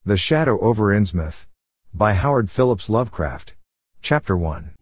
The Shadow over Innsmouth, by Howard Phillips Lovecraft. Chapter 1.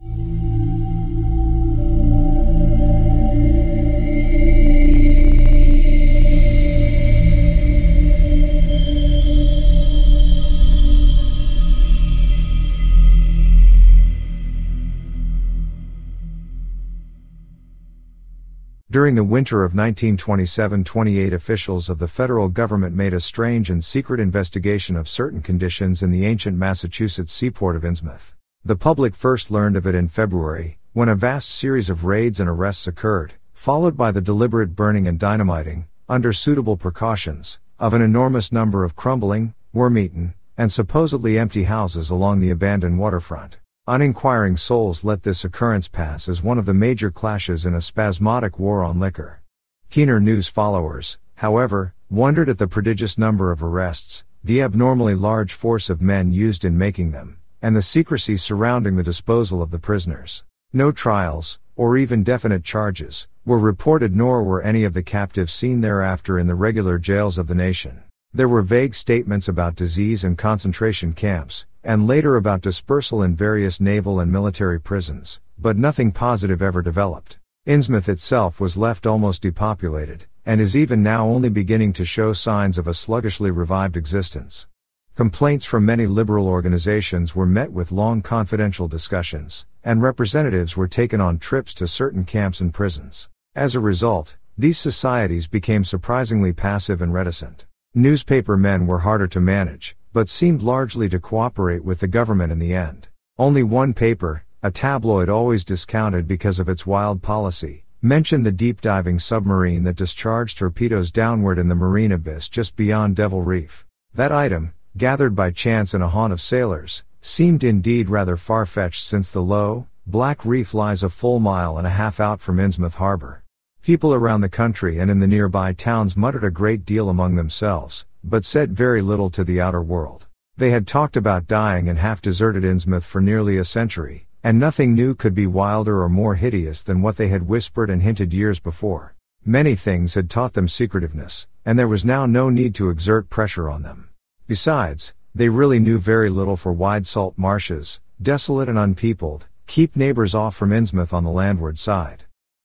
During the winter of 1927-28, officials of the federal government made a strange and secret investigation of certain conditions in the ancient Massachusetts seaport of Innsmouth. The public first learned of it in February, when a vast series of raids and arrests occurred, followed by the deliberate burning and dynamiting, under suitable precautions, of an enormous number of crumbling, worm-eaten, and supposedly empty houses along the abandoned waterfront. Uninquiring souls let this occurrence pass as one of the major clashes in a spasmodic war on liquor. Keener news followers, however, wondered at the prodigious number of arrests, the abnormally large force of men used in making them, and the secrecy surrounding the disposal of the prisoners. No trials, or even definite charges, were reported, nor were any of the captives seen thereafter in the regular jails of the nation. There were vague statements about disease and concentration camps, and later about dispersal in various naval and military prisons, but nothing positive ever developed. Innsmouth itself was left almost depopulated, and is even now only beginning to show signs of a sluggishly revived existence. Complaints from many liberal organizations were met with long confidential discussions, and representatives were taken on trips to certain camps and prisons. As a result, these societies became surprisingly passive and reticent. Newspaper men were harder to manage, but seemed largely to cooperate with the government in the end. Only one paper, a tabloid always discounted because of its wild policy, mentioned the deep-diving submarine that discharged torpedoes downward in the marine abyss just beyond Devil Reef. That item, gathered by chance in a haunt of sailors, seemed indeed rather far-fetched, since the low, black reef lies a full mile and a half out from Innsmouth harbor. People around the country and in the nearby towns muttered a great deal among themselves, but said very little to the outer world. They had talked about dying and half-deserted Innsmouth for nearly a century, and nothing new could be wilder or more hideous than what they had whispered and hinted years before. Many things had taught them secretiveness, and there was now no need to exert pressure on them. Besides, they really knew very little, for wide salt marshes, desolate and unpeopled, keep neighbors off from Innsmouth on the landward side.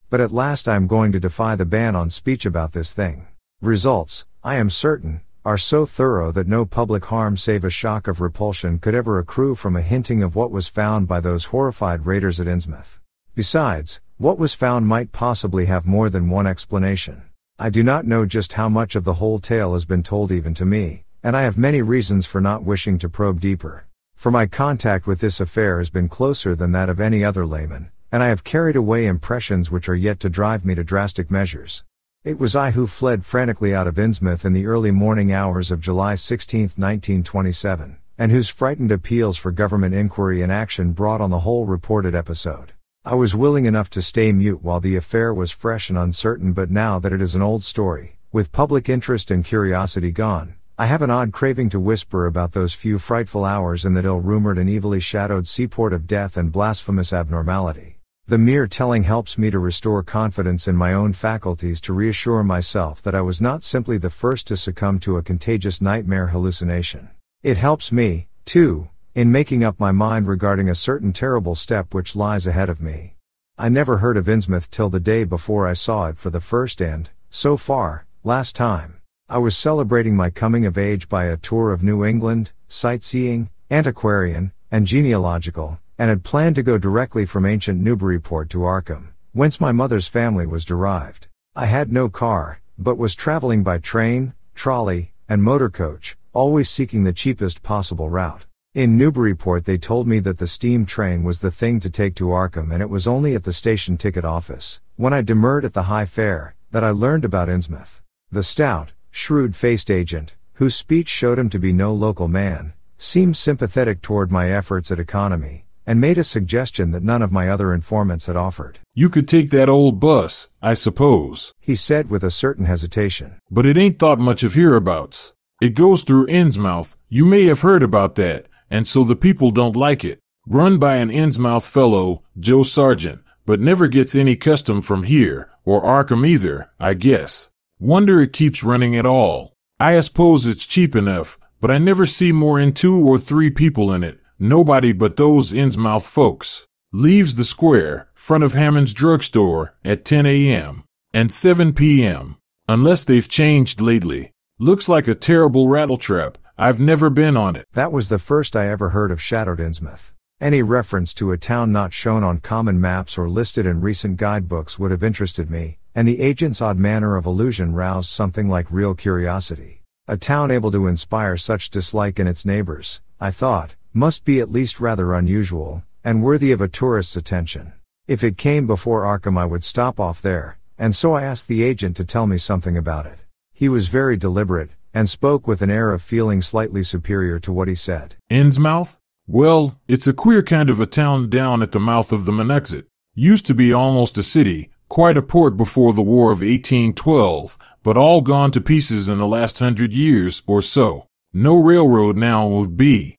But at last I am going to defy the ban on speech about this thing. Results, I am certain, are so thorough that no public harm save a shock of repulsion could ever accrue from a hinting of what was found by those horrified raiders at Innsmouth. Besides, what was found might possibly have more than one explanation. I do not know just how much of the whole tale has been told even to me, and I have many reasons for not wishing to probe deeper. For my contact with this affair has been closer than that of any other layman, and I have carried away impressions which are yet to drive me to drastic measures. It was I who fled frantically out of Innsmouth in the early morning hours of July 16, 1927, and whose frightened appeals for government inquiry and action brought on the whole reported episode. I was willing enough to stay mute while the affair was fresh and uncertain, but now that it is an old story, with public interest and curiosity gone, I have an odd craving to whisper about those few frightful hours in that ill-rumored and evilly shadowed seaport of death and blasphemous abnormality. The mere telling helps me to restore confidence in my own faculties, to reassure myself that I was not simply the first to succumb to a contagious nightmare hallucination. It helps me, too, in making up my mind regarding a certain terrible step which lies ahead of me. I never heard of Innsmouth till the day before I saw it for the first and, so far, last time. I was celebrating my coming of age by a tour of New England, sightseeing, antiquarian, and genealogical, and had planned to go directly from ancient Newburyport to Arkham, whence my mother's family was derived. I had no car, but was traveling by train, trolley, and motor coach, always seeking the cheapest possible route. In Newburyport they told me that the steam train was the thing to take to Arkham, and it was only at the station ticket office, when I demurred at the high fare, that I learned about Innsmouth. The stout, shrewd-faced agent, whose speech showed him to be no local man, seemed sympathetic toward my efforts at economy, and made a suggestion that none of my other informants had offered. "You could take that old bus, I suppose," he said with a certain hesitation. "But it ain't thought much of hereabouts. It goes through Innsmouth, you may have heard about that, and so the people don't like it. Run by an Innsmouth fellow, Joe Sargent, but never gets any custom from here, or Arkham either, I guess. Wonder it keeps running at all. I suppose it's cheap enough, but I never see more than 2 or 3 people in it, nobody but those Innsmouth folks. Leaves the square, front of Hammond's drugstore, at 10 a.m. and 7 p.m. Unless they've changed lately. Looks like a terrible rattletrap. I've never been on it. That was the first I ever heard of shadowed Innsmouth. Any reference to a town not shown on common maps or listed in recent guidebooks would have interested me, and the agent's odd manner of allusion roused something like real curiosity. A town able to inspire such dislike in its neighbors, I thought, must be at least rather unusual, and worthy of a tourist's attention. If it came before Arkham I would stop off there, and so I asked the agent to tell me something about it. He was very deliberate, and spoke with an air of feeling slightly superior to what he said. Innsmouth? Well, it's a queer kind of a town down at the mouth of the Monexit. Used to be almost a city, quite a port before the War of 1812, but all gone to pieces in the last 100 years or so. No railroad now would be.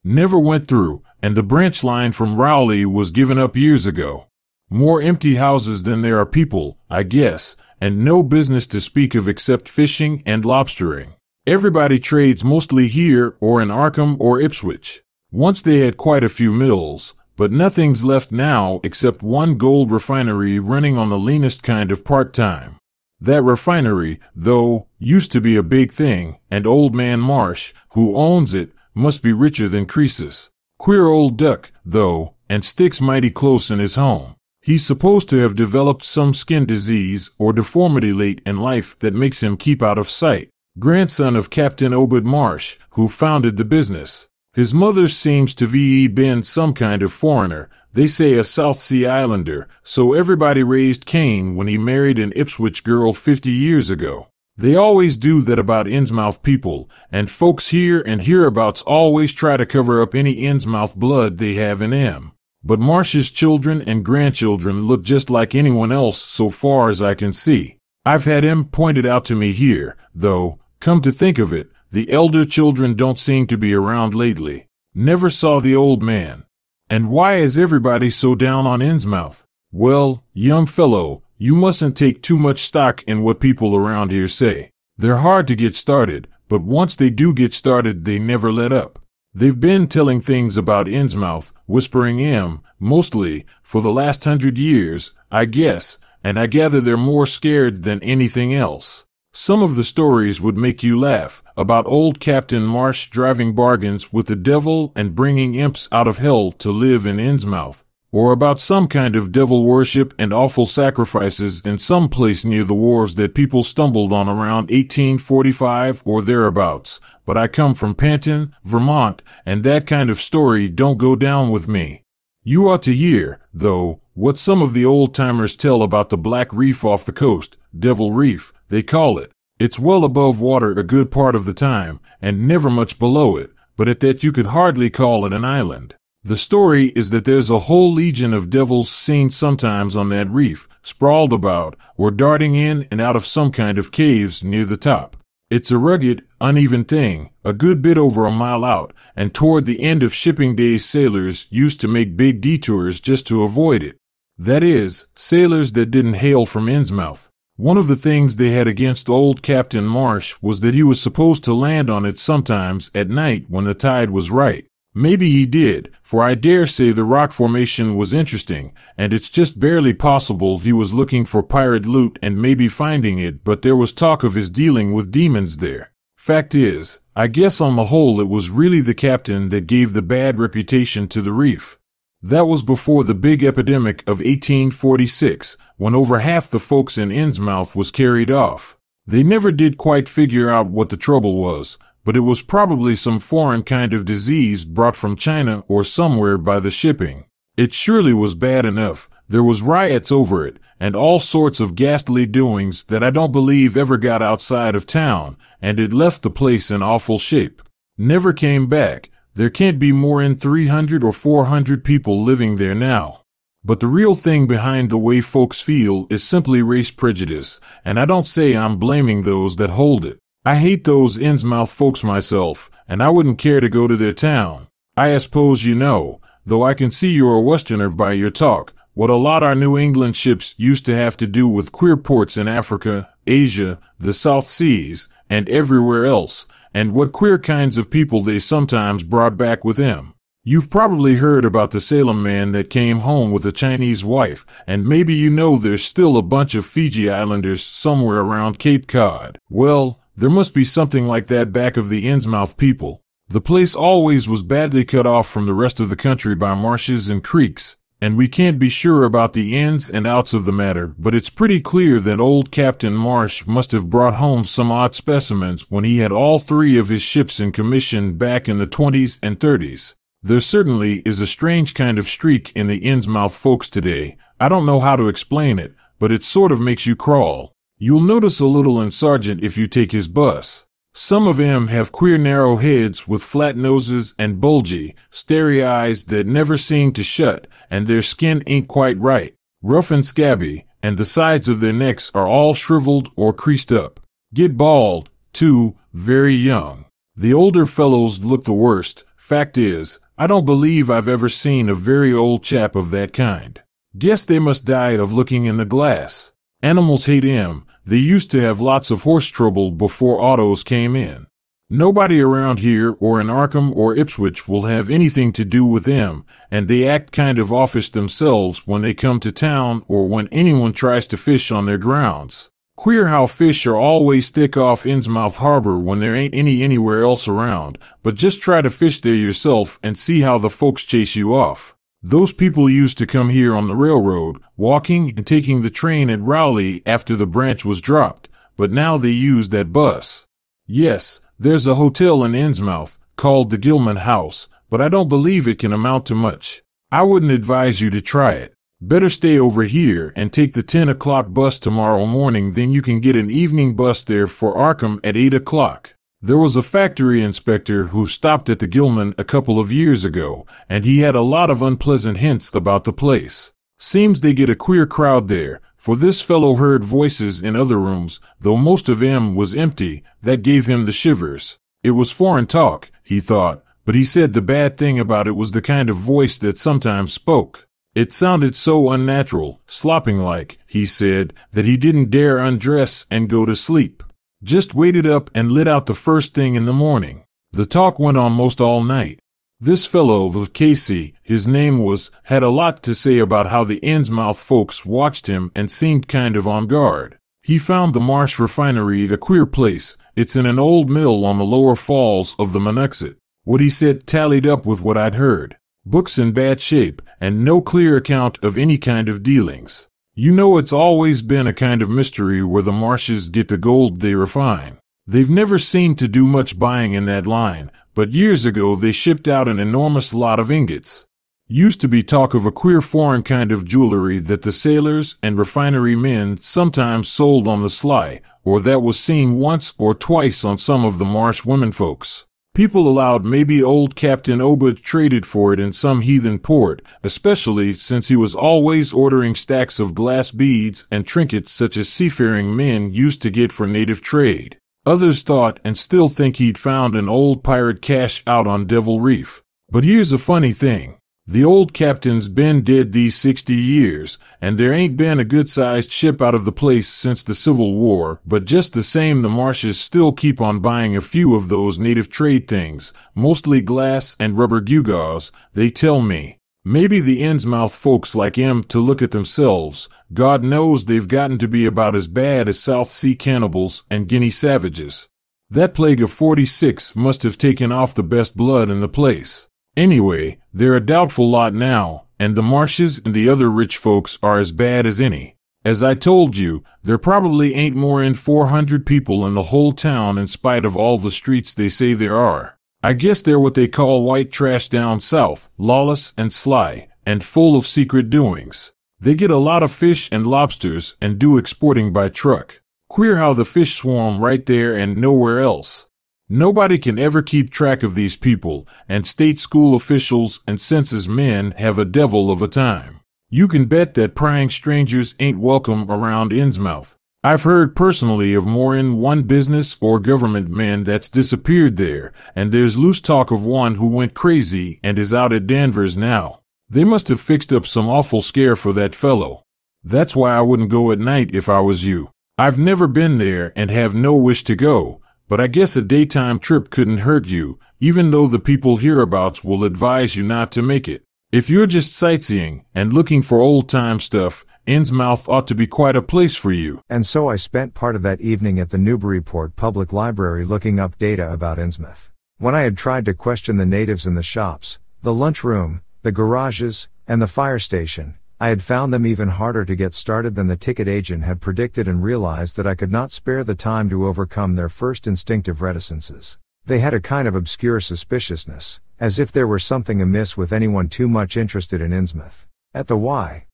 Never went through, and the branch line from Rowley was given up years ago. More empty houses than there are people, I guess, and no business to speak of except fishing and lobstering. Everybody trades mostly here or in Arkham or Ipswich. Once they had quite a few mills, but nothing's left now except one gold refinery running on the leanest kind of part-time. That refinery, though, used to be a big thing, and Old Man Marsh, who owns it, must be richer than Croesus. Queer old duck, though, and sticks mighty close in his home. He's supposed to have developed some skin disease or deformity late in life that makes him keep out of sight. Grandson of Captain Obed Marsh, who founded the business. His mother seems to have been some kind of foreigner, they say a South Sea Islander, so everybody raised Cain when he married an Ipswich girl 50 years ago. They always do that about Innsmouth people, and folks here and hereabouts always try to cover up any Innsmouth blood they have in them. But Marsh's children and grandchildren look just like anyone else so far as I can see. I've had him pointed out to me here, though, come to think of it, the elder children don't seem to be around lately. Never saw the old man. And why is everybody so down on Innsmouth? Well, young fellow, you mustn't take too much stock in what people around here say. They're hard to get started, but once they do get started, they never let up. They've been telling things about Innsmouth, whispering mostly, for the last 100 years, I guess, and I gather they're more scared than anything else. Some of the stories would make you laugh, about old Captain Marsh driving bargains with the devil and bringing imps out of hell to live in Innsmouth, or about some kind of devil worship and awful sacrifices in some place near the wars that people stumbled on around 1845 or thereabouts. But I come from Panton, Vermont, and that kind of story don't go down with me. You ought to hear, though, what some of the old-timers tell about the Black Reef off the coast, Devil Reef, they call it. It's well above water a good part of the time, and never much below it, but at that you could hardly call it an island. The story is that there's a whole legion of devils seen sometimes on that reef, sprawled about, or darting in and out of some kind of caves near the top. It's a rugged, uneven thing, a good bit over a mile out, and toward the end of shipping days sailors used to make big detours just to avoid it. That is, sailors that didn't hail from Innsmouth. One of the things they had against old Captain Marsh was that he was supposed to land on it sometimes at night when the tide was right. Maybe he did, for I dare say the rock formation was interesting, and it's just barely possible he was looking for pirate loot and maybe finding it, but there was talk of his dealing with demons there. Fact is, I guess on the whole it was really the captain that gave the bad reputation to the reef. That was before the big epidemic of 1846, when over half the folks in Innsmouth was carried off. They never did quite figure out what the trouble was, but it was probably some foreign kind of disease brought from China or somewhere by the shipping. It surely was bad enough. There was riots over it, and all sorts of ghastly doings that I don't believe ever got outside of town, and it left the place in awful shape. Never came back. There can't be more than 300 or 400 people living there now. But the real thing behind the way folks feel is simply race prejudice, and I don't say I'm blaming those that hold it. I hate those Innsmouth folks myself, and I wouldn't care to go to their town. I suppose you know, though I can see you're a Westerner by your talk, what a lot our New England ships used to have to do with queer ports in Africa, Asia, the South Seas, and everywhere else, and what queer kinds of people they sometimes brought back with them. You've probably heard about the Salem man that came home with a Chinese wife, and maybe you know there's still a bunch of Fiji Islanders somewhere around Cape Cod. Well, there must be something like that back of the Innsmouth people. The place always was badly cut off from the rest of the country by marshes and creeks, and we can't be sure about the ins and outs of the matter, but it's pretty clear that old Captain Marsh must have brought home some odd specimens when he had all three of his ships in commission back in the 20s and 30s. There certainly is a strange kind of streak in the Innsmouth folks today. I don't know how to explain it, but it sort of makes you crawl. You'll notice a little in Sargent if you take his bus. Some of them have queer narrow heads with flat noses and bulgy, starry eyes that never seem to shut, and their skin ain't quite right, rough and scabby, and the sides of their necks are all shriveled or creased up. Get bald, too, very young. The older fellows look the worst. Fact is, I don't believe I've ever seen a very old chap of that kind. Guess they must die of looking in the glass. Animals hate him. They used to have lots of horse trouble before autos came in. Nobody around here or in Arkham or Ipswich will have anything to do with them, and they act kind of offish themselves when they come to town or when anyone tries to fish on their grounds. Queer how fish are always thick off Innsmouth Harbor when there ain't any anywhere else around, but just try to fish there yourself and see how the folks chase you off. Those people used to come here on the railroad, walking and taking the train at Rowley after the branch was dropped, but now they use that bus. Yes, there's a hotel in Innsmouth called the Gilman House, but I don't believe it can amount to much. I wouldn't advise you to try it. Better stay over here and take the 10 o'clock bus tomorrow morning, then you can get an evening bus there for Arkham at 8 o'clock. There was a factory inspector who stopped at the Gilman a couple of years ago, and he had a lot of unpleasant hints about the place. Seems they get a queer crowd there, for this fellow heard voices in other rooms, though most of them was empty. That gave him the shivers. It was foreign talk, he thought, but he said the bad thing about it was the kind of voice that sometimes spoke. It sounded so unnatural, slopping-like, he said, that he didn't dare undress and go to sleep. Just waited up and lit out the first thing in the morning. The talk went on most all night. This fellow, Casey, his name was, had a lot to say about how the Innsmouth folks watched him and seemed kind of on guard. He found the Marsh refinery a queer place. It's in an old mill on the lower falls of the Monuxet. What he said tallied up with what I'd heard. Books in bad shape, and no clear account of any kind of dealings. You know, it's always been a kind of mystery where the Marshes get the gold they refine. They've never seemed to do much buying in that line, but years ago they shipped out an enormous lot of ingots. Used to be talk of a queer foreign kind of jewelry that the sailors and refinery men sometimes sold on the sly, or that was seen once or twice on some of the Marsh womenfolks. People allowed maybe old Captain Obed traded for it in some heathen port, especially since he was always ordering stacks of glass beads and trinkets such as seafaring men used to get for native trade. Others thought and still think he'd found an old pirate cache out on Devil Reef. But here's a funny thing. The old captain's been dead these 60 years, and there ain't been a good-sized ship out of the place since the Civil War, but just the same the Marshes still keep on buying a few of those native trade things, mostly glass and rubber gewgaws, they tell me. Maybe the Innsmouth folks like 'em to look at themselves. God knows they've gotten to be about as bad as South Sea cannibals and Guinea savages. That plague of 46 must have taken off the best blood in the place. Anyway, they're a doubtful lot now, and the Marshes and the other rich folks are as bad as any. As I told you, there probably ain't more than 400 people in the whole town in spite of all the streets they say there are. I guess they're what they call white trash down south, lawless and sly, and full of secret doings. They get a lot of fish and lobsters and do exporting by truck. Queer how the fish swarm right there and nowhere else. Nobody can ever keep track of these people, and state school officials and census men have a devil of a time. You can bet that prying strangers ain't welcome around Innsmouth. I've heard personally of more than one business or government man that's disappeared there, and there's loose talk of one who went crazy and is out at Danvers now. They must have fixed up some awful scare for that fellow. That's why I wouldn't go at night if I was you. I've never been there and have no wish to go, But I guess a daytime trip couldn't hurt you, even though the people hereabouts will advise you not to make it. If you're just sightseeing and looking for old-time stuff, Innsmouth ought to be quite a place for you. And so I spent part of that evening at the Newburyport Public Library looking up data about Innsmouth. When I had tried to question the natives in the shops, the lunchroom, the garages, and the fire station, I had found them even harder to get started than the ticket agent had predicted, and realized that I could not spare the time to overcome their first instinctive reticences. They had a kind of obscure suspiciousness, as if there were something amiss with anyone too much interested in Innsmouth. At the Y.M.C.A.,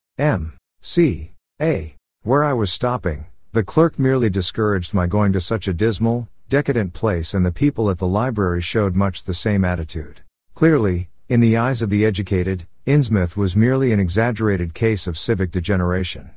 where I was stopping, the clerk merely discouraged my going to such a dismal, decadent place, and the people at the library showed much the same attitude. Clearly, in the eyes of the educated, Innsmouth was merely an exaggerated case of civic degeneration.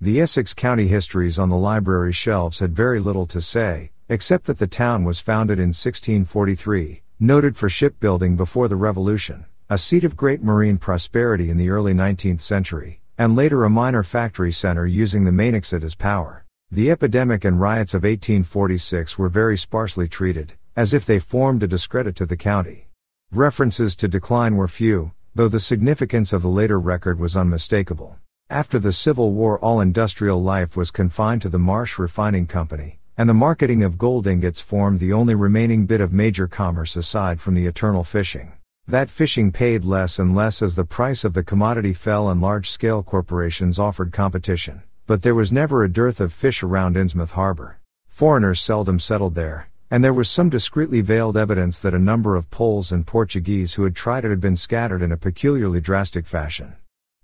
The Essex County histories on the library shelves had very little to say, except that the town was founded in 1643, noted for shipbuilding before the Revolution, a seat of great marine prosperity in the early 19th century, and later a minor factory center using the Mainexit as power. The epidemic and riots of 1846 were very sparsely treated, as if they formed a discredit to the county. References to decline were few, though the significance of the later record was unmistakable. After the Civil War, all industrial life was confined to the Marsh Refining Company, and the marketing of gold ingots formed the only remaining bit of major commerce aside from the eternal fishing. That fishing paid less and less as the price of the commodity fell and large-scale corporations offered competition, but there was never a dearth of fish around Innsmouth Harbor. Foreigners seldom settled there, and there was some discreetly veiled evidence that a number of Poles and Portuguese who had tried it had been scattered in a peculiarly drastic fashion.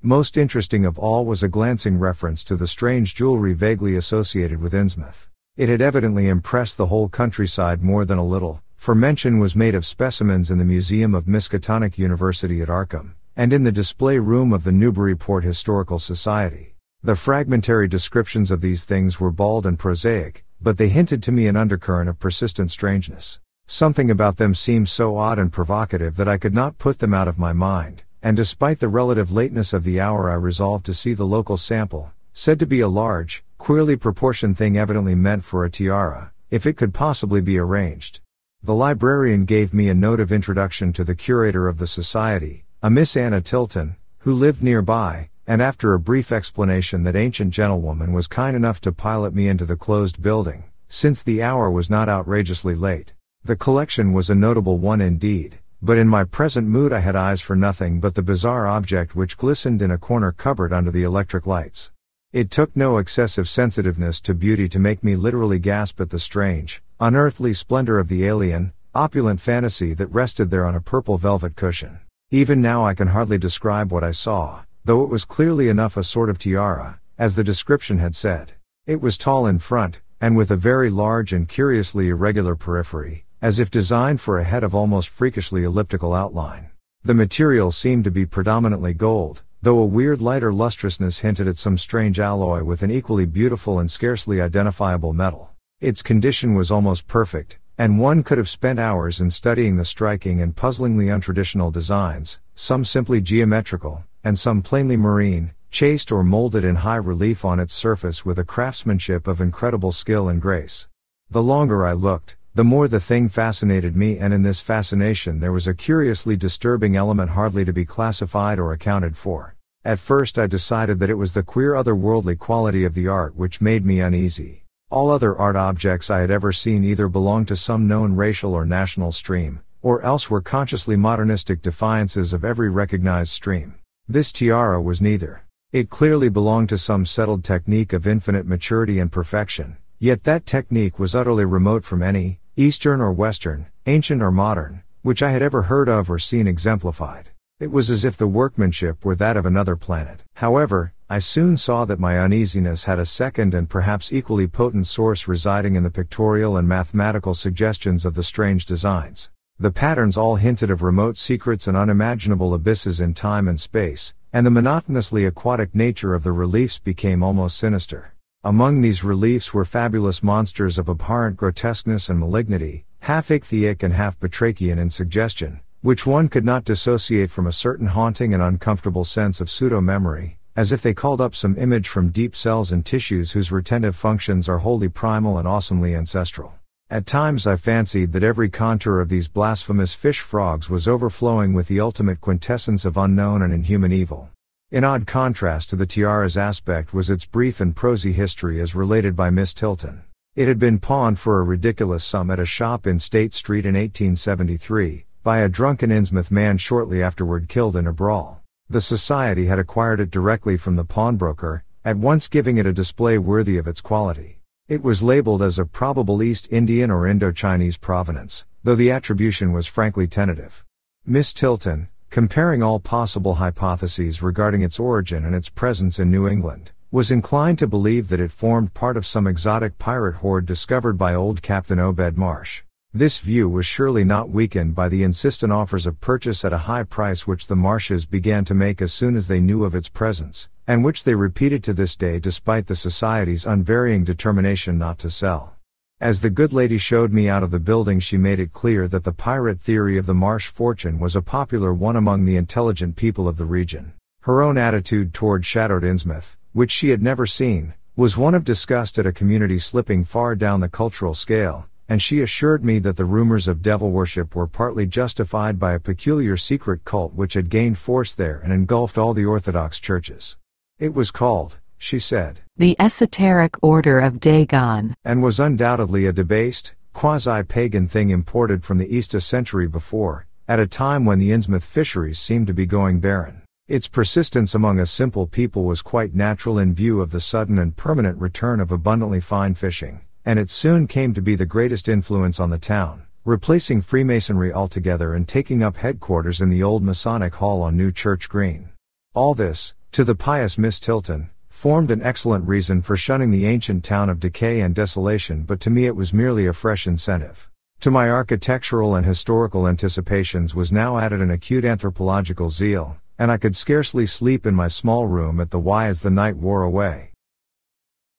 Most interesting of all was a glancing reference to the strange jewelry vaguely associated with Innsmouth. It had evidently impressed the whole countryside more than a little, for mention was made of specimens in the Museum of Miskatonic University at Arkham, and in the display room of the Newburyport Historical Society. The fragmentary descriptions of these things were bald and prosaic, but they hinted to me an undercurrent of persistent strangeness. Something about them seemed so odd and provocative that I could not put them out of my mind, and despite the relative lateness of the hour I resolved to see the local sample, said to be a large, queerly proportioned thing evidently meant for a tiara, if it could possibly be arranged. The librarian gave me a note of introduction to the curator of the society, a Miss Anna Tilton, who lived nearby, and after a brief explanation that ancient gentlewoman was kind enough to pilot me into the closed building, since the hour was not outrageously late. The collection was a notable one indeed, but in my present mood I had eyes for nothing but the bizarre object which glistened in a corner cupboard under the electric lights. It took no excessive sensitiveness to beauty to make me literally gasp at the strange, unearthly splendor of the alien, opulent fantasy that rested there on a purple velvet cushion. Even now I can hardly describe what I saw, though it was clearly enough a sort of tiara, as the description had said. It was tall in front, and with a very large and curiously irregular periphery, as if designed for a head of almost freakishly elliptical outline. The material seemed to be predominantly gold, though a weird lighter lustrousness hinted at some strange alloy with an equally beautiful and scarcely identifiable metal. Its condition was almost perfect, and one could have spent hours in studying the striking and puzzlingly untraditional designs, some simply geometrical, and some plainly marine, chased or molded in high relief on its surface with a craftsmanship of incredible skill and grace. The longer I looked, the more the thing fascinated me, and in this fascination there was a curiously disturbing element hardly to be classified or accounted for. At first I decided that it was the queer otherworldly quality of the art which made me uneasy. All other art objects I had ever seen either belonged to some known racial or national stream, or else were consciously modernistic defiances of every recognized stream. This tiara was neither. It clearly belonged to some settled technique of infinite maturity and perfection, yet that technique was utterly remote from any, Eastern or Western, ancient or modern, which I had ever heard of or seen exemplified. It was as if the workmanship were that of another planet. However, I soon saw that my uneasiness had a second and perhaps equally potent source residing in the pictorial and mathematical suggestions of the strange designs. The patterns all hinted of remote secrets and unimaginable abysses in time and space, and the monotonously aquatic nature of the reliefs became almost sinister. Among these reliefs were fabulous monsters of abhorrent grotesqueness and malignity, half ichthyaic and half batrachian in suggestion, which one could not dissociate from a certain haunting and uncomfortable sense of pseudo-memory, as if they called up some image from deep cells and tissues whose retentive functions are wholly primal and awesomely ancestral. At times I fancied that every contour of these blasphemous fish frogs was overflowing with the ultimate quintessence of unknown and inhuman evil. In odd contrast to the tiara's aspect was its brief and prosy history as related by Miss Tilton. It had been pawned for a ridiculous sum at a shop in State Street in 1873, by a drunken Innsmouth man shortly afterward killed in a brawl. The society had acquired it directly from the pawnbroker, at once giving it a display worthy of its quality. It was labeled as of probable East Indian or Indo-Chinese provenance, though the attribution was frankly tentative. Miss Tilton, comparing all possible hypotheses regarding its origin and its presence in New England, was inclined to believe that it formed part of some exotic pirate horde discovered by old Captain Obed Marsh. This view was surely not weakened by the insistent offers of purchase at a high price which the Marshes began to make as soon as they knew of its presence, and which they repeated to this day despite the Society's unvarying determination not to sell. As the good lady showed me out of the building, she made it clear that the pirate theory of the Marsh fortune was a popular one among the intelligent people of the region. Her own attitude toward shadowed Innsmouth, which she had never seen, was one of disgust at a community slipping far down the cultural scale, and she assured me that the rumors of devil worship were partly justified by a peculiar secret cult which had gained force there and engulfed all the Orthodox churches. It was called, she said, the Esoteric Order of Dagon, and was undoubtedly a debased, quasi-pagan thing imported from the East a century before, at a time when the Innsmouth fisheries seemed to be going barren. Its persistence among a simple people was quite natural in view of the sudden and permanent return of abundantly fine fishing, and it soon came to be the greatest influence on the town, replacing Freemasonry altogether and taking up headquarters in the old Masonic Hall on New Church Green. All this, to the pious Miss Tilton, formed an excellent reason for shunning the ancient town of decay and desolation, but to me it was merely a fresh incentive. To my architectural and historical anticipations was now added an acute anthropological zeal, and I could scarcely sleep in my small room at the Y as the night wore away.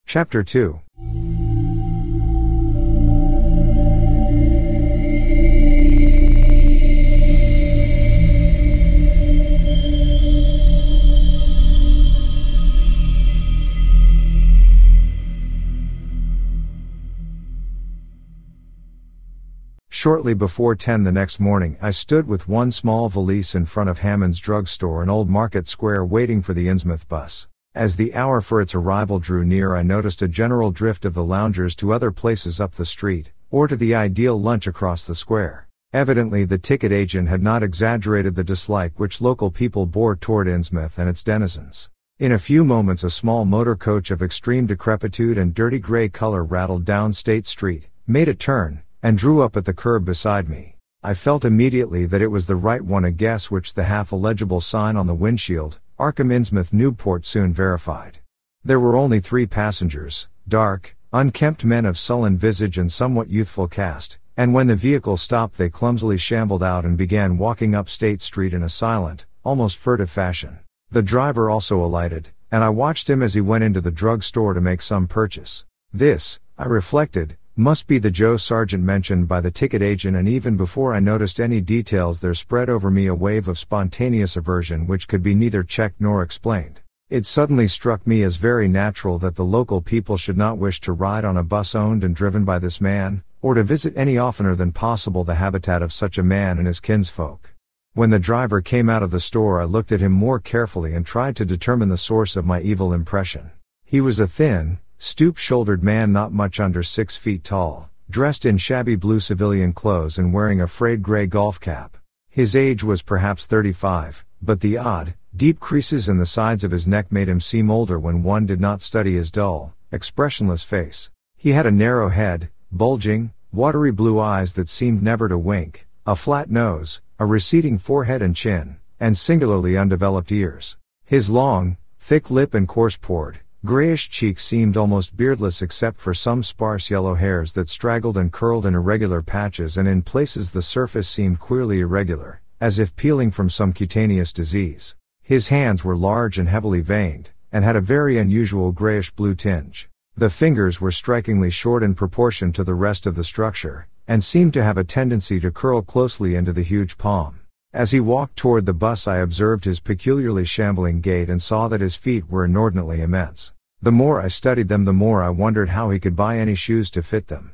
Chapter 2. Shortly before 10 the next morning, I stood with one small valise in front of Hammond's drugstore in Old Market Square waiting for the Innsmouth bus. As the hour for its arrival drew near, I noticed a general drift of the loungers to other places up the street, or to the ideal lunch across the square. Evidently the ticket agent had not exaggerated the dislike which local people bore toward Innsmouth and its denizens. In a few moments a small motor coach of extreme decrepitude and dirty gray color rattled down State Street, made a turn, and drew up at the curb beside me. I felt immediately that it was the right one, a guess which the half-illegible sign on the windshield, Arkham Innsmouth Newport, soon verified. There were only 3 passengers, dark, unkempt men of sullen visage and somewhat youthful cast, and when the vehicle stopped they clumsily shambled out and began walking up State Street in a silent, almost furtive fashion. The driver also alighted, and I watched him as he went into the drug store to make some purchase. This, I reflected, must be the Joe Sargent mentioned by the ticket agent, and even before I noticed any details there spread over me a wave of spontaneous aversion which could be neither checked nor explained. It suddenly struck me as very natural that the local people should not wish to ride on a bus owned and driven by this man, or to visit any oftener than possible the habitat of such a man and his kinsfolk. When the driver came out of the store I looked at him more carefully and tried to determine the source of my evil impression. He was a thin, stoop-shouldered man not much under 6 feet tall, dressed in shabby blue civilian clothes and wearing a frayed gray golf cap. His age was perhaps 35, but the odd, deep creases in the sides of his neck made him seem older when one did not study his dull, expressionless face. He had a narrow head, bulging, watery blue eyes that seemed never to wink, a flat nose, a receding forehead and chin, and singularly undeveloped ears. His long, thick lip and coarse-pored, grayish cheeks seemed almost beardless except for some sparse yellow hairs that straggled and curled in irregular patches, and in places the surface seemed queerly irregular, as if peeling from some cutaneous disease. His hands were large and heavily veined, and had a very unusual grayish-blue tinge. The fingers were strikingly short in proportion to the rest of the structure, and seemed to have a tendency to curl closely into the huge palm. As he walked toward the bus I observed his peculiarly shambling gait and saw that his feet were inordinately immense. The more I studied them the more I wondered how he could buy any shoes to fit them.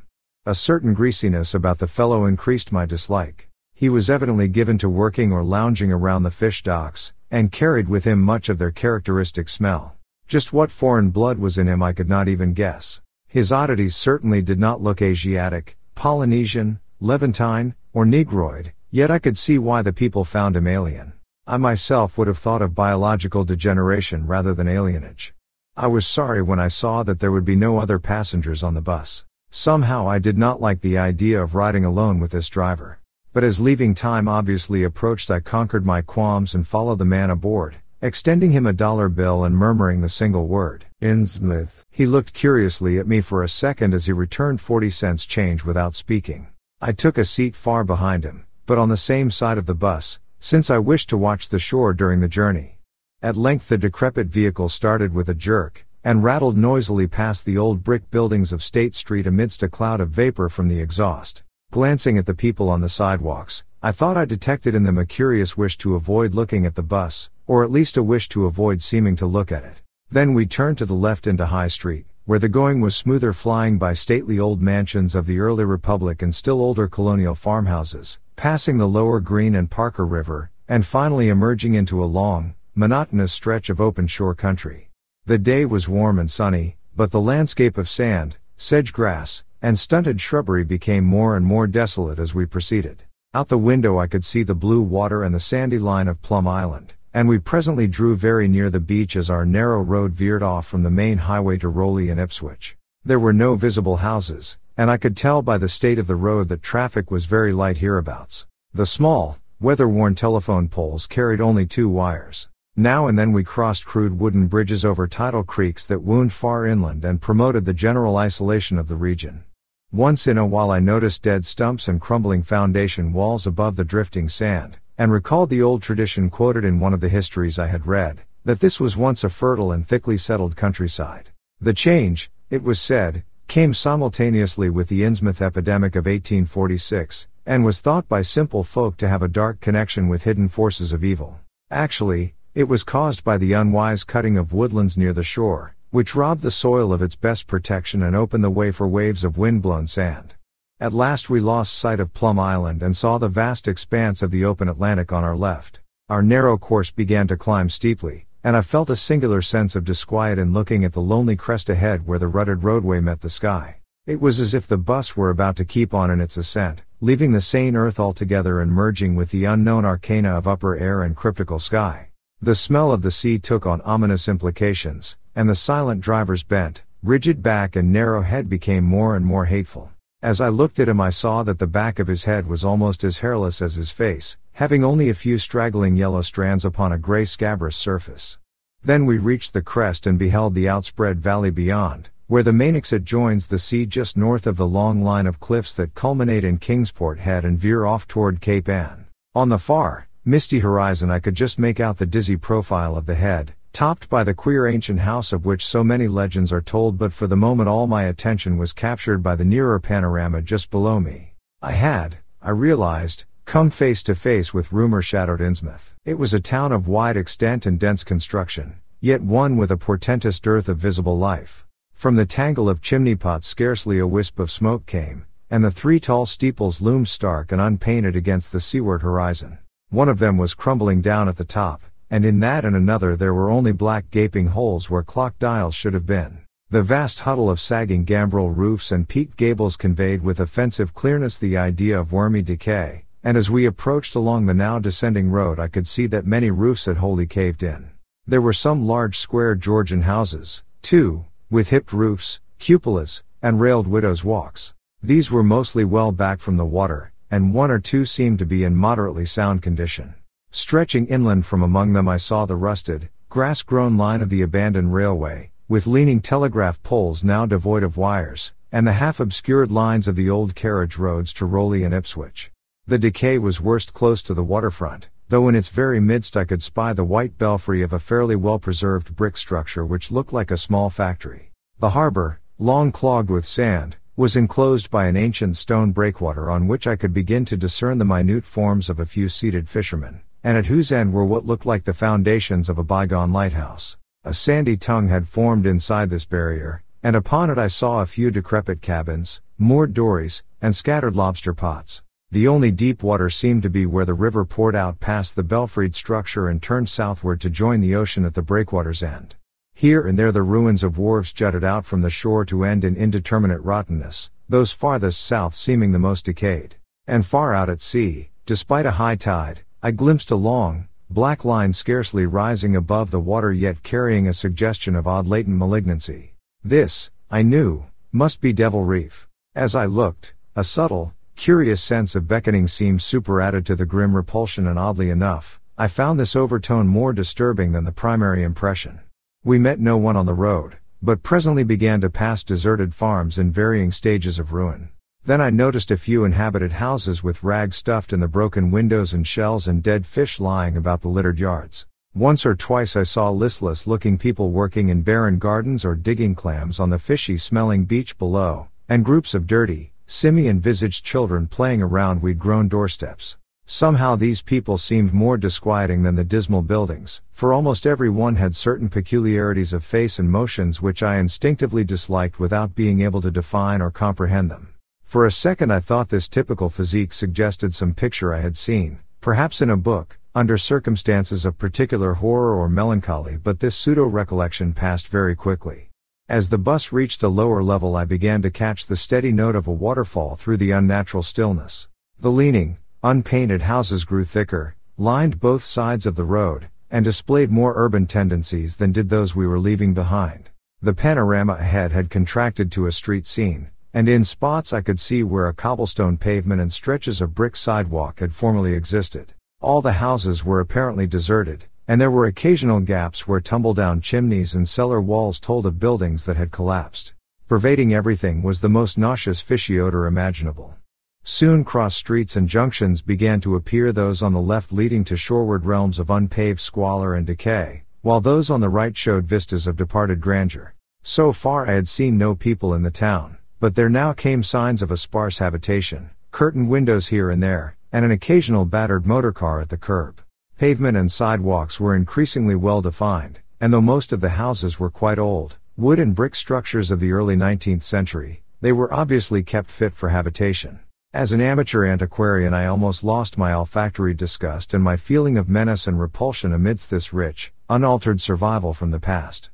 A certain greasiness about the fellow increased my dislike. He was evidently given to working or lounging around the fish docks, and carried with him much of their characteristic smell. Just what foreign blood was in him I could not even guess. His oddities certainly did not look Asiatic, Polynesian, Levantine, or Negroid, yet I could see why the people found him alien. I myself would have thought of biological degeneration rather than alienage. I was sorry when I saw that there would be no other passengers on the bus. Somehow I did not like the idea of riding alone with this driver. But as leaving time obviously approached, I conquered my qualms and followed the man aboard, extending him a dollar bill and murmuring the single word, "Innsmouth." He looked curiously at me for a second as he returned 40 cents change without speaking. I took a seat far behind him, but on the same side of the bus, since I wished to watch the shore during the journey. At length the decrepit vehicle started with a jerk, and rattled noisily past the old brick buildings of State Street amidst a cloud of vapor from the exhaust. Glancing at the people on the sidewalks, I thought I detected in them a curious wish to avoid looking at the bus, or at least a wish to avoid seeming to look at it. Then we turned to the left into High Street, where the going was smoother, flying by stately old mansions of the early Republic and still older colonial farmhouses, passing the lower Green and Parker River, and finally emerging into a long, monotonous stretch of open shore country. The day was warm and sunny, but the landscape of sand, sedge grass, and stunted shrubbery became more and more desolate as we proceeded. Out the window I could see the blue water and the sandy line of Plum Island, and we presently drew very near the beach as our narrow road veered off from the main highway to Rowley and Ipswich. There were no visible houses, and I could tell by the state of the road that traffic was very light hereabouts. The small, weather-worn telephone poles carried only 2 wires. Now and then we crossed crude wooden bridges over tidal creeks that wound far inland and promoted the general isolation of the region. Once in a while I noticed dead stumps and crumbling foundation walls above the drifting sand, and recalled the old tradition quoted in one of the histories I had read, that this was once a fertile and thickly settled countryside. The change, it was said, came simultaneously with the Innsmouth epidemic of 1846, and was thought by simple folk to have a dark connection with hidden forces of evil. Actually, it was caused by the unwise cutting of woodlands near the shore, which robbed the soil of its best protection and opened the way for waves of wind-blown sand. At last we lost sight of Plum Island and saw the vast expanse of the open Atlantic on our left. Our narrow course began to climb steeply, and I felt a singular sense of disquiet in looking at the lonely crest ahead where the rutted roadway met the sky. It was as if the bus were about to keep on in its ascent, leaving the sane earth altogether and merging with the unknown arcana of upper air and cryptical sky. The smell of the sea took on ominous implications, and the silent driver's bent, rigid back and narrow head became more and more hateful. As I looked at him I saw that the back of his head was almost as hairless as his face, having only a few straggling yellow strands upon a gray scabrous surface. Then we reached the crest and beheld the outspread valley beyond, where the Mainexit joins the sea just north of the long line of cliffs that culminate in Kingsport Head and veer off toward Cape Ann. On the far, misty horizon I could just make out the dizzy profile of the head, topped by the queer ancient house of which so many legends are told, but for the moment all my attention was captured by the nearer panorama just below me. I realized, come face to face with rumor-shadowed Innsmouth. It was a town of wide extent and dense construction, yet one with a portentous dearth of visible life. From the tangle of chimney pots scarcely a wisp of smoke came, and the 3 tall steeples loomed stark and unpainted against the seaward horizon. One of them was crumbling down at the top, and in that and another there were only black gaping holes where clock dials should have been. The vast huddle of sagging gambrel roofs and peaked gables conveyed with offensive clearness the idea of wormy decay, and as we approached along the now descending road I could see that many roofs had wholly caved in. There were some large square Georgian houses, too, with hipped roofs, cupolas, and railed widows' walks. These were mostly well back from the water, and 1 or 2 seemed to be in moderately sound condition. Stretching inland from among them I saw the rusted, grass-grown line of the abandoned railway, with leaning telegraph poles now devoid of wires, and the half-obscured lines of the old carriage roads to Rowley and Ipswich. The decay was worst close to the waterfront, though in its very midst I could spy the white belfry of a fairly well-preserved brick structure which looked like a small factory. The harbour, long clogged with sand, was enclosed by an ancient stone breakwater on which I could begin to discern the minute forms of a few seated fishermen, and at whose end were what looked like the foundations of a bygone lighthouse. A sandy tongue had formed inside this barrier, and upon it I saw a few decrepit cabins, moored dories, and scattered lobster pots. The only deep water seemed to be where the river poured out past the belfried structure and turned southward to join the ocean at the breakwater's end. Here and there the ruins of wharves jutted out from the shore to end in indeterminate rottenness, those farthest south seeming the most decayed. And far out at sea, despite a high tide, I glimpsed a long, black line scarcely rising above the water yet carrying a suggestion of odd latent malignancy. This, I knew, must be Devil Reef. As I looked, a subtle, curious sense of beckoning seemed superadded to the grim repulsion, and oddly enough, I found this overtone more disturbing than the primary impression. We met no one on the road, but presently began to pass deserted farms in varying stages of ruin. Then I noticed a few inhabited houses with rags stuffed in the broken windows and shells and dead fish lying about the littered yards. Once or twice I saw listless-looking people working in barren gardens or digging clams on the fishy-smelling beach below, and groups of dirty, simian-visaged children playing around weed-grown doorsteps. Somehow these people seemed more disquieting than the dismal buildings, for almost every one had certain peculiarities of face and motions which I instinctively disliked without being able to define or comprehend them. For a second I thought this typical physique suggested some picture I had seen, perhaps in a book, under circumstances of particular horror or melancholy, but this pseudo-recollection passed very quickly. As the bus reached a lower level I began to catch the steady note of a waterfall through the unnatural stillness. The leaning, unpainted houses grew thicker, lined both sides of the road, and displayed more urban tendencies than did those we were leaving behind. The panorama ahead had contracted to a street scene, and in spots I could see where a cobblestone pavement and stretches of brick sidewalk had formerly existed. All the houses were apparently deserted, and there were occasional gaps where tumble-down chimneys and cellar walls told of buildings that had collapsed. Pervading everything was the most nauseous fishy odor imaginable. Soon cross streets and junctions began to appear, those on the left leading to shoreward realms of unpaved squalor and decay, while those on the right showed vistas of departed grandeur. So far I had seen no people in the town, but there now came signs of a sparse habitation, curtained windows here and there, and an occasional battered motorcar at the curb. Pavement and sidewalks were increasingly well defined, and though most of the houses were quite old, wood and brick structures of the early 19th century, they were obviously kept fit for habitation. As an amateur antiquarian I almost lost my olfactory disgust and my feeling of menace and repulsion amidst this rich, unaltered survival from the past.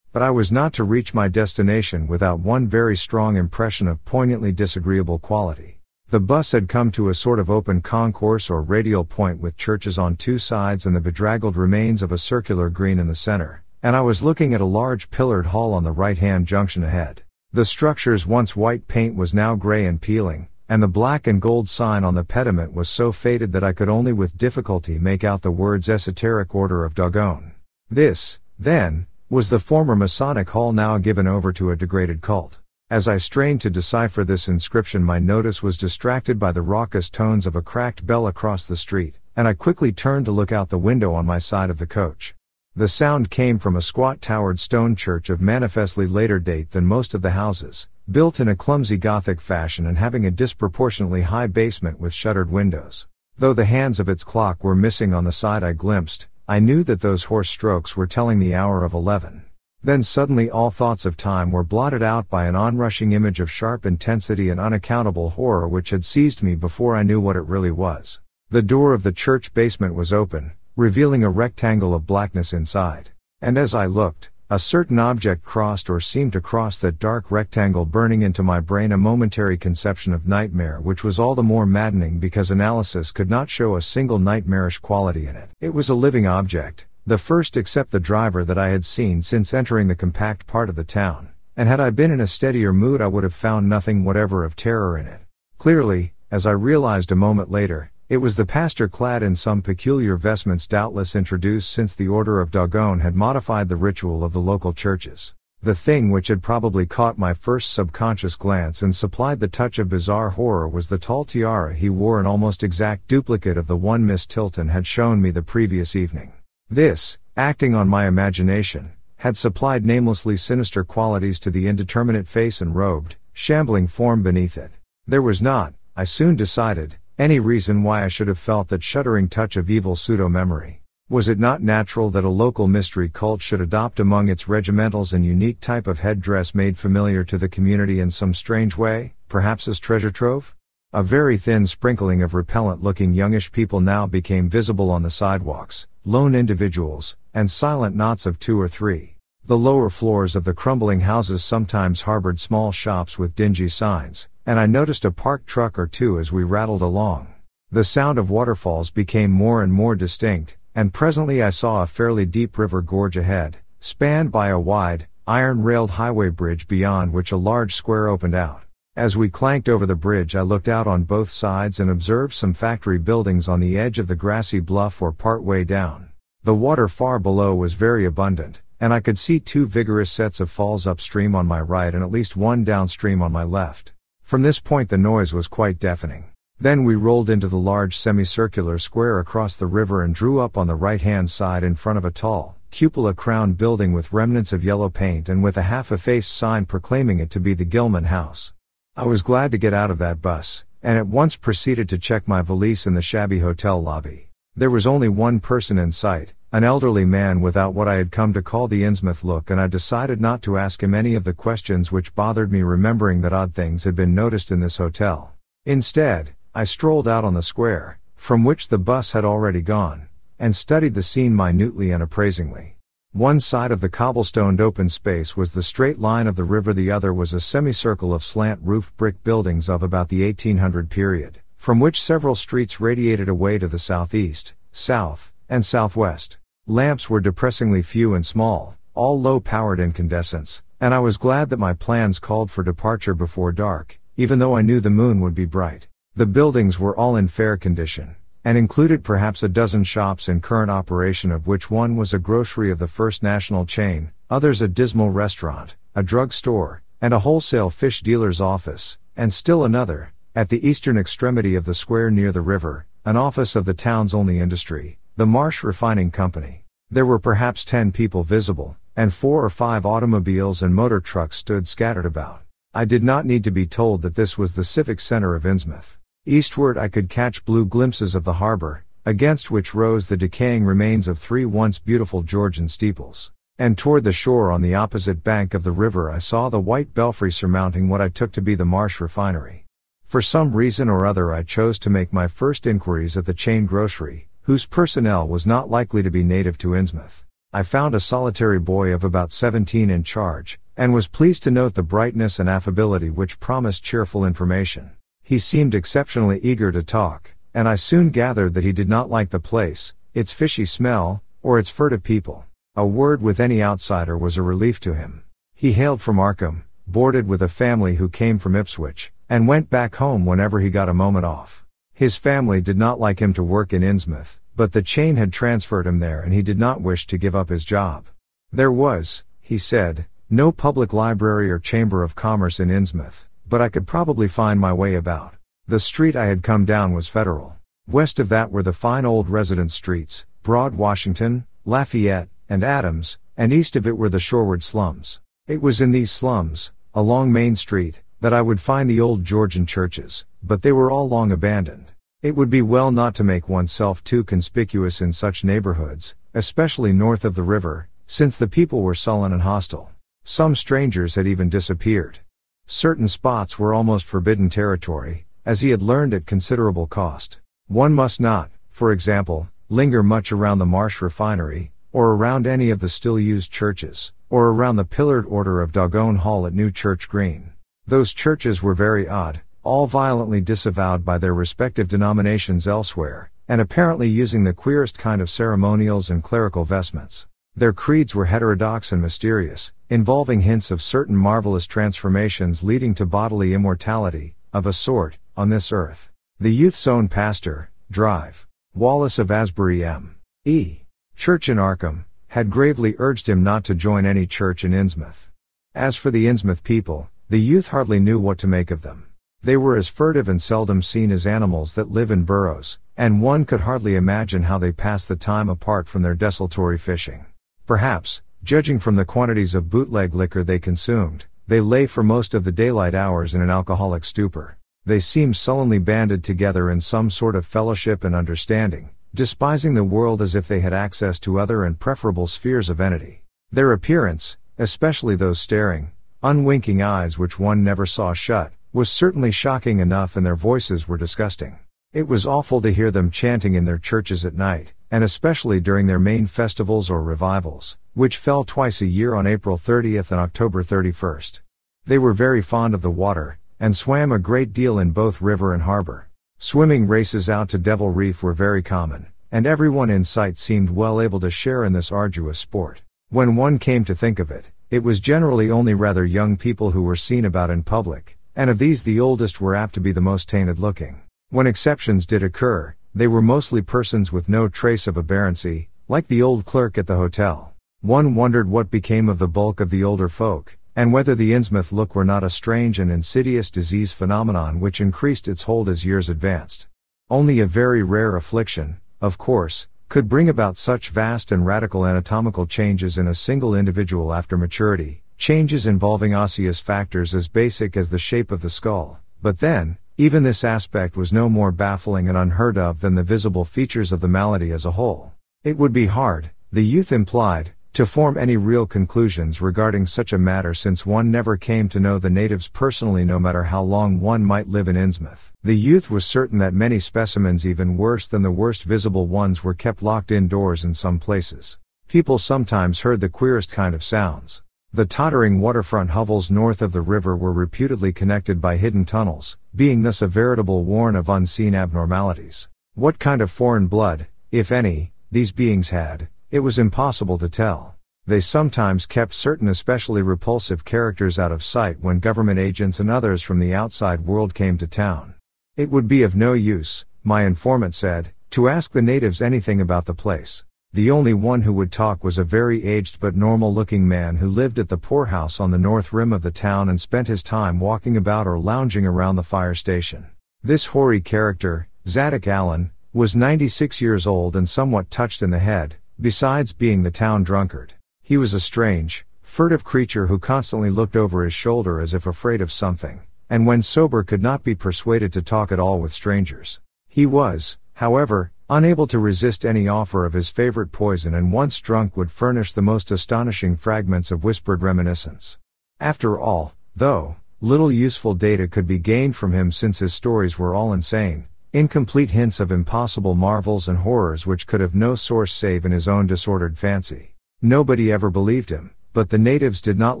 But I was not to reach my destination without one very strong impression of poignantly disagreeable quality. The bus had come to a sort of open concourse or radial point with churches on two sides and the bedraggled remains of a circular green in the center, and I was looking at a large pillared hall on the right-hand junction ahead. The structure's once white paint was now gray and peeling, and the black and gold sign on the pediment was so faded that I could only with difficulty make out the words Esoteric Order of Dagon. This, then, was the former Masonic hall now given over to a degraded cult. As I strained to decipher this inscription my notice was distracted by the raucous tones of a cracked bell across the street, and I quickly turned to look out the window on my side of the coach. The sound came from a squat towered stone church of manifestly later date than most of the houses, built in a clumsy Gothic fashion and having a disproportionately high basement with shuttered windows. Though the hands of its clock were missing on the side I glimpsed, I knew that those hoarse strokes were telling the hour of 11. Then suddenly all thoughts of time were blotted out by an onrushing image of sharp intensity and unaccountable horror which had seized me before I knew what it really was. The door of the church basement was open, revealing a rectangle of blackness inside. And as I looked, a certain object crossed or seemed to cross that dark rectangle, burning into my brain a momentary conception of nightmare which was all the more maddening because analysis could not show a single nightmarish quality in it. It was a living object, the first except the driver that I had seen since entering the compact part of the town, and had I been in a steadier mood I would have found nothing whatever of terror in it. Clearly, as I realized a moment later, it was the pastor clad in some peculiar vestments doubtless introduced since the Order of Dagon had modified the ritual of the local churches. The thing which had probably caught my first subconscious glance and supplied the touch of bizarre horror was the tall tiara he wore, an almost exact duplicate of the one Miss Tilton had shown me the previous evening. This, acting on my imagination, had supplied namelessly sinister qualities to the indeterminate face and robed, shambling form beneath it. There was not, I soon decided, any reason why I should have felt that shuddering touch of evil pseudo-memory. Was it not natural that a local mystery cult should adopt among its regimentals an unique type of headdress made familiar to the community in some strange way, perhaps as treasure trove? A very thin sprinkling of repellent-looking youngish people now became visible on the sidewalks, lone individuals, and silent knots of 2 or 3. The lower floors of the crumbling houses sometimes harbored small shops with dingy signs, and I noticed a parked truck or two as we rattled along. The sound of waterfalls became more and more distinct, and presently I saw a fairly deep river gorge ahead, spanned by a wide, iron-railed highway bridge beyond which a large square opened out. As we clanked over the bridge I looked out on both sides and observed some factory buildings on the edge of the grassy bluff or part way down. The water far below was very abundant, and I could see 2 vigorous sets of falls upstream on my right and at least 1 downstream on my left. From this point the noise was quite deafening. Then we rolled into the large semicircular square across the river and drew up on the right-hand side in front of a tall, cupola-crowned building with remnants of yellow paint and with a half-effaced sign proclaiming it to be the Gilman House. I was glad to get out of that bus, and at once proceeded to check my valise in the shabby hotel lobby. There was only one person in sight, an elderly man without what I had come to call the Innsmouth look, and I decided not to ask him any of the questions which bothered me, remembering that odd things had been noticed in this hotel. Instead, I strolled out on the square, from which the bus had already gone, and studied the scene minutely and appraisingly. One side of the cobblestoned open space was the straight line of the river, the other was a semicircle of slant-roofed brick buildings of about the 1800 period, from which several streets radiated away to the southeast, south, and southwest. Lamps were depressingly few and small, all low-powered incandescents, and I was glad that my plans called for departure before dark, even though I knew the moon would be bright. The buildings were all in fair condition, and included perhaps a dozen shops in current operation, of which one was a grocery of the First National chain, others a dismal restaurant, a drug store, and a wholesale fish dealer's office, and still another, at the eastern extremity of the square near the river, an office of the town's only industry, the Marsh Refining Company. There were perhaps 10 people visible, and 4 or 5 automobiles and motor trucks stood scattered about. I did not need to be told that this was the civic center of Innsmouth. Eastward I could catch blue glimpses of the harbor, against which rose the decaying remains of 3 once beautiful Georgian steeples. And toward the shore on the opposite bank of the river I saw the white belfry surmounting what I took to be the Marsh Refinery. For some reason or other I chose to make my first inquiries at the chain grocery, whose personnel was not likely to be native to Innsmouth. I found a solitary boy of about 17 in charge, and was pleased to note the brightness and affability which promised cheerful information. He seemed exceptionally eager to talk, and I soon gathered that he did not like the place, its fishy smell, or its furtive people. A word with any outsider was a relief to him. He hailed from Arkham, boarded with a family who came from Ipswich, and went back home whenever he got a moment off. His family did not like him to work in Innsmouth, but the chain had transferred him there and he did not wish to give up his job. There was, he said, no public library or chamber of commerce in Innsmouth, but I could probably find my way about. The street I had come down was Federal. West of that were the fine old residence streets, Broad Washington, Lafayette, and Adams, and east of it were the shoreward slums. It was in these slums, along Main Street, that I would find the old Georgian churches, but they were all long abandoned. It would be well not to make oneself too conspicuous in such neighborhoods, especially north of the river, since the people were sullen and hostile. Some strangers had even disappeared. Certain spots were almost forbidden territory, as he had learned at considerable cost. One must not, for example, linger much around the Marsh Refinery, or around any of the still-used churches, or around the pillared order of Doggone Hall at New Church Green. Those churches were very odd, all violently disavowed by their respective denominations elsewhere, and apparently using the queerest kind of ceremonials and clerical vestments. Their creeds were heterodox and mysterious, involving hints of certain marvelous transformations leading to bodily immortality, of a sort, on this earth. The youth's own pastor, Drive Wallace of Asbury M.E. Church in Arkham, had gravely urged him not to join any church in Innsmouth. As for the Innsmouth people, the youth hardly knew what to make of them. They were as furtive and seldom seen as animals that live in burrows, and one could hardly imagine how they passed the time apart from their desultory fishing. Perhaps, judging from the quantities of bootleg liquor they consumed, they lay for most of the daylight hours in an alcoholic stupor. They seemed sullenly banded together in some sort of fellowship and understanding, despising the world as if they had access to other and preferable spheres of entity. Their appearance, especially those staring, unwinking eyes which one never saw shut, was certainly shocking enough, and their voices were disgusting. It was awful to hear them chanting in their churches at night, and especially during their main festivals or revivals, which fell twice a year on April 30th and October 31st. They were very fond of the water, and swam a great deal in both river and harbor. Swimming races out to Devil Reef were very common, and everyone in sight seemed well able to share in this arduous sport. When one came to think of it, it was generally only rather young people who were seen about in public, and of these the oldest were apt to be the most tainted looking. When exceptions did occur, they were mostly persons with no trace of aberrancy, like the old clerk at the hotel. One wondered what became of the bulk of the older folk, and whether the Innsmouth look were not a strange and insidious disease phenomenon which increased its hold as years advanced. Only a very rare affliction, of course, could bring about such vast and radical anatomical changes in a single individual after maturity, changes involving osseous factors as basic as the shape of the skull. But then, even this aspect was no more baffling and unheard of than the visible features of the malady as a whole. It would be hard, the youth implied, to form any real conclusions regarding such a matter, since one never came to know the natives personally, no matter how long one might live in Innsmouth. The youth was certain that many specimens even worse than the worst visible ones were kept locked indoors in some places. People sometimes heard the queerest kind of sounds. The tottering waterfront hovels north of the river were reputedly connected by hidden tunnels, being thus a veritable warren of unseen abnormalities. What kind of foreign blood, if any, these beings had, it was impossible to tell. They sometimes kept certain especially repulsive characters out of sight when government agents and others from the outside world came to town. It would be of no use, my informant said, to ask the natives anything about the place. The only one who would talk was a very aged but normal-looking man who lived at the poorhouse on the north rim of the town and spent his time walking about or lounging around the fire station. This hoary character, Zadok Allen, was 96 years old and somewhat touched in the head, besides being the town drunkard. He was a strange, furtive creature who constantly looked over his shoulder as if afraid of something, and when sober could not be persuaded to talk at all with strangers. He was, however, unable to resist any offer of his favorite poison, and once drunk would furnish the most astonishing fragments of whispered reminiscence. After all, though, little useful data could be gained from him, since his stories were all insane, incomplete hints of impossible marvels and horrors which could have no source save in his own disordered fancy. Nobody ever believed him, but the natives did not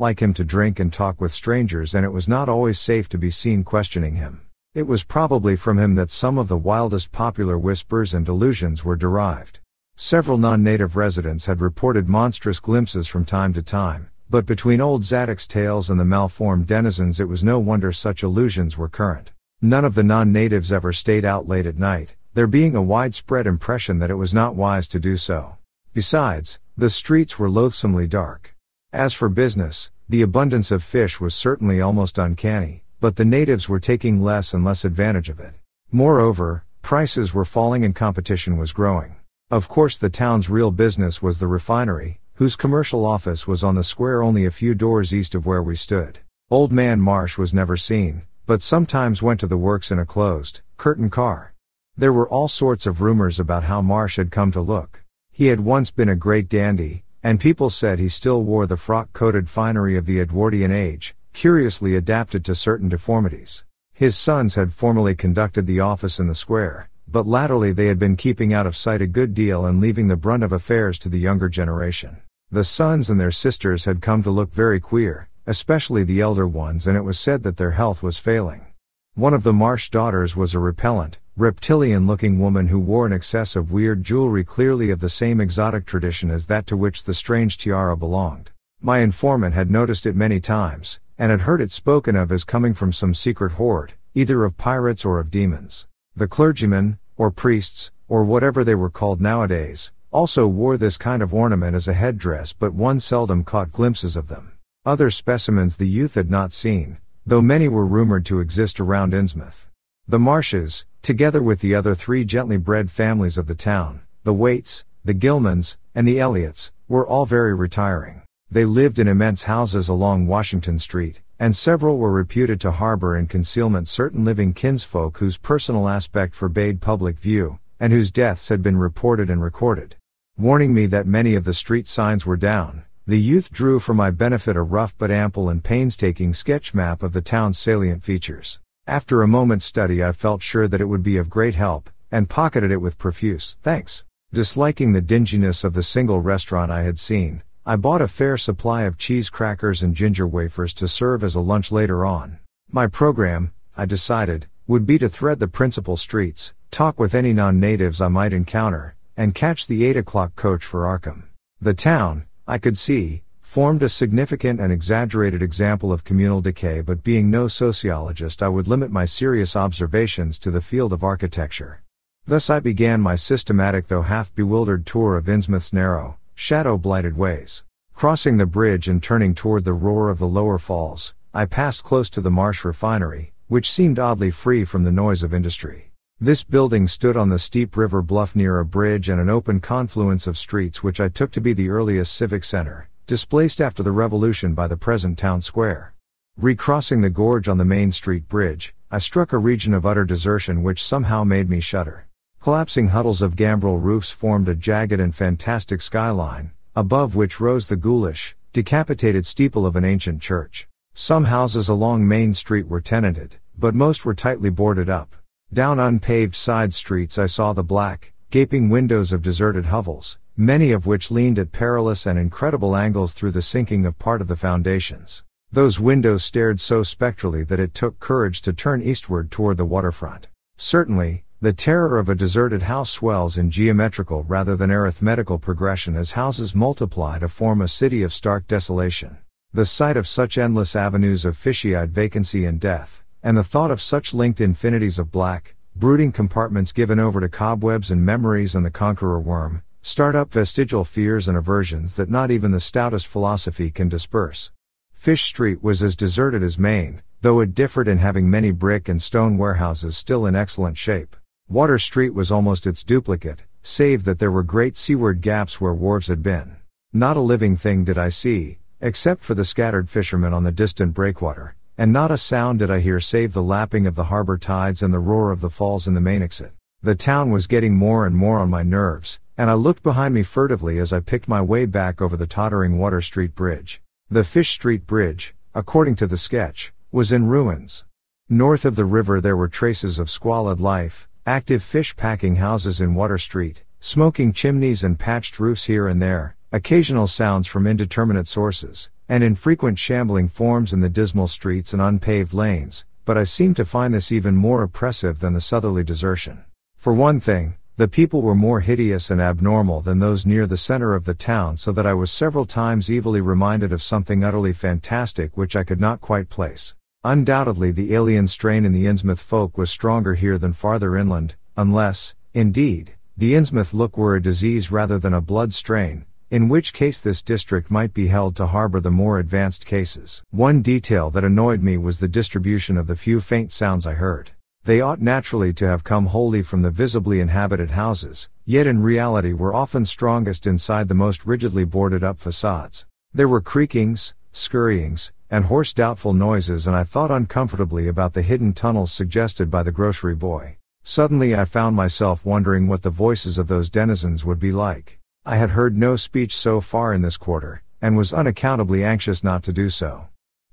like him to drink and talk with strangers, and it was not always safe to be seen questioning him. It was probably from him that some of the wildest popular whispers and delusions were derived. Several non-native residents had reported monstrous glimpses from time to time, but between old Zadok's tales and the malformed denizens it was no wonder such illusions were current. None of the non-natives ever stayed out late at night, there being a widespread impression that it was not wise to do so. Besides, the streets were loathsomely dark. As for business, the abundance of fish was certainly almost uncanny, but the natives were taking less and less advantage of it. Moreover, prices were falling and competition was growing. Of course, the town's real business was the refinery, whose commercial office was on the square only a few doors east of where we stood. Old Man Marsh was never seen, but sometimes went to the works in a closed, curtained car. There were all sorts of rumors about how Marsh had come to look. He had once been a great dandy, and people said he still wore the frock-coated finery of the Edwardian age, curiously adapted to certain deformities. His sons had formerly conducted the office in the square, but latterly they had been keeping out of sight a good deal and leaving the brunt of affairs to the younger generation. The sons and their sisters had come to look very queer, especially the elder ones, and it was said that their health was failing. One of the Marsh daughters was a repellent, reptilian-looking woman who wore an excess of weird jewelry clearly of the same exotic tradition as that to which the strange tiara belonged. My informant had noticed it many times, and had heard it spoken of as coming from some secret horde, either of pirates or of demons. The clergymen, or priests, or whatever they were called nowadays, also wore this kind of ornament as a headdress, but one seldom caught glimpses of them. Other specimens the youth had not seen, though many were rumored to exist around Innsmouth. The Marshes, together with the other three gently bred families of the town, the Waits, the Gilmans, and the Elliots, were all very retiring. They lived in immense houses along Washington Street, and several were reputed to harbor in concealment certain living kinsfolk whose personal aspect forbade public view, and whose deaths had been reported and recorded. Warning me that many of the street signs were down, the youth drew for my benefit a rough but ample and painstaking sketch map of the town's salient features. After a moment's study I felt sure that it would be of great help, and pocketed it with profuse thanks. Disliking the dinginess of the single restaurant I had seen, I bought a fair supply of cheese crackers and ginger wafers to serve as a lunch later on. My program, I decided, would be to thread the principal streets, talk with any non-natives I might encounter, and catch the 8 o'clock coach for Arkham. The town, I could see, formed a significant and exaggerated example of communal decay, but being no sociologist I would limit my serious observations to the field of architecture. Thus I began my systematic though half-bewildered tour of Innsmouth's narrow, shadow-blighted ways. Crossing the bridge and turning toward the roar of the lower falls, I passed close to the Marsh refinery, which seemed oddly free from the noise of industry. This building stood on the steep river bluff near a bridge and an open confluence of streets which I took to be the earliest civic center, displaced after the revolution by the present town square. Recrossing the gorge on the Main Street Bridge, I struck a region of utter desertion which somehow made me shudder. Collapsing huddles of gambrel roofs formed a jagged and fantastic skyline, above which rose the ghoulish, decapitated steeple of an ancient church. Some houses along Main Street were tenanted, but most were tightly boarded up. Down unpaved side streets I saw the black, gaping windows of deserted hovels, many of which leaned at perilous and incredible angles through the sinking of part of the foundations. Those windows stared so spectrally that it took courage to turn eastward toward the waterfront. Certainly, the terror of a deserted house swells in geometrical rather than arithmetical progression as houses multiply to form a city of stark desolation. The sight of such endless avenues of fishy-eyed vacancy and death, and the thought of such linked infinities of black, brooding compartments given over to cobwebs and memories and the conqueror worm, start up vestigial fears and aversions that not even the stoutest philosophy can disperse. Fish Street was as deserted as Main, though it differed in having many brick and stone warehouses still in excellent shape. Water Street was almost its duplicate, save that there were great seaward gaps where wharves had been. Not a living thing did I see, except for the scattered fishermen on the distant breakwater, and not a sound did I hear save the lapping of the harbor tides and the roar of the falls in the main exit. The town was getting more and more on my nerves, and I looked behind me furtively as I picked my way back over the tottering Water Street Bridge. The Fish Street Bridge, according to the sketch, was in ruins. North of the river there were traces of squalid life, active fish packing houses in Water Street, smoking chimneys and patched roofs here and there, occasional sounds from indeterminate sources, and infrequent shambling forms in the dismal streets and unpaved lanes, but I seemed to find this even more oppressive than the southerly desertion. For one thing, the people were more hideous and abnormal than those near the center of the town, so that I was several times evilly reminded of something utterly fantastic which I could not quite place. Undoubtedly the alien strain in the Innsmouth folk was stronger here than farther inland, unless, indeed, the Innsmouth look were a disease rather than a blood strain, in which case this district might be held to harbor the more advanced cases. One detail that annoyed me was the distribution of the few faint sounds I heard. They ought naturally to have come wholly from the visibly inhabited houses, yet in reality were often strongest inside the most rigidly boarded up facades. There were creakings, scurryings, and hoarse doubtful noises, and I thought uncomfortably about the hidden tunnels suggested by the grocery boy. Suddenly I found myself wondering what the voices of those denizens would be like. I had heard no speech so far in this quarter, and was unaccountably anxious not to do so.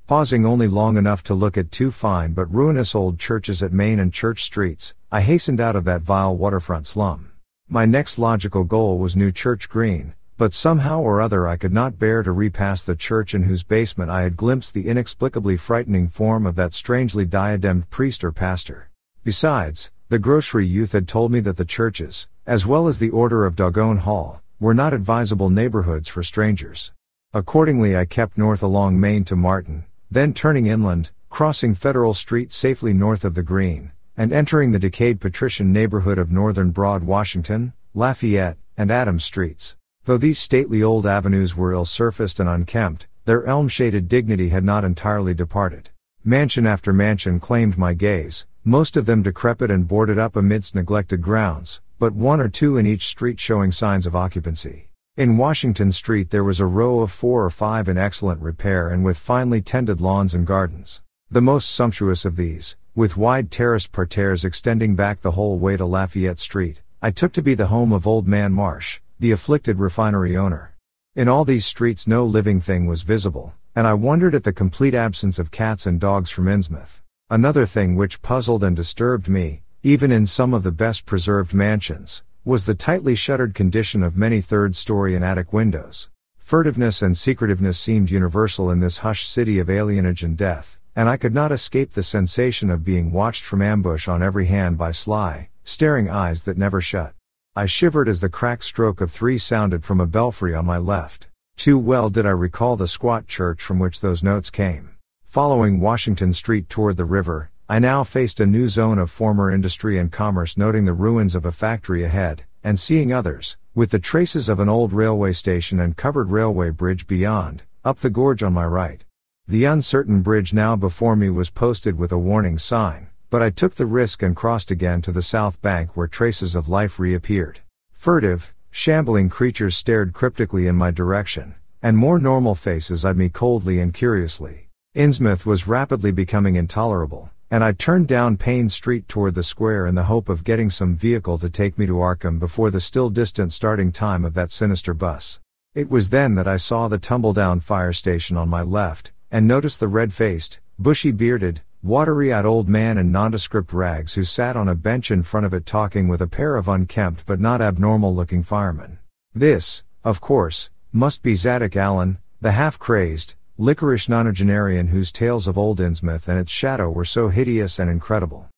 Pausing only long enough to look at two fine but ruinous old churches at Main and Church Streets, I hastened out of that vile waterfront slum. My next logical goal was New Church Green, but somehow or other I could not bear to repass the church in whose basement I had glimpsed the inexplicably frightening form of that strangely diademed priest or pastor. Besides, the grocery youth had told me that the churches, as well as the Order of Doggone Hall, were not advisable neighborhoods for strangers. Accordingly I kept north along Main to Martin, then turning inland, crossing Federal Street safely north of the Green, and entering the decayed patrician neighborhood of northern Broad Washington, Lafayette, and Adams Streets. Though these stately old avenues were ill-surfaced and unkempt, their elm-shaded dignity had not entirely departed. Mansion after mansion claimed my gaze, most of them decrepit and boarded up amidst neglected grounds, but one or two in each street showing signs of occupancy. In Washington Street there was a row of 4 or 5 in excellent repair and with finely tended lawns and gardens. The most sumptuous of these, with wide terraced parterres extending back the whole way to Lafayette Street, I took to be the home of Old Man Marsh, the afflicted refinery owner. In all these streets no living thing was visible, and I wondered at the complete absence of cats and dogs from Innsmouth. Another thing which puzzled and disturbed me, even in some of the best preserved mansions, was the tightly shuttered condition of many third-story and attic windows. Furtiveness and secretiveness seemed universal in this hushed city of alienage and death, and I could not escape the sensation of being watched from ambush on every hand by sly, staring eyes that never shut. I shivered as the cracked stroke of 3 sounded from a belfry on my left. Too well did I recall the squat church from which those notes came. Following Washington Street toward the river, I now faced a new zone of former industry and commerce, noting the ruins of a factory ahead, and seeing others, with the traces of an old railway station and covered railway bridge beyond, up the gorge on my right. The uncertain bridge now before me was posted with a warning sign, but I took the risk and crossed again to the south bank where traces of life reappeared. Furtive, shambling creatures stared cryptically in my direction, and more normal faces eyed me coldly and curiously. Innsmouth was rapidly becoming intolerable, and I turned down Payne Street toward the square in the hope of getting some vehicle to take me to Arkham before the still distant starting time of that sinister bus. It was then that I saw the tumble-down fire station on my left, and noticed the red-faced, bushy-bearded, watery-eyed old man in nondescript rags who sat on a bench in front of it talking with a pair of unkempt but not abnormal-looking firemen. This, of course, must be Zadok Allen, the half-crazed, licorice nonagenarian whose tales of old Innsmouth and its shadow were so hideous and incredible.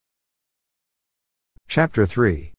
Chapter 3.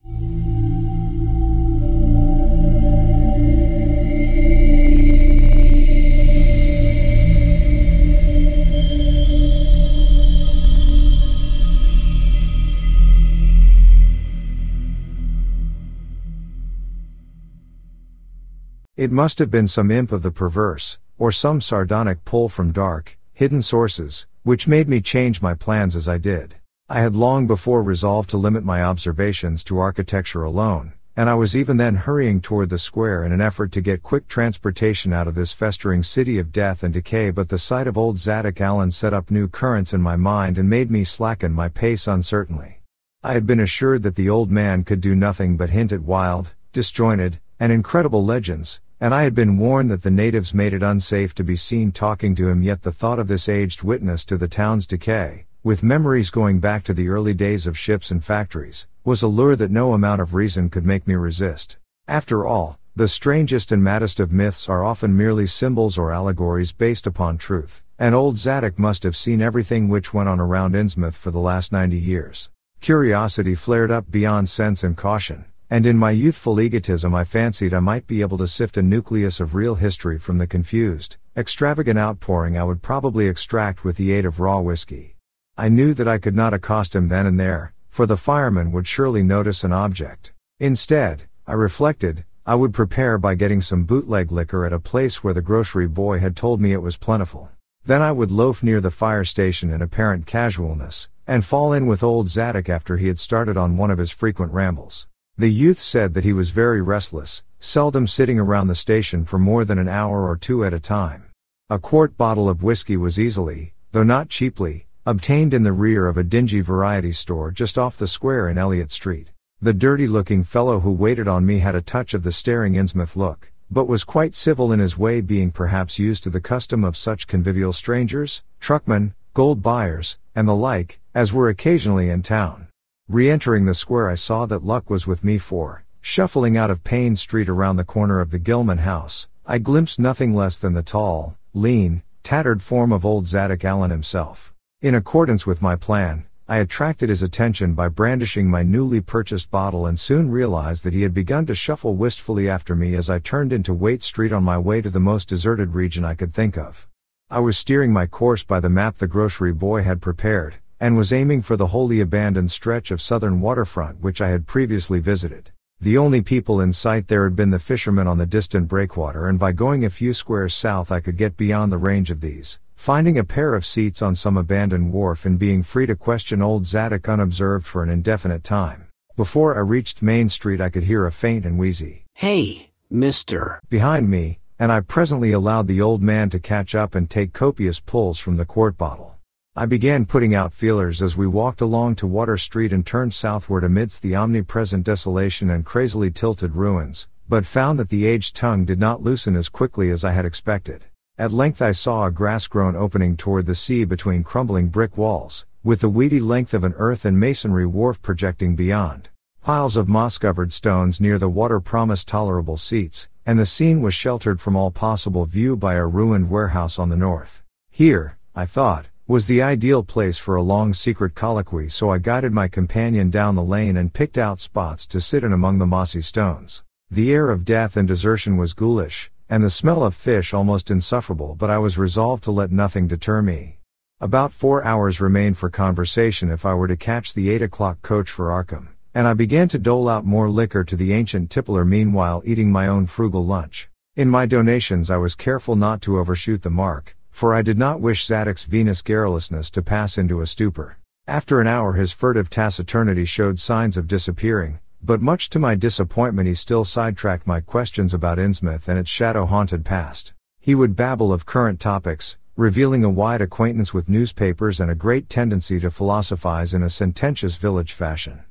It must have been some imp of the perverse, or some sardonic pull from dark, hidden sources, which made me change my plans as I did. I had long before resolved to limit my observations to architecture alone, and I was even then hurrying toward the square in an effort to get quick transportation out of this festering city of death and decay, but the sight of old Zadok Allen set up new currents in my mind and made me slacken my pace uncertainly. I had been assured that the old man could do nothing but hint at wild, disjointed, and incredible legends, and I had been warned that the natives made it unsafe to be seen talking to him, yet the thought of this aged witness to the town's decay, with memories going back to the early days of ships and factories, was a lure that no amount of reason could make me resist. After all, the strangest and maddest of myths are often merely symbols or allegories based upon truth, and old Zadok must have seen everything which went on around Innsmouth for the last 90 years. Curiosity flared up beyond sense and caution, and in my youthful egotism I fancied I might be able to sift a nucleus of real history from the confused, extravagant outpouring I would probably extract with the aid of raw whiskey. I knew that I could not accost him then and there, for the fireman would surely notice an object. Instead, I reflected, I would prepare by getting some bootleg liquor at a place where the grocery boy had told me it was plentiful. Then I would loaf near the fire station in apparent casualness, and fall in with old Zadok after he had started on one of his frequent rambles. The youth said that he was very restless, seldom sitting around the station for more than an hour or two at a time. A quart bottle of whiskey was easily, though not cheaply, obtained in the rear of a dingy variety store just off the square in Elliott Street. The dirty-looking fellow who waited on me had a touch of the staring Innsmouth look, but was quite civil in his way, being perhaps used to the custom of such convivial strangers, truckmen, gold buyers, and the like, as were occasionally in town. Re-entering the square I saw that luck was with me, for, shuffling out of Payne Street around the corner of the Gilman house, I glimpsed nothing less than the tall, lean, tattered form of old Zadok Allen himself. In accordance with my plan, I attracted his attention by brandishing my newly purchased bottle and soon realized that he had begun to shuffle wistfully after me as I turned into Waite Street on my way to the most deserted region I could think of. I was steering my course by the map the grocery boy had prepared, and was aiming for the wholly abandoned stretch of southern waterfront which I had previously visited. The only people in sight there had been the fishermen on the distant breakwater, and by going a few squares south I could get beyond the range of these, finding a pair of seats on some abandoned wharf and being free to question old Zadok unobserved for an indefinite time. Before I reached Main Street I could hear a faint and wheezy, "Hey, mister," behind me, and I presently allowed the old man to catch up and take copious pulls from the quart bottle. I began putting out feelers as we walked along to Water Street and turned southward amidst the omnipresent desolation and crazily tilted ruins, but found that the aged tongue did not loosen as quickly as I had expected. At length I saw a grass-grown opening toward the sea between crumbling brick walls, with the weedy length of an earth and masonry wharf projecting beyond. Piles of moss-covered stones near the water promised tolerable seats, and the scene was sheltered from all possible view by a ruined warehouse on the north. Here, I thought, was the ideal place for a long secret colloquy, so I guided my companion down the lane and picked out spots to sit in among the mossy stones. The air of death and desertion was ghoulish, and the smell of fish almost insufferable, but I was resolved to let nothing deter me. About 4 hours remained for conversation if I were to catch the 8 o'clock coach for Arkham, and I began to dole out more liquor to the ancient tippler meanwhile eating my own frugal lunch. In my donations I was careful not to overshoot the mark, for I did not wish Zadok's Venus garrulousness to pass into a stupor. After an hour his furtive taciturnity showed signs of disappearing, but much to my disappointment he still sidetracked my questions about Innsmouth and its shadow-haunted past. He would babble of current topics, revealing a wide acquaintance with newspapers and a great tendency to philosophize in a sententious village fashion.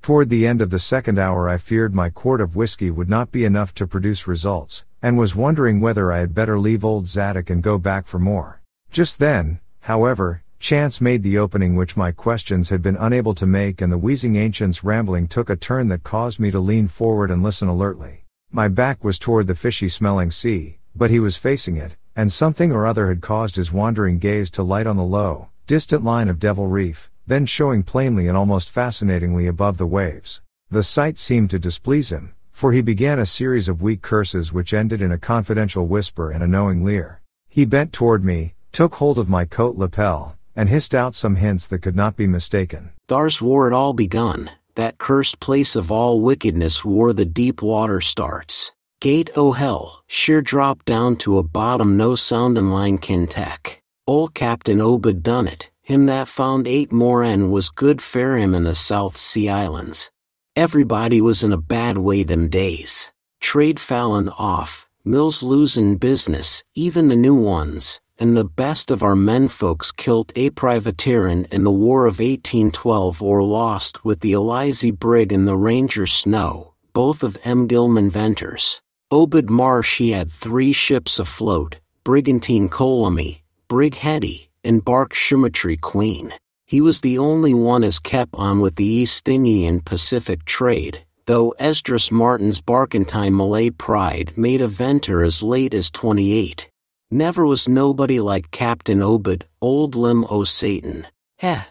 Toward the end of the second hour I feared my quart of whiskey would not be enough to produce results, and was wondering whether I had better leave old Zadok and go back for more. Just then, however, chance made the opening which my questions had been unable to make, and the wheezing ancient's rambling took a turn that caused me to lean forward and listen alertly. My back was toward the fishy-smelling sea, but he was facing it, and something or other had caused his wandering gaze to light on the low, distant line of Devil Reef, then showing plainly and almost fascinatingly above the waves. The sight seemed to displease him, for he began a series of weak curses which ended in a confidential whisper and a knowing leer. He bent toward me, took hold of my coat lapel, and hissed out some hints that could not be mistaken. Thar's where it all begun, that cursed place of all wickedness where the deep water starts. Gate o' hell, sheer drop down to a bottom no soundin' line can tech. Old Captain Obed done it, him that found 8 more and was good fair him in the South Sea Islands. Everybody was in a bad way them days. Trade fallin' off, mills losin' business, even the new ones, and the best of our menfolks kilt a privateerin' in the War of 1812 or lost with the Elizy brig and the Ranger Snow, both of M. Gilman Venters. Obed Marsh he had 3 ships afloat, Brigantine Colamy, Brig Hetty, and bark Shumatry Queen. He was the only one as kept on with the East Indian Pacific trade, though Esdras Martin's barkentine Malay Pride made a venter as late as 28. Never was nobody like Captain Obed, old limb o' Satan. Heh,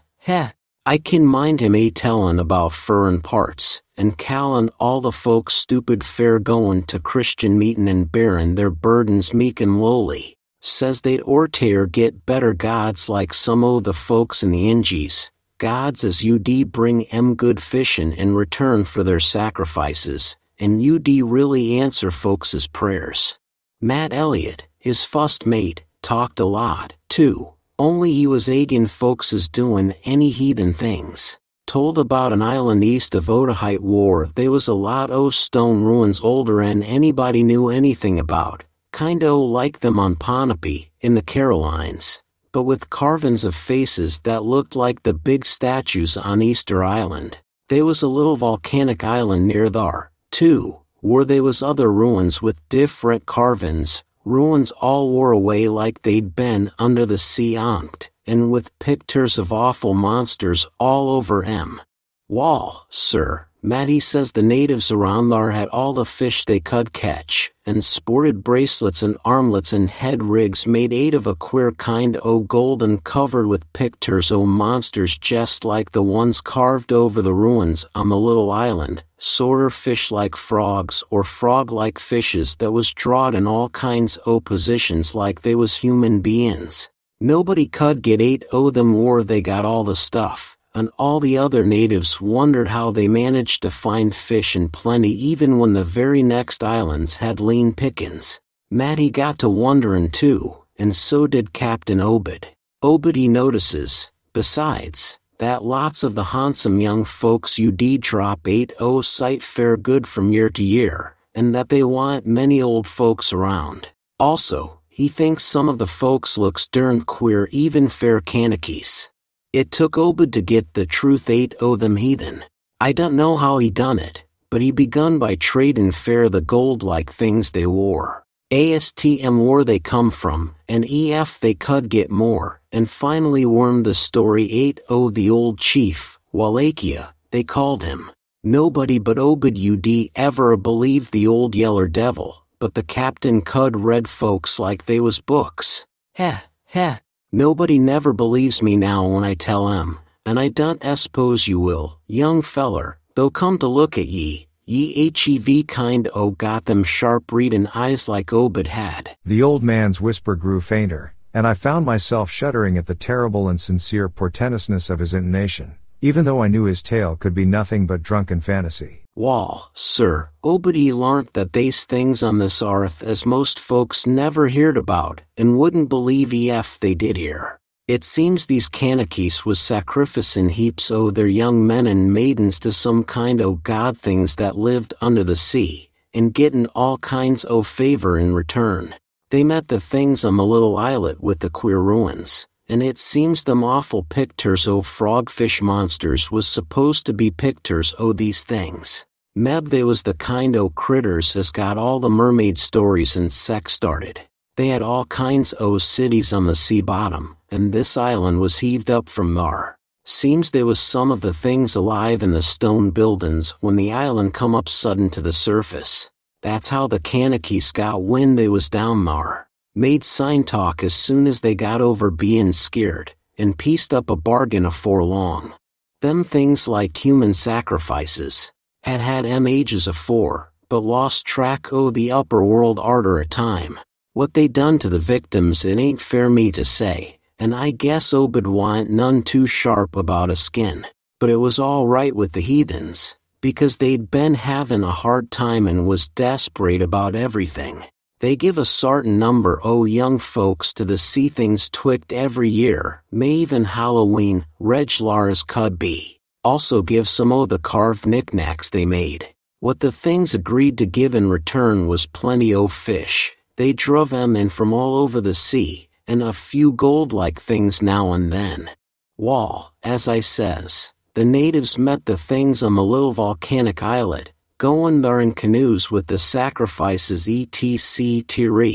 I can mind him tellin' about furrin parts, and callin' all the folks stupid fair goin' to Christian meetin' and bearin' their burdens meek and lowly. Says they'd orter get better gods like some o' the folks in the Ingies, gods as ud bring good fishin' in return for their sacrifices, and ud really answer folks' prayers. Matt Elliott, his fust mate, talked a lot, too, only he was agin folks doin' any heathen things. Told about an island east of Otaheite where they was a lot o' stone ruins older 'n anybody knew anything about. Kinda like them on Ponape, in the Carolines, but with carvin's of faces that looked like the big statues on Easter Island. They was a little volcanic island near thar, too, where they was other ruins with different carvin's, ruins all wore away like they'd been under the sea onct, and with pictures of awful monsters all over 'em. Wall, sir, Matty says the natives around thar had all the fish they could catch, and sported bracelets and armlets and head rigs made of a queer kind o' gold and covered with pictures o' monsters jest like the ones carved over the ruins on the little island, sorter fish like frogs or frog-like fishes that was drawed in all kinds o' positions like they was human beings. Nobody could get 8 o' them where they got all the stuff, and all the other natives wondered how they managed to find fish in plenty even when the very next islands had lean pickin's. Matty got to wonderin' too, and so did Captain Obed. Obed he notices, besides, that lots of the handsome young folks ud drop 8 o' sight fair good from year to year, and that they want many old folks around. Also, he thinks some of the folks looks dern queer, even fair Kanakys. It took Obed to get the truth, ain't o' them heathen. I don't know how he done it, but he begun by trading fair the gold-like things they wore. ASTM where they come from, and EF they could get more, and finally wormed the story 8 the old chief, Wallachia, they called him. Nobody but Obed ud ever believed the old yeller devil, but the captain could read folks like they was books. Heh, heh, nobody never believes me now when I tell 'em, and I don't s'pose you will, young feller, though come to look at ye hev kind o' got them sharp readin' eyes like Obed had. The old man's whisper grew fainter, and I found myself shuddering at the terrible and sincere portentousness of his intonation, even though I knew his tale could be nothing but drunken fantasy. Wall, sir, Obed he larnt that they's things on this arth as most folks never heard about, and wouldn't believe ef they did hear. It seems these Kanakys was sacrificing heaps o' their young men and maidens to some kind o' god things that lived under the sea, and gettin' all kinds o' favor in return. They met the things on the little islet with the queer ruins, and it seems them awful pictures o' frogfish monsters was supposed to be pictures o' these things. Meb they was the kind o' critters as got all the mermaid stories and sex started. They had all kinds o' cities on the sea bottom, and this island was heaved up from thar. Seems there was some of the things alive in the stone buildin's when the island come up sudden to the surface. That's how the Kanakys got wind they was down thar. Made sign talk as soon as they got over bein' scared, and pieced up a bargain afore long. Them things like human sacrifices. Had ages afore, but lost track o' the upper world arter a time. What they done to the victims it ain't fair me to say, and I guess Obed wa'n't none too sharp about a skin. But it was all right with the heathens, because they'd been havin' a hard time and was desperate about everything. They give a sartin number o' young folks to the sea things twict every year, may even Halloween, Reglars could be. Also give some o' the carved knickknacks they made. What the things agreed to give in return was plenty o' fish. They druv 'em in from all over the sea, and a few gold-like things now and then. Wall, as I says, the natives met the things on the little volcanic islet, goin' thar in canoes with the sacrifices etc.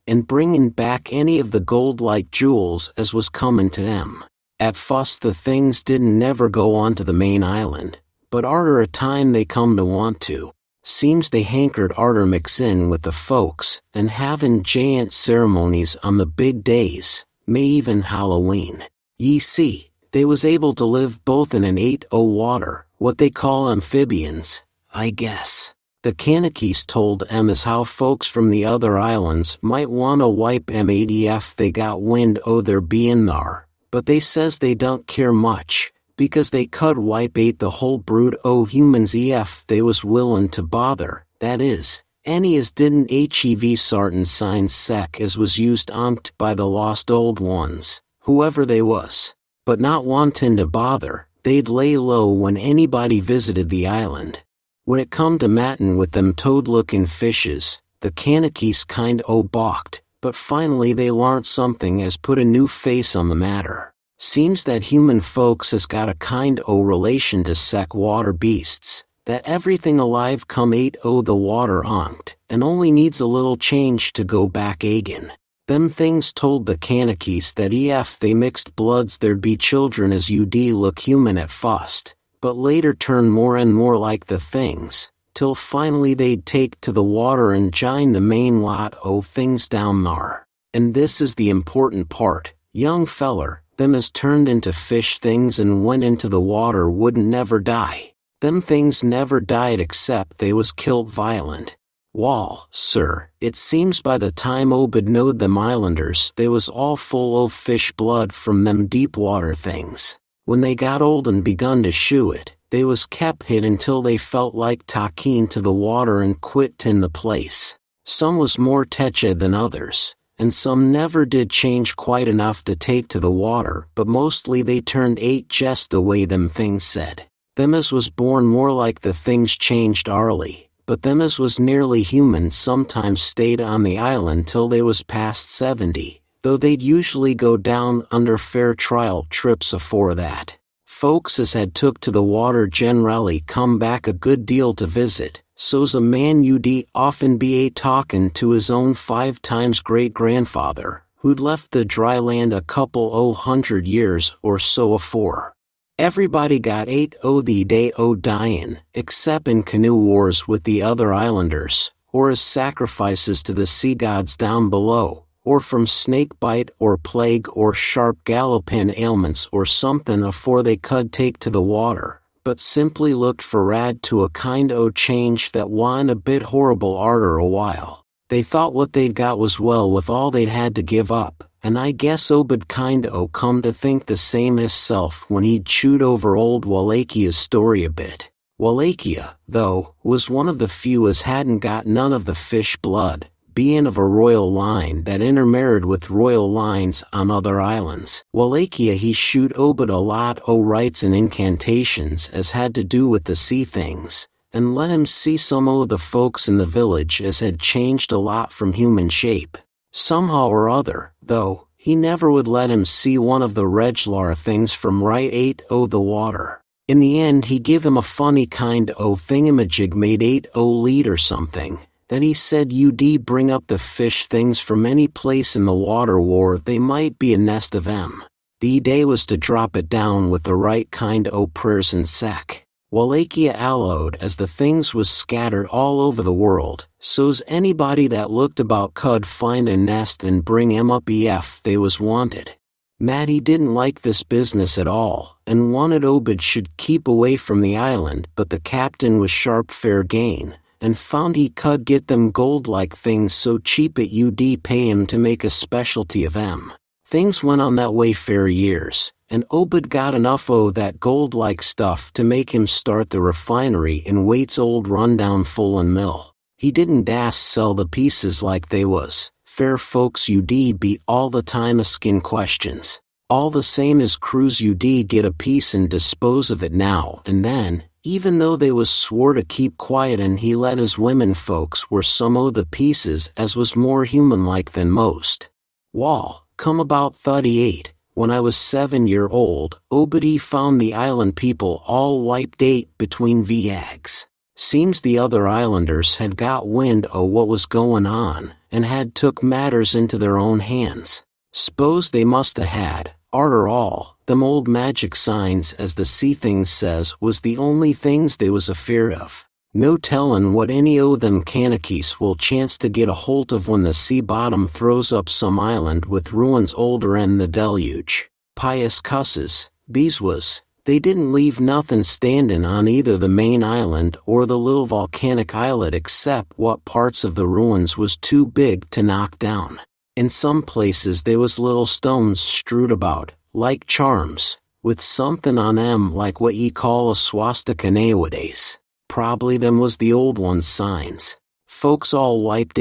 and bringin' back any of the gold-like jewels as was comin' to 'em. At fust the things didn't never go on to the main island, but arter a time they come to want to. Seems they hankered arter mix in with the folks, and havin' giant ceremonies on the big days, may even Halloween. Ye see, they was able to live both in an 8 water, what they call amphibians, I guess. The Kanakys told 'em as how folks from the other islands might wanna wipe 'em ef they got wind o' their bein' thar, but they says they don't care much, because they could wipe the whole brood o' humans ef they was willin' to bother, that is, any as didn't hev sartin signs sec as was used by the lost old ones, whoever they was. But not wantin' to bother, they'd lay low when anybody visited the island. When it come to mattin' with them toad-lookin' fishes, the Kanakys kind o' balked, but finally they larnt something as put a new face on the matter. Seems that human folks has got a kind o' relation to sec water beasts, that everything alive come 8 the water onct, and only needs a little change to go back agin. Them things told the Kanakys that ef they mixed bloods there'd be children as ud look human at fust, but later turn more and more like the things, till finally they'd take to the water and jine the main lot o' things down thar. And this is the important part, young feller. Them as turned into fish things and went into the water wouldn't never die. Them things never died except they was killed violent. Wall, sir, it seems by the time Obed knowed them islanders they was all full o' fish blood from them deep water things. When they got old and begun to shew it, they was kep hid until they felt like talking to the water and quit in the place. Some was more teched than others, and some never did change quite enough to take to the water, but mostly they turned just the way them things said. Them as was born more like the things changed arly, but them as was nearly human sometimes stayed on the island till they was past 70, though they'd usually go down under fair trial trips afore that. Folks as had took to the water generally come back a good deal to visit, so's a man you'd often be talkin' to his own 5 times great-grandfather, who'd left the dry land a couple o' 100 years or so afore. Everybody got the day o' dyin', except in canoe wars with the other islanders, or as sacrifices to the sea gods down below, or from snake bite or plague or sharp gallopin ailments or somethin' afore they could take to the water, but simply looked for rad to a kind o' change that wa'n't a bit horrible arter a while. They thought what they'd got was well with all they'd had to give up, and I guess Obed kind o' come to think the same hisself when he'd chewed over old Wallachia story a bit. Wallachia, though, was one of the few as hadn't got none of the fish blood, being of a royal line that intermarried with royal lines on other islands. Wallachia he shoot Obed a lot o' rites and incantations as had to do with the sea things, and let him see some o' the folks in the village as had changed a lot from human shape. Somehow or other, though, he never would let him see one of the reg'lar things from right o' the water. In the end he give him a funny kind o' thingamajig made o' lead or something, that he said you'd bring up the fish things from any place in the water where they might be a nest of 'em. The day was to drop it down with the right kind o' prayers and sec. Wallachia allowed as the things was scattered all over the world, so's anybody that looked about could find a nest and bring 'em up if they was wanted. Matty didn't like this business at all, and wanted Obed should keep away from the island, but the captain was sharp fair gain, and found he could get them gold-like things so cheap it you'd pay him to make a specialty of 'em. Things went on that way fair years, and Obed got enough o' that gold-like stuff to make him start the refinery in Waite's old rundown Fullen mill. He didn't dast sell the pieces like they was. Fair folks you'd be all the time askin' questions. All the same as crews you'd get a piece and dispose of it now and then, even though they was swore to keep quiet, and he let his women folks were some o' the pieces as was more human-like than most. Wall, come about 38, when I was 7-year-old, Obed found the island people all wiped between viags. Seems the other islanders had got wind o' what was goin' on, and had took matters into their own hands. S'pose they must a had, arter all, them old magic signs as the sea things says was the only things they was afeard of. No tellin' what any o' them Kanakees will chance to get a holt of when the sea bottom throws up some island with ruins older'n the deluge. Pious cusses, these was. They didn't leave nothin' standin' on either the main island or the little volcanic islet except what parts of the ruins was too big to knock down. In some places they was little stones strewed about, like charms, with somethin' on 'em like what ye call a swastika nowadays. Probably them was the old ones' signs. Folks all wiped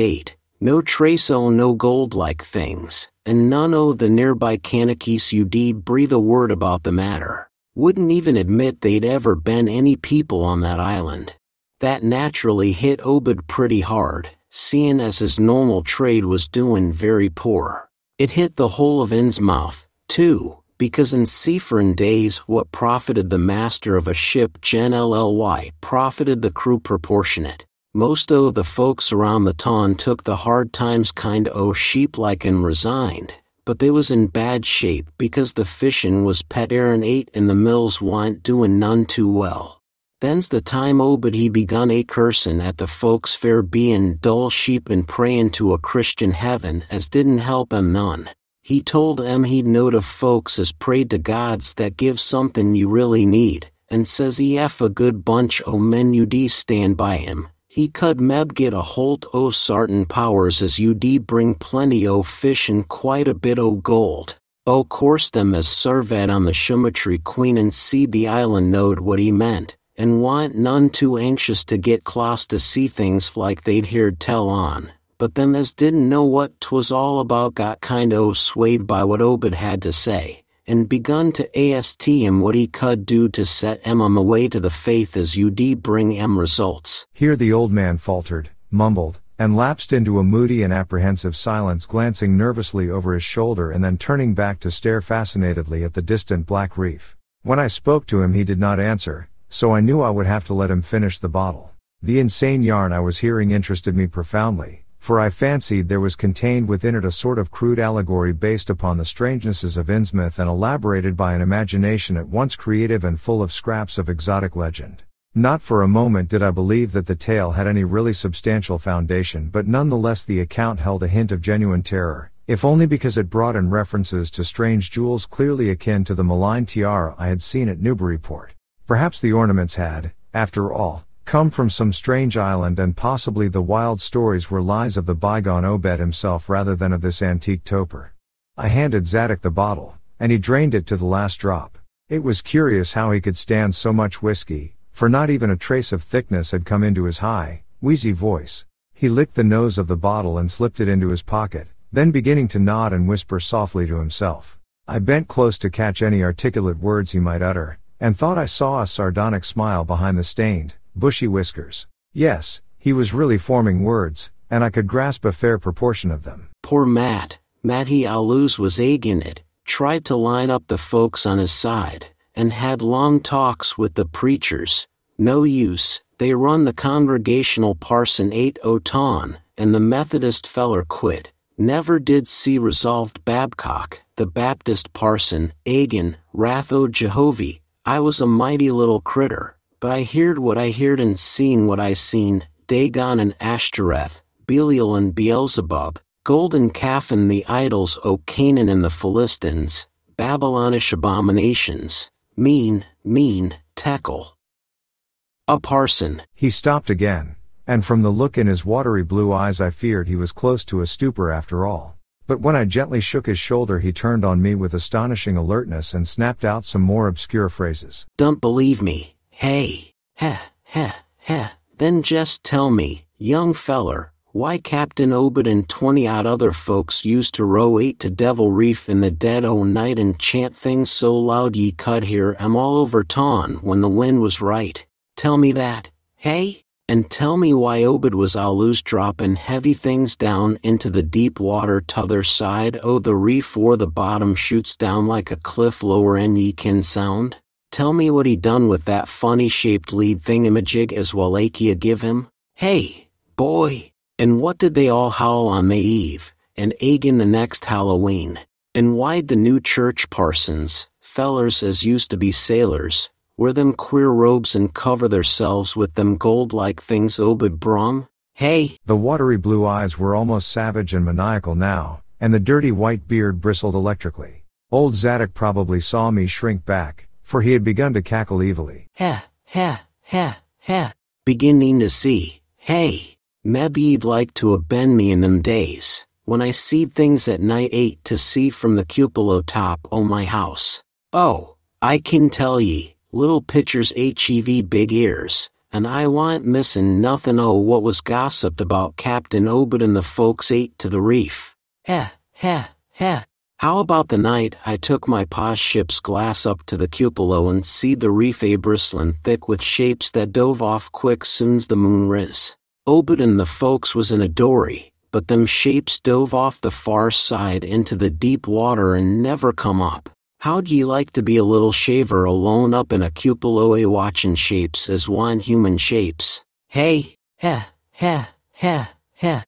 no trace o' no gold-like things, and none o' the nearby Kanakees you'd breathe a word about the matter. Wouldn't even admit they'd ever been any people on that island. That naturally hit Obed pretty hard, seein' as his normal trade was doin' very poor. It hit the whole of Innsmouth, too, because in seafarin' days what profited the master of a ship generally profited the crew proportionate. Most o' the folks around the town took the hard times kind o' sheep-like and resigned, but they was in bad shape because the fishin' was pet and the mills wa'n't doin' none too well. Then's the time Obed he begun cursin' at the folks fair bein' dull sheep and prayin' to a Christian heaven as didn't help 'em none. He told 'em he'd knowed of folks as prayed to gods that give somethin' you really need, and says ef a good bunch o' men you'd stand by him, he could meb get a holt o' sartin powers as you'd bring plenty o' fish and quite a bit o' gold. O' course them as served on the Shumatry Queen and seed the island knowed what he meant, and wa'n't none too anxious to get close to see things like they'd heard tell on, but them as didn't know what 'twas all about got kind o' swayed by what Obed had to say, and begun to ask him what he could do to set him on the way to the faith as ud bring him results. Here the old man faltered, mumbled, and lapsed into a moody and apprehensive silence, glancing nervously over his shoulder and then turning back to stare fascinatedly at the distant black reef. When I spoke to him he did not answer, so I knew I would have to let him finish the bottle. The insane yarn I was hearing interested me profoundly, for I fancied there was contained within it a sort of crude allegory based upon the strangenesses of Innsmouth and elaborated by an imagination at once creative and full of scraps of exotic legend. Not for a moment did I believe that the tale had any really substantial foundation, but nonetheless the account held a hint of genuine terror, if only because it brought in references to strange jewels clearly akin to the malign tiara I had seen at Newburyport. Perhaps the ornaments had, after all, come from some strange island, and possibly the wild stories were lies of the bygone Obed himself rather than of this antique toper. I handed Zadok the bottle, and he drained it to the last drop. It was curious how he could stand so much whiskey, for not even a trace of thickness had come into his high, wheezy voice. He licked the nose of the bottle and slipped it into his pocket, then beginning to nod and whisper softly to himself. I bent close to catch any articulate words he might utter, and thought I saw a sardonic smile behind the stained, bushy whiskers. Yes, he was really forming words, and I could grasp a fair proportion of them. Poor Matty Alous was egging it, tried to line up the folks on his side, and had long talks with the preachers. No use, they run the Congregational parson 8 ton, and the Methodist feller quit. Never did see resolved Babcock, the Baptist parson, eggin', wrath o' Jehovah. I was a mighty little critter, but I heard what I heard and seen what I seen, Dagon and Ashtoreth, Belial and Beelzebub, golden calf and the idols o' Canaan and the Philistines, Babylonish abominations, mean, Tekel. A parson. He stopped again, and from the look in his watery blue eyes I feared he was close to a stupor after all. But when I gently shook his shoulder he turned on me with astonishing alertness and snapped out some more obscure phrases. Don't believe me, hey, then just tell me, young feller, why Captain Obed and 20-odd other folks used to row 8 to Devil Reef in the dead o' night and chant things so loud ye could hear 'em all over town when the wind was right. Tell me that, hey? And tell me why Obed was allus droppin' heavy things down into the deep water t'other side o' the reef where the bottom shoots down like a cliff lower 'en ye can sound? Tell me what he done with that funny-shaped lead thingamajig as Wallachia give him? Hey, boy! And what did they all howl on May Eve, and eggin' the next Halloween? And why'd the new church parsons, fellers as used to be sailors, wear them queer robes and cover theirselves with them gold-like things Obed brung? Hey! The watery blue eyes were almost savage and maniacal now, and the dirty white beard bristled electrically. Old Zadok probably saw me shrink back, for he had begun to cackle evilly. Beginning to see, hey, mebbe you'd like to have been me in them days, when I seed things at night 8 to see from the cupola top o' my house. Oh, I can tell ye, little pitchers hev big ears, and I wa'n't missin' nothin' o' what was gossiped about Captain Obed and the folks 8 to the reef. How about the night I took my pa's ship's glass up to the cupola and seed the reef a bristlin' thick with shapes that dove off quick soon's the moon riz? Obed and the folks was in a dory, but them shapes dove off the far side into the deep water and never come up. How'd ye like to be a little shaver alone up in a cupola a watchin' shapes as one human shapes? Hey,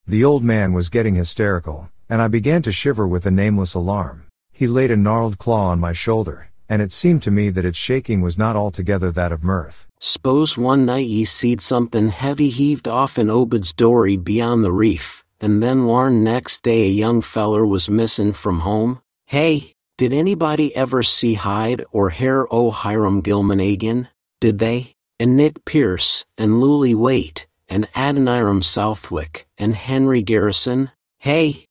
The old man was getting hysterical, and I began to shiver with a nameless alarm. He laid a gnarled claw on my shoulder, and it seemed to me that its shaking was not altogether that of mirth. S'pose one night ye seed somethin' heavy heaved off in Obed's dory beyond the reef, and then warn next day a young feller was missin' from home? Hey, did anybody ever see hide or hair o' Hiram Gilman agin? Did they? And Nick Pierce, and Lully Waite, and Adoniram Southwick, and Henry Garrison? Hey,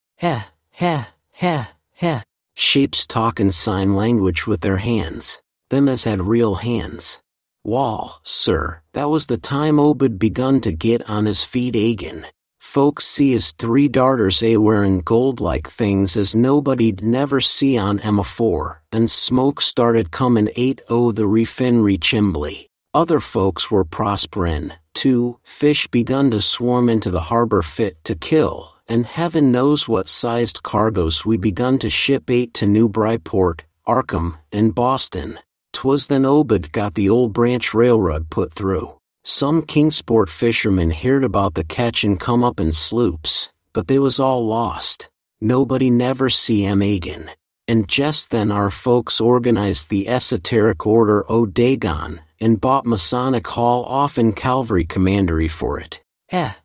Shapes talkin' sign language with their hands, them as had real hands. Wall, sir, that was the time Obed begun to get on his feet agin. Folks see his 3 darters wearing gold-like things as nobody'd never see on Emma afore, and smoke started comin' o' the refinery chimbley. Other folks were prosperin', too. Fish begun to swarm into the harbor fit to kill, and heaven knows what sized cargoes we begun to ship to New Bryport, Arkham, and Boston. 'Twas then Obed got the Old Branch Railroad put through. Some Kingsport fishermen heard about the catch and come up in sloops, but they was all lost. Nobody never see 'em again. And just then our folks organized the Esoteric Order o' Dagon, and bought Masonic Hall off in Calvary Commandery for it. Heh.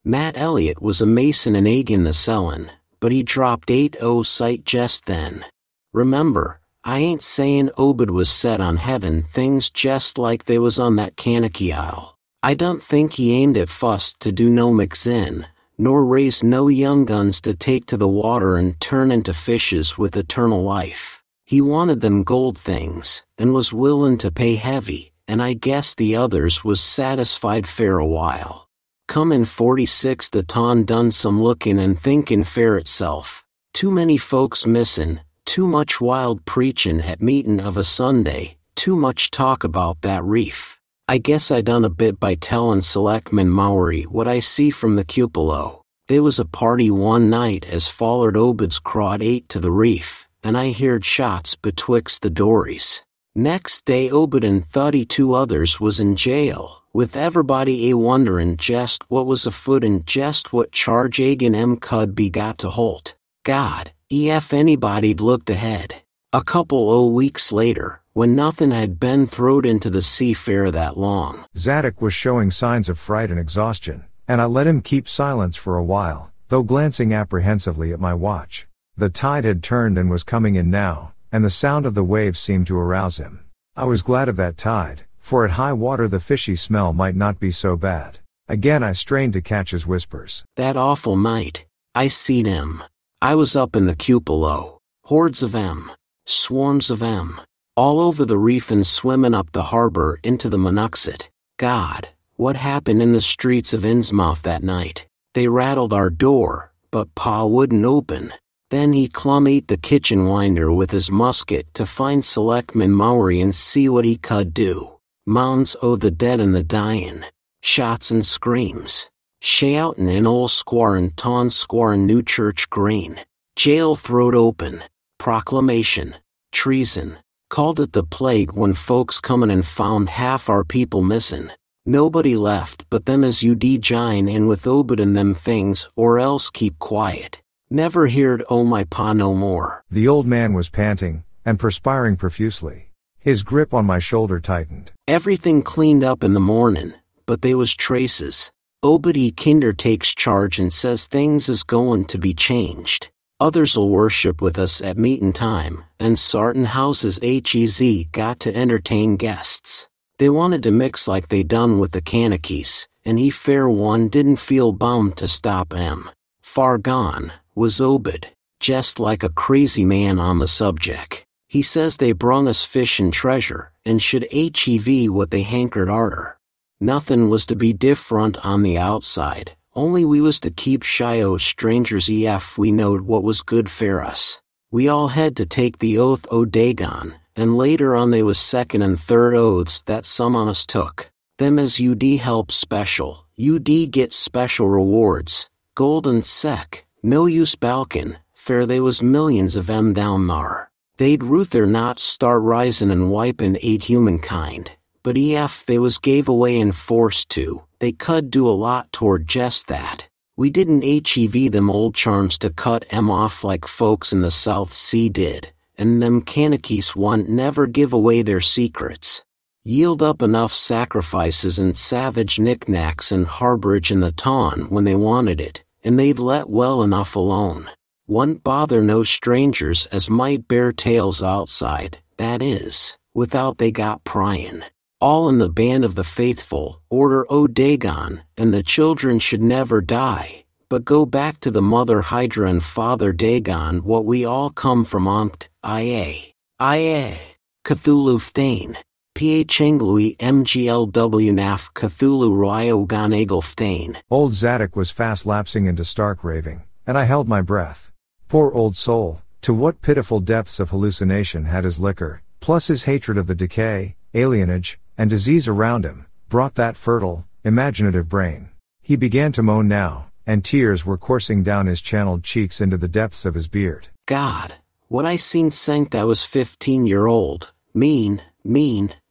Matt Elliott was a Mason and agin the sellin', but he dropped 8-0 sight just then. Remember, I ain't sayin' Obed was set on heaven things just like they was on that Kanakee Isle. I don't think he aimed at fuss to do no mixin', nor raise no young guns to take to the water and turn into fishes with eternal life. He wanted them gold things, and was willin' to pay heavy, and I guess the others was satisfied fair a while. Come in 46 the town done some lookin' and thinkin' fair itself. Too many folks missin'. Too much wild preachin' at meetin' of a Sunday, too much talk about that reef. I guess I done a bit by tellin' Selectman Mowry what I see from the cupola. They was a party one night as follered Obed's crowd to the reef, and I heard shots betwixt the dories. Next day Obed and 32 others was in jail, with everybody wonderin' jest what was afoot and jest what charge agin could be got to holt. God, if anybody'd looked ahead. A couple o' weeks later, when nothin' had been throwed into the sea fair that long. Zadok was showing signs of fright and exhaustion, and I let him keep silence for a while, though glancing apprehensively at my watch. The tide had turned and was coming in now, and the sound of the waves seemed to arouse him. I was glad of that tide, for at high water the fishy smell might not be so bad. Again I strained to catch his whispers. That awful night, I seed 'em. I was up in the cupola. Hordes of 'em. Swarms of 'em. All over the reef and swimmin' up the harbor into the Monuxet. God, what happened in the streets of Innsmouth that night? They rattled our door, but Pa wouldn't open. Then he clum the kitchen winder with his musket to find Selectman Mowry and see what he could do. Mounds o' the dead and the dyin'. Shots and screams. Shoutin' in Old Squarin' Ton Squarin' New Church Green. Jail throwed open. Proclamation. Treason. Called it the plague when folks comin' and found half our people missin'. Nobody left but them as jine in with Obed and them things or else keep quiet. Never heard o' my pa no more. The old man was panting, and perspiring profusely. His grip on my shoulder tightened. Everything cleaned up in the mornin', but they was traces. Obed kinder takes charge and says things is goin' to be changed. Others'll worship with us at meetin' time, and sartin houses got to entertain guests. They wanted to mix like they done with the Kanakees, and he fair one didn't feel bound to stop 'em. Far gone was Obed, just like a crazy man on the subject. He says they brung us fish and treasure, and should what they hankered arter. Nothin' was to be different on the outside, only we was to keep shy o' strangers ef we knowed what was good for us. We all had to take the oath o' Dagon, and later on they was second and third oaths that some on us took. Them as help special, get special rewards, gold and sec, no use balkin, fair they was millions of 'em down thar. They'd ruther not start risin' and wipin' humankind. But ef they was gave away and forced to, they could do a lot toward just that. We didn't them old charms to cut 'em off like folks in the South Sea did, and them Kanakees wa'n't never give away their secrets. Yield up enough sacrifices and savage knickknacks and harborage in the ton when they wanted it, and they'd let well enough alone. Wa'n't bother no strangers as might bear tales outside, that is, without they got pryin'. All in the band of the faithful, Order o' Dagon, and the children should never die, but go back to the Mother Hydra and Father Dagon what we all come from Cthulhu Thane. Phenglui mglw naf Cthulhu Ryo Ganegelftain. Old Zadok was fast lapsing into stark raving, and I held my breath. Poor old soul, to what pitiful depths of hallucination had his liquor, plus his hatred of the decay, alienage, and disease around him, brought that fertile, imaginative brain. He began to moan now, and tears were coursing down his channeled cheeks into the depths of his beard. God, what I seen sanct I was 15-year-old, mean,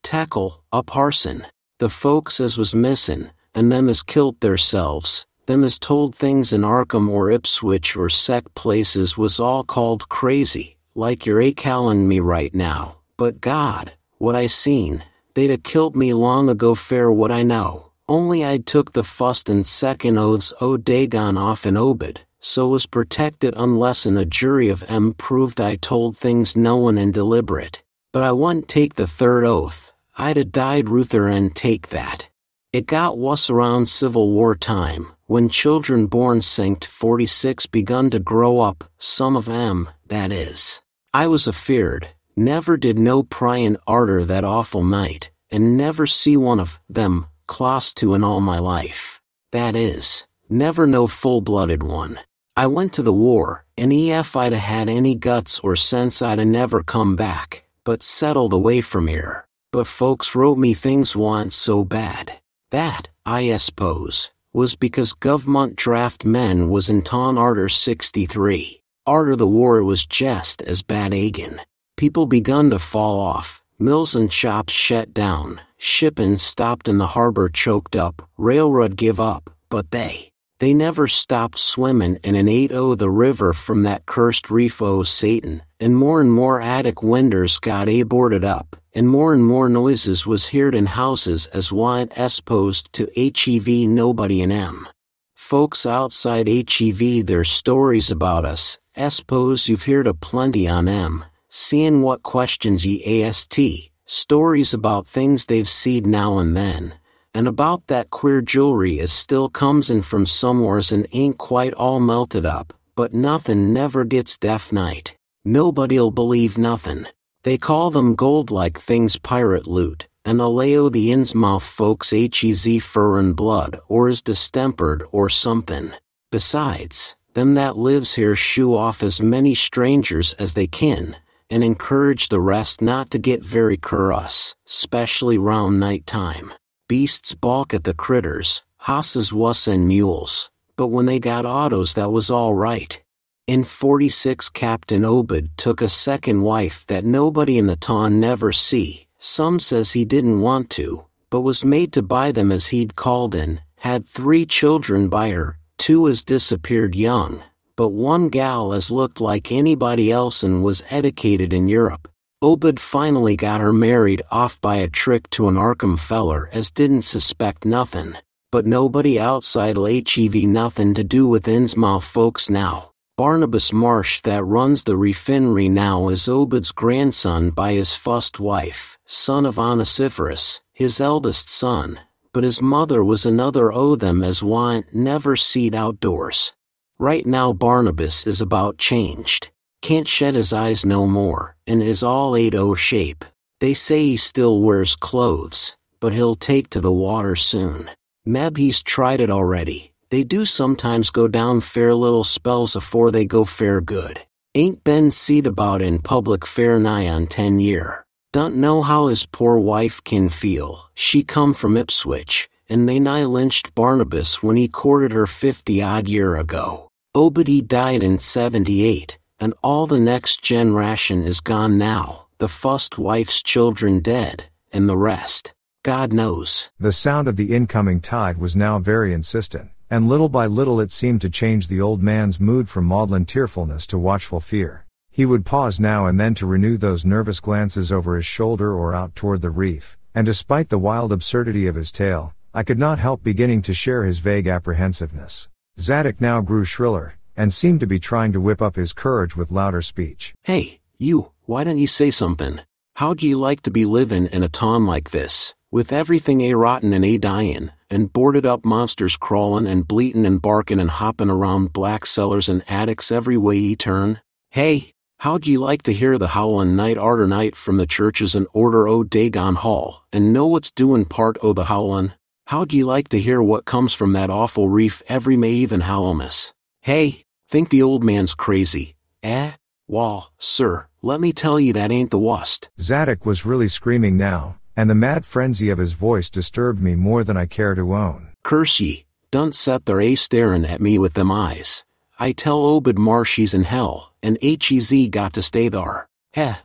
tackle, a parson. The folks as was missin', and them as kilt theirselves, them as told things in Arkham or Ipswich or sec places was all called crazy, like you're a-calling me right now. But God, what I seen, they'd a kilt me long ago fair what I know, only I'd took the fust and second oaths o' Dagon off in Obed, so was protected unless'n a jury of proved I told things knowin' and deliberate. But I wouldn't take the third oath, I'd a died ruther and take that. It got wuss around Civil War time, when children born sanct 46 begun to grow up, some of 'em, that is. I was afeard, never did no pryin' arter that awful night, and never see one of them close to in all my life. That is, never no full-blooded one. I went to the war, and if I'd a had any guts or sense I'd a never come back, but settled away from here. But folks wrote me things wa'n't so bad. That, I suppose, was because Gov'ment draft men was in ton arter 63. Arter the war was jest as bad agin. People begun to fall off, mills and shops shet down, shippin' stopped and the harbor choked up, railroad give up, but they never stopped swimmin' in and ate o' the river from that cursed reef o' Satan, and more attic winders got boarded up, and more noises was heard in houses as wa'n't esposed to hev nobody in 'em. Folks outside hev their stories about us, espose you've heard a plenty on 'em, seein' what questions ye ast, stories about things they've seed now and then, and about that queer jewelry as still comes in from somewheres and ain't quite all melted up, but nothin' never gets deaf night. Nobody'll believe nothin'. They call them gold-like things pirate loot, and aleo the Innsmouth folks hez furrin blood or is distempered or somethin'. Besides, them that lives here shoo off as many strangers as they kin, and encourage the rest not to get very curus, specially round night time. Beasts balk at the critters, hosses wuss and mules, but when they got autos that was all right. In 46 Captain Obed took a second wife that nobody in the ton never see, some says he didn't want to, but was made to buy them as he'd called in, had 3 children by her, 2 as disappeared young, but 1 gal as looked like anybody else and was educated in Europe. Obed finally got her married off by a trick to an Arkham feller as didn't suspect nothin', but nobody outside'll hev nothin' to do with Innsmouth folks now. Barnabas Marsh that runs the refinery now is Obed's grandson by his fust wife, son of Onesiphorus, his eldest son, but his mother was another o' them as wa'n't never seed outdoors. Right now Barnabas is about changed. Can't shed his eyes no more, and is all 8-0 shape. They say he still wears clothes, but he'll take to the water soon. Meb he's tried it already. They do sometimes go down fair little spells afore they go fair good. Ain't been seed about in public fair nigh on 10 year. Don't know how his poor wife kin feel. She come from Ipswich, and they nigh lynched Barnabas when he courted her 50-odd year ago. Obed he died in 78. And all the next generation is gone now, the fust wife's children dead, and the rest, God knows. The sound of the incoming tide was now very insistent, and little by little it seemed to change the old man's mood from maudlin tearfulness to watchful fear. He would pause now and then to renew those nervous glances over his shoulder or out toward the reef, and despite the wild absurdity of his tale, I could not help beginning to share his vague apprehensiveness. Zadok now grew shriller, and seemed to be trying to whip up his courage with louder speech. Hey, you, why don't you say something? How'd you like to be livin' in a town like this, with everything rotten and dyin', and boarded up monsters crawlin' and bleatin' and barkin' and hoppin' around black cellars and attics every way ye turn? Hey, How'd ye like to hear the howlin' night arter night from the churches and order o' Dagon Hall, and know what's doin' part o' the howlin'? How'd ye like to hear what comes from that awful reef every May even howlmas? Hey, think the old man's crazy, eh? Wall, sir, let me tell ye that ain't the wust. Zadok was really screaming now, and the mad frenzy of his voice disturbed me more than I care to own. Curse ye, don't set there starin' at me with them eyes. I tell Obed Marsh he's in hell, and Hez got to stay thar. Heh,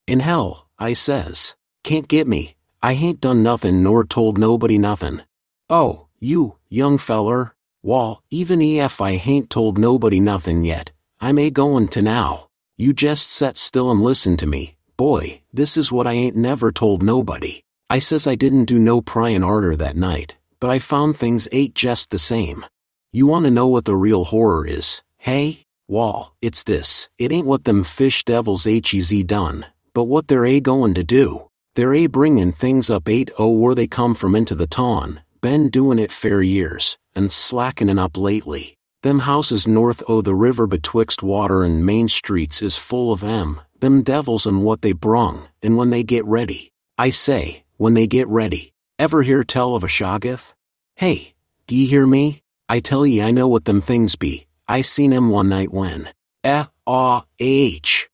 in hell, I says. Can't get me, I hain't done nothin' nor told nobody nothin'. Oh, you, young feller, wall, even ef I hain't told nobody nothin' yet, I'm goin' to now. You jest set still and listen to me, boy, this is what I ain't never told nobody. I says I didn't do no pryin' arter that night, but I found things ain't jest the same. You wanna know what the real horror is, hey? Wall, it's this, it ain't what them fish devils Hez done, but what they're goin' to do. They're bringin' things up where they come from into the ton, been doin' it fair years, and slackenin' up lately. Them houses north o' the river betwixt Water and Main Streets is full of them devils and what they brung, and when they get ready. I say, when they get ready. Ever hear tell of a Shoggoth? Hey, d'ye hear me? I tell ye I know what them things be. I seen 'em one night when. EYAHHHH.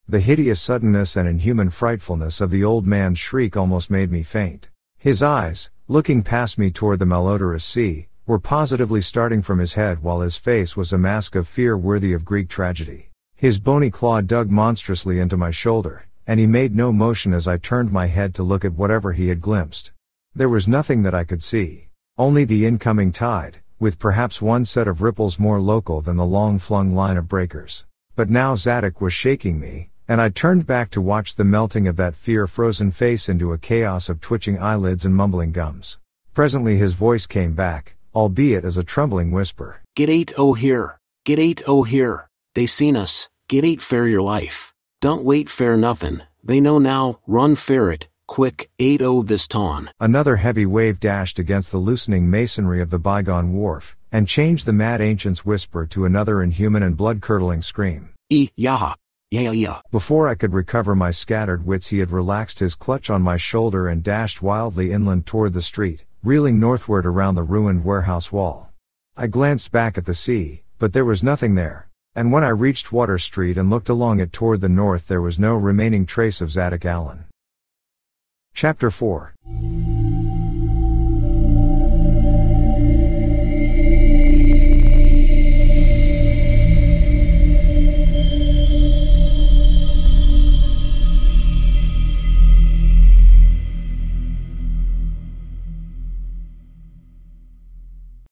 The hideous suddenness and inhuman frightfulness of the old man's shriek almost made me faint. His eyes, looking past me toward the malodorous sea, were positively starting from his head while his face was a mask of fear worthy of Greek tragedy. His bony claw dug monstrously into my shoulder, and he made no motion as I turned my head to look at whatever he had glimpsed. There was nothing that I could see. Only the incoming tide, with perhaps one set of ripples more local than the long-flung line of breakers. But now Zadok was shaking me, and I turned back to watch the melting of that fear-frozen face into a chaos of twitching eyelids and mumbling gums. Presently his voice came back, albeit as a trembling whisper. Get here. They seen us, get fair your life. Don't wait fair nothin', they know now, run fair it, quick, this ton. Another heavy wave dashed against the loosening masonry of the bygone wharf, and changed the mad ancient's whisper to another inhuman and blood-curdling scream. Yeah. Before I could recover my scattered wits he had relaxed his clutch on my shoulder and dashed wildly inland toward the street, reeling northward around the ruined warehouse wall. I glanced back at the sea, but there was nothing there, and when I reached Water Street and looked along it toward the north there was no remaining trace of Zadok Allen. Chapter 4.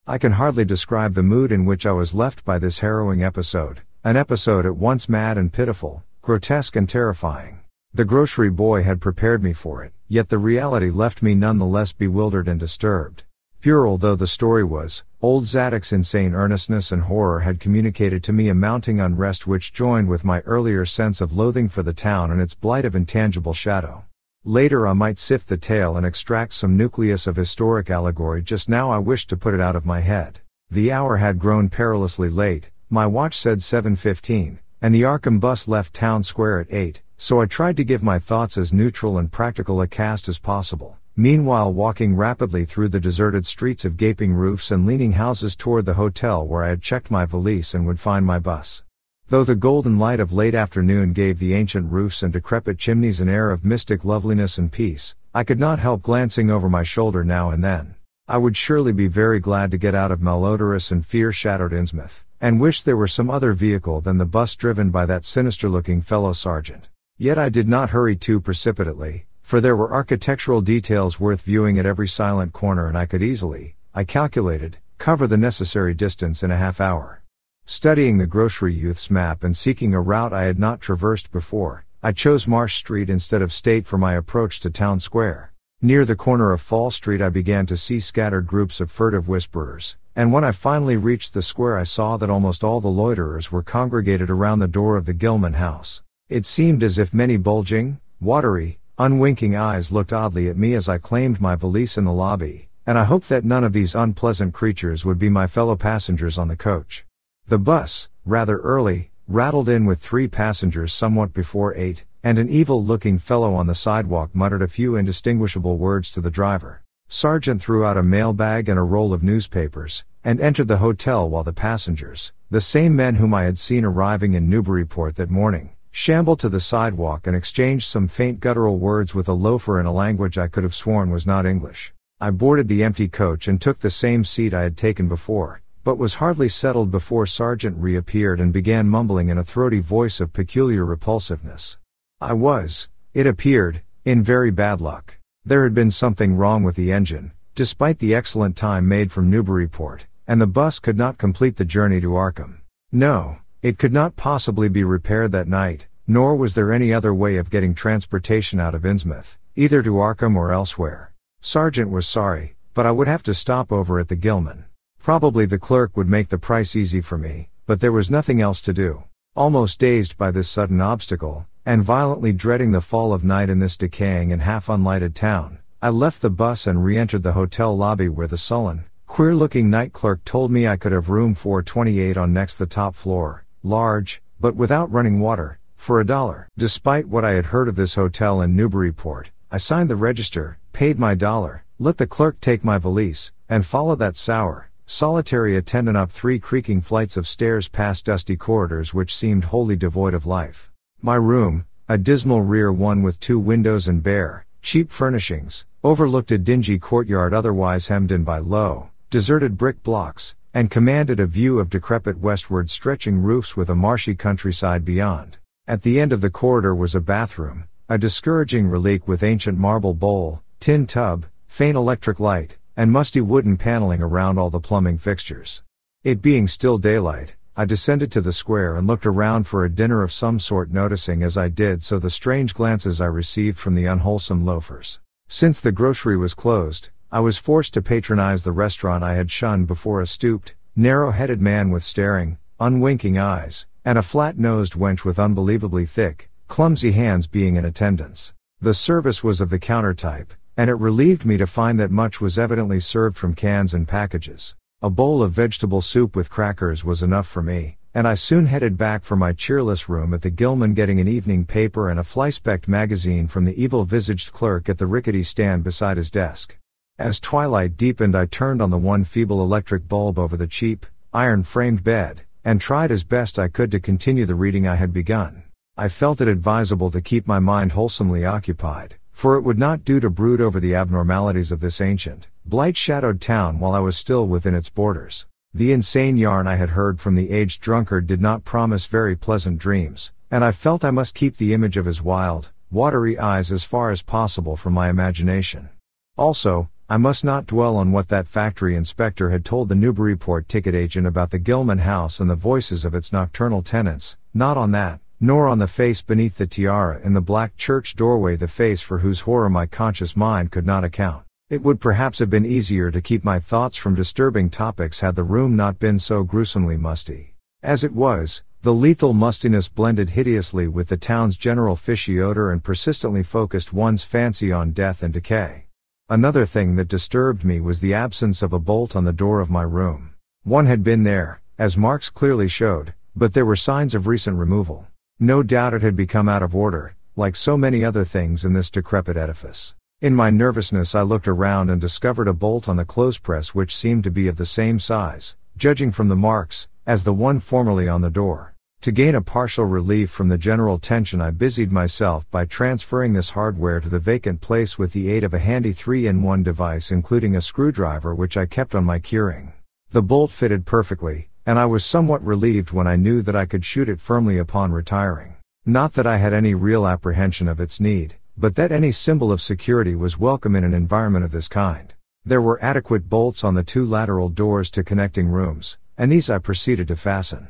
I can hardly describe the mood in which I was left by this harrowing episode, an episode at once mad and pitiful, grotesque and terrifying. The grocery boy had prepared me for it, yet the reality left me none the less bewildered and disturbed. Puerile though the story was, old Zadok's insane earnestness and horror had communicated to me a mounting unrest which joined with my earlier sense of loathing for the town and its blight of intangible shadow. Later I might sift the tale and extract some nucleus of historic allegory. Just now I wished to put it out of my head. The hour had grown perilously late, my watch said 7:15, and the Arkham bus left town square at 8, so I tried to give my thoughts as neutral and practical a cast as possible, meanwhile walking rapidly through the deserted streets of gaping roofs and leaning houses toward the hotel where I had checked my valise and would find my bus. Though the golden light of late afternoon gave the ancient roofs and decrepit chimneys an air of mystic loveliness and peace, I could not help glancing over my shoulder now and then. I would surely be very glad to get out of malodorous and fear-shadowed Innsmouth, and wish there were some other vehicle than the bus driven by that sinister-looking fellow sergeant. Yet I did not hurry too precipitately, for there were architectural details worth viewing at every silent corner and I could easily, I calculated, cover the necessary distance in a half hour. Studying the grocery youth's map and seeking a route I had not traversed before, I chose Marsh Street instead of State for my approach to Town Square. Near the corner of Fall Street I began to see scattered groups of furtive whisperers, and when I finally reached the square I saw that almost all the loiterers were congregated around the door of the Gilman house. It seemed as if many bulging, watery, unwinking eyes looked oddly at me as I claimed my valise in the lobby, and I hoped that none of these unpleasant creatures would be my fellow passengers on the coach. The bus, rather early, rattled in with 3 passengers somewhat before 8, and an evil-looking fellow on the sidewalk muttered a few indistinguishable words to the driver. Sergeant threw out a mailbag and a roll of newspapers, and entered the hotel while the passengers, the same men whom I had seen arriving in Newburyport that morning, shambled to the sidewalk and exchanged some faint guttural words with a loafer in a language I could have sworn was not English. I boarded the empty coach and took the same seat I had taken before, but was hardly settled before Sergeant reappeared and began mumbling in a throaty voice of peculiar repulsiveness. I was, it appeared, in very bad luck. There had been something wrong with the engine, despite the excellent time made from Newburyport, and the bus could not complete the journey to Arkham. No, it could not possibly be repaired that night, nor was there any other way of getting transportation out of Innsmouth, either to Arkham or elsewhere. Sergeant was sorry, but I would have to stop over at the Gilman. Probably the clerk would make the price easy for me, but there was nothing else to do. Almost dazed by this sudden obstacle, and violently dreading the fall of night in this decaying and half-unlighted town, I left the bus and re-entered the hotel lobby where the sullen, queer-looking night clerk told me I could have room 428 on next the top floor, large, but without running water, for $1. Despite what I had heard of this hotel in Newburyport, I signed the register, paid my $1, let the clerk take my valise, and followed that sour, solitary attendant up 3 creaking flights of stairs past dusty corridors which seemed wholly devoid of life. My room, a dismal rear one with 2 windows and bare, cheap furnishings, overlooked a dingy courtyard otherwise hemmed in by low, deserted brick blocks, and commanded a view of decrepit westward stretching roofs with a marshy countryside beyond. At the end of the corridor was a bathroom, a discouraging relic with ancient marble bowl, tin tub, faint electric light, and musty wooden paneling around all the plumbing fixtures. It being still daylight, I descended to the square and looked around for a dinner of some sort, noticing as I did so the strange glances I received from the unwholesome loafers. Since the grocery was closed, I was forced to patronize the restaurant I had shunned before, a stooped, narrow-headed man with staring, unwinking eyes, and a flat-nosed wench with unbelievably thick, clumsy hands being in attendance. The service was of the counter type, and it relieved me to find that much was evidently served from cans and packages. A bowl of vegetable soup with crackers was enough for me, and I soon headed back for my cheerless room at the Gilman, getting an evening paper and a fly-specked magazine from the evil-visaged clerk at the rickety stand beside his desk. As twilight deepened, I turned on the one feeble electric bulb over the cheap, iron-framed bed, and tried as best I could to continue the reading I had begun. I felt it advisable to keep my mind wholesomely occupied, for it would not do to brood over the abnormalities of this ancient, blight-shadowed town while I was still within its borders. The insane yarn I had heard from the aged drunkard did not promise very pleasant dreams, and I felt I must keep the image of his wild, watery eyes as far as possible from my imagination. Also, I must not dwell on what that factory inspector had told the Newburyport ticket agent about the Gilman house and the voices of its nocturnal tenants, not on that, nor on the face beneath the tiara in the black church doorway, the face for whose horror my conscious mind could not account. It would perhaps have been easier to keep my thoughts from disturbing topics had the room not been so gruesomely musty. As it was, the lethal mustiness blended hideously with the town's general fishy odor and persistently focused one's fancy on death and decay. Another thing that disturbed me was the absence of a bolt on the door of my room. One had been there, as marks clearly showed, but there were signs of recent removal. No doubt it had become out of order, like so many other things in this decrepit edifice. In my nervousness I looked around and discovered a bolt on the clothespress which seemed to be of the same size, judging from the marks, as the one formerly on the door. To gain a partial relief from the general tension, I busied myself by transferring this hardware to the vacant place with the aid of a handy 3-in-1 device including a screwdriver which I kept on my keyring. The bolt fitted perfectly, and I was somewhat relieved when I knew that I could shoot it firmly upon retiring. Not that I had any real apprehension of its need, but that any symbol of security was welcome in an environment of this kind. There were adequate bolts on the 2 lateral doors to connecting rooms, and these I proceeded to fasten.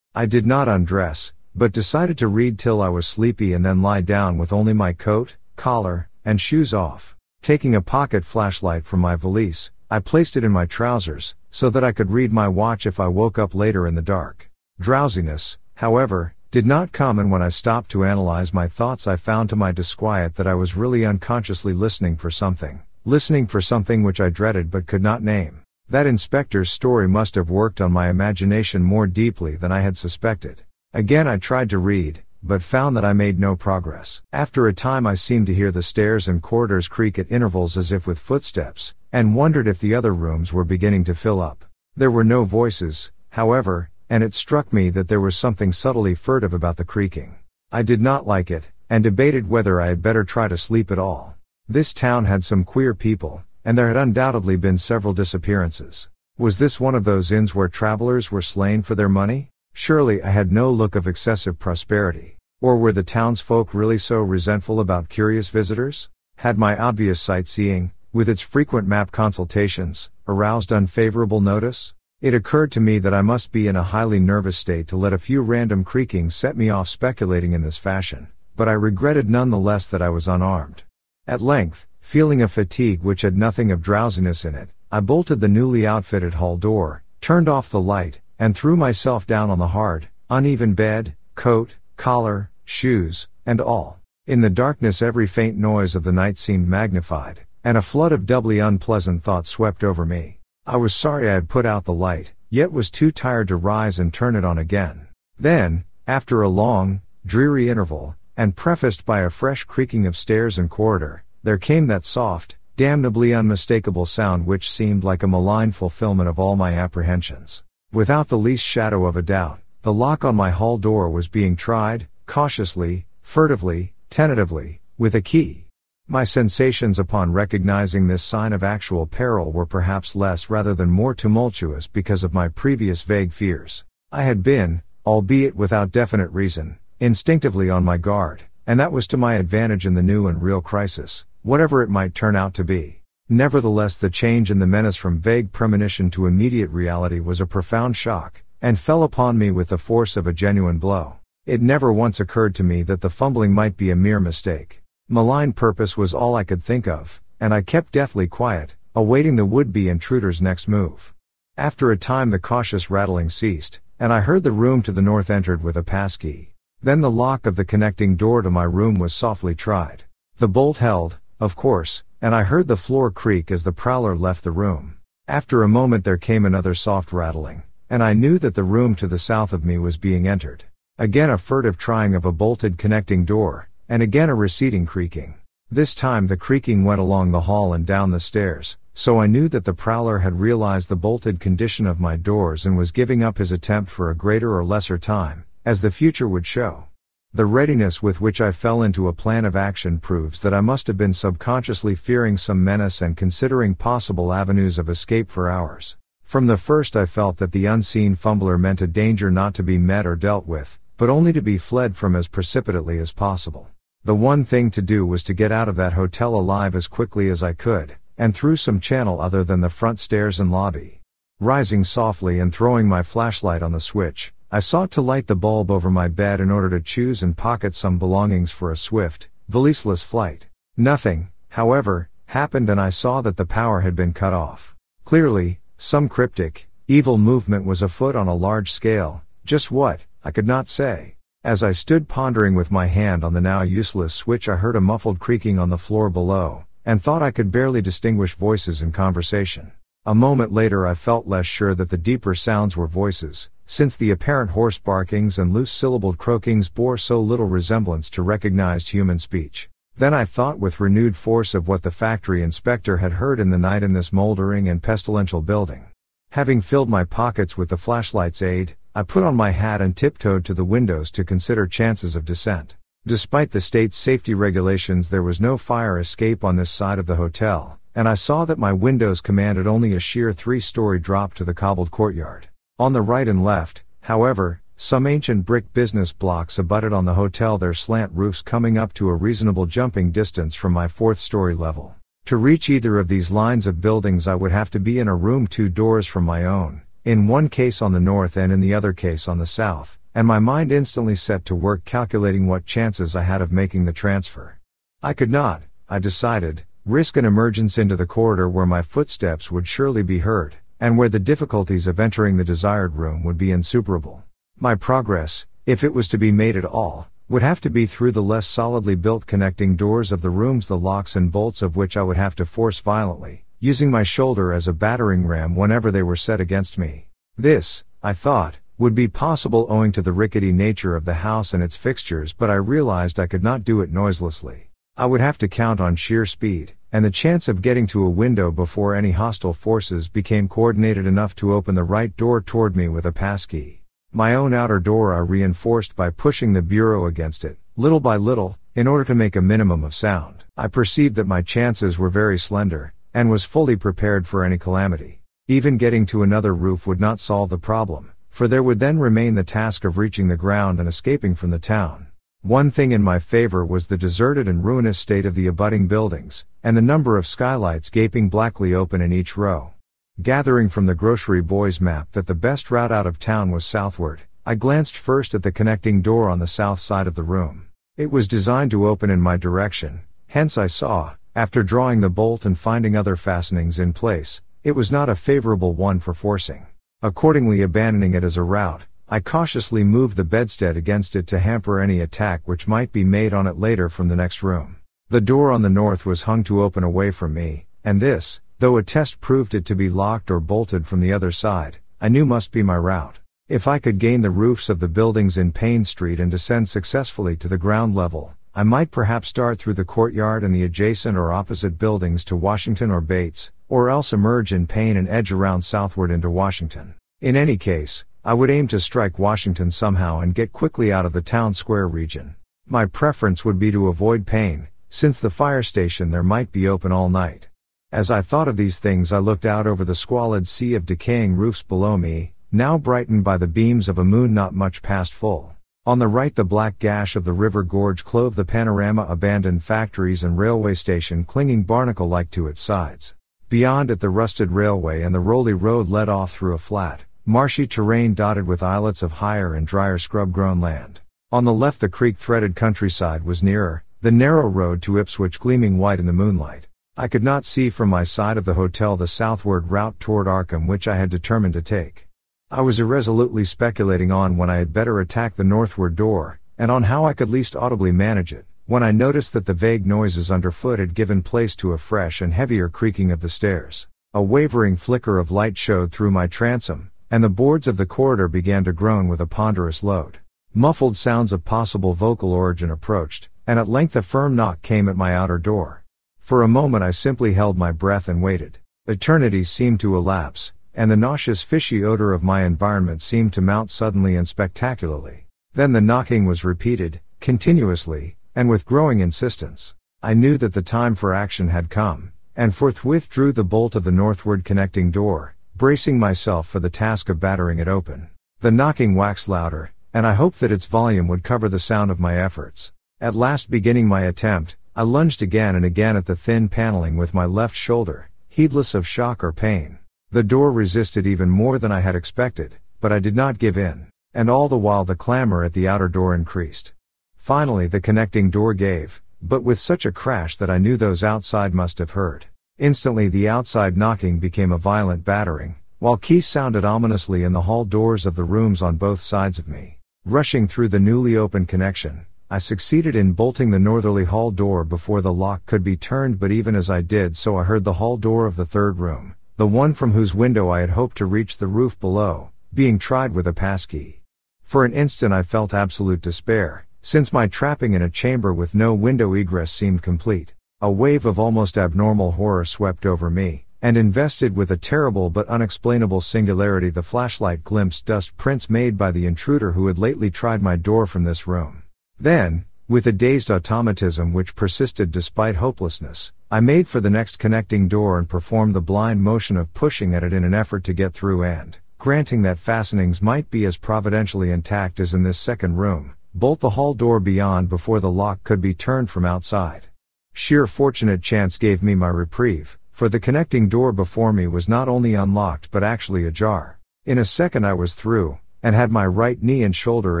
I did not undress, but decided to read till I was sleepy and then lie down with only my coat, collar, and shoes off. Taking a pocket flashlight from my valise, I placed it in my trousers, so that I could read my watch if I woke up later in the dark. Drowsiness, however, did not come, and when I stopped to analyze my thoughts I found to my disquiet that I was really unconsciously listening for something which I dreaded but could not name. That inspector's story must have worked on my imagination more deeply than I had suspected. Again I tried to read, but found that I made no progress. After a time I seemed to hear the stairs and corridors creak at intervals as if with footsteps, and wondered if the other rooms were beginning to fill up. There were no voices, however, and it struck me that there was something subtly furtive about the creaking. I did not like it, and debated whether I had better try to sleep at all. This town had some queer people, and there had undoubtedly been several disappearances. Was this one of those inns where travelers were slain for their money? Surely I had no look of excessive prosperity. Or were the townsfolk really so resentful about curious visitors? Had my obvious sightseeing, with its frequent map consultations, aroused unfavorable notice? It occurred to me that I must be in a highly nervous state to let a few random creakings set me off speculating in this fashion, but I regretted none the less that I was unarmed. At length, feeling a fatigue which had nothing of drowsiness in it, I bolted the newly outfitted hall door, turned off the light, and threw myself down on the hard, uneven bed, coat, collar, shoes, and all. In the darkness every faint noise of the night seemed magnified, and a flood of doubly unpleasant thoughts swept over me. I was sorry I had put out the light, yet was too tired to rise and turn it on again. Then, after a long, dreary interval, and prefaced by a fresh creaking of stairs and corridor, there came that soft, damnably unmistakable sound which seemed like a malign fulfillment of all my apprehensions. Without the least shadow of a doubt, the lock on my hall door was being tried, cautiously, furtively, tentatively, with a key. My sensations upon recognizing this sign of actual peril were perhaps less rather than more tumultuous because of my previous vague fears. I had been, albeit without definite reason, instinctively on my guard, and that was to my advantage in the new and real crisis, whatever it might turn out to be. Nevertheless, the change in the menace from vague premonition to immediate reality was a profound shock, and fell upon me with the force of a genuine blow. It never once occurred to me that the fumbling might be a mere mistake. Malign purpose was all I could think of, and I kept deathly quiet, awaiting the would-be intruder's next move. After a time the cautious rattling ceased, and I heard the room to the north entered with a passkey. Then the lock of the connecting door to my room was softly tried. The bolt held, of course, and I heard the floor creak as the prowler left the room. After a moment there came another soft rattling, and I knew that the room to the south of me was being entered. Again a furtive trying of a bolted connecting door, and again a receding creaking. This time the creaking went along the hall and down the stairs, so I knew that the prowler had realized the bolted condition of my doors and was giving up his attempt for a greater or lesser time, as the future would show. The readiness with which I fell into a plan of action proves that I must have been subconsciously fearing some menace and considering possible avenues of escape for hours. From the first I felt that the unseen fumbler meant a danger not to be met or dealt with, but only to be fled from as precipitately as possible. The one thing to do was to get out of that hotel alive as quickly as I could, and through some channel other than the front stairs and lobby. Rising softly and throwing my flashlight on the switch, I sought to light the bulb over my bed in order to choose and pocket some belongings for a swift, valiseless flight. Nothing, however, happened and I saw that the power had been cut off. Clearly, some cryptic, evil movement was afoot on a large scale. Just what, I could not say. As I stood pondering with my hand on the now useless switch I heard a muffled creaking on the floor below, and thought I could barely distinguish voices in conversation. A moment later I felt less sure that the deeper sounds were voices, since the apparent hoarse barkings and loose-syllabled croakings bore so little resemblance to recognized human speech. Then I thought with renewed force of what the factory inspector had heard in the night in this moldering and pestilential building. Having filled my pockets with the flashlight's aid, I put on my hat and tiptoed to the windows to consider chances of descent. Despite the state's safety regulations, there was no fire escape on this side of the hotel, and I saw that my windows commanded only a sheer 3-story drop to the cobbled courtyard. On the right and left, however, some ancient brick business blocks abutted on the hotel, their slant roofs coming up to a reasonable jumping distance from my 4th-story level. To reach either of these lines of buildings I would have to be in a room 2 doors from my own, in one case on the north and in the other case on the south, and my mind instantly set to work calculating what chances I had of making the transfer. I could not, I decided, risk an emergence into the corridor where my footsteps would surely be heard, and where the difficulties of entering the desired room would be insuperable. My progress, if it was to be made at all, would have to be through the less solidly built connecting doors of the rooms, the locks and bolts of which I would have to force violently, using my shoulder as a battering ram whenever they were set against me. This, I thought, would be possible owing to the rickety nature of the house and its fixtures, but I realized I could not do it noiselessly. I would have to count on sheer speed, and the chance of getting to a window before any hostile forces became coordinated enough to open the right door toward me with a passkey. My own outer door I reinforced by pushing the bureau against it, little by little, in order to make a minimum of sound. I perceived that my chances were very slender, and was fully prepared for any calamity. Even getting to another roof would not solve the problem, for there would then remain the task of reaching the ground and escaping from the town. One thing in my favor was the deserted and ruinous state of the abutting buildings, and the number of skylights gaping blackly open in each row. Gathering from the grocery boy's map that the best route out of town was southward, I glanced first at the connecting door on the south side of the room. It was designed to open in my direction, hence I saw, after drawing the bolt and finding other fastenings in place, it was not a favorable one for forcing. Accordingly, abandoning it as a route, I cautiously moved the bedstead against it to hamper any attack which might be made on it later from the next room. The door on the north was hung to open away from me, and this, though a test proved it to be locked or bolted from the other side, I knew must be my route. If I could gain the roofs of the buildings in Payne Street and descend successfully to the ground level, I might perhaps start through the courtyard and the adjacent or opposite buildings to Washington or Bates, or else emerge in Payne and edge around southward into Washington. In any case, I would aim to strike Washington somehow and get quickly out of the town square region. My preference would be to avoid Payne, since the fire station there might be open all night. As I thought of these things, I looked out over the squalid sea of decaying roofs below me, now brightened by the beams of a moon not much past full. On the right, the black gash of the river gorge clove the panorama, abandoned factories and railway station clinging barnacle-like to its sides. Beyond it, the rusted railway and the rolly road led off through a flat, marshy terrain dotted with islets of higher and drier scrub-grown land. On the left, the creek-threaded countryside was nearer, the narrow road to Ipswich gleaming white in the moonlight. I could not see from my side of the hotel the southward route toward Arkham which I had determined to take. I was irresolutely speculating on when I had better attack the northward door, and on how I could least audibly manage it, when I noticed that the vague noises underfoot had given place to a fresh and heavier creaking of the stairs. A wavering flicker of light showed through my transom, and the boards of the corridor began to groan with a ponderous load. Muffled sounds of possible vocal origin approached, and at length a firm knock came at my outer door. For a moment I simply held my breath and waited. Eternities seemed to elapse, and the nauseous fishy odor of my environment seemed to mount suddenly and spectacularly. Then the knocking was repeated, continuously, and with growing insistence. I knew that the time for action had come, and forthwith drew the bolt of the northward connecting door, bracing myself for the task of battering it open. The knocking waxed louder, and I hoped that its volume would cover the sound of my efforts. At last, beginning my attempt, I lunged again and again at the thin paneling with my left shoulder, heedless of shock or pain. The door resisted even more than I had expected, but I did not give in, and all the while the clamor at the outer door increased. Finally the connecting door gave, but with such a crash that I knew those outside must have heard. Instantly the outside knocking became a violent battering, while keys sounded ominously in the hall doors of the rooms on both sides of me. Rushing through the newly opened connection, I succeeded in bolting the northerly hall door before the lock could be turned, but even as I did so I heard the hall door of the third room, the one from whose window I had hoped to reach the roof below, being tried with a passkey. For an instant I felt absolute despair, since my trapping in a chamber with no window egress seemed complete. A wave of almost abnormal horror swept over me, and invested with a terrible but unexplainable singularity the flashlight glimpsed dust prints made by the intruder who had lately tried my door from this room. Then, with a dazed automatism which persisted despite hopelessness, I made for the next connecting door and performed the blind motion of pushing at it in an effort to get through and, granting that fastenings might be as providentially intact as in this second room, bolt the hall door beyond before the lock could be turned from outside. Sheer fortunate chance gave me my reprieve, for the connecting door before me was not only unlocked but actually ajar. In a second I was through, and had my right knee and shoulder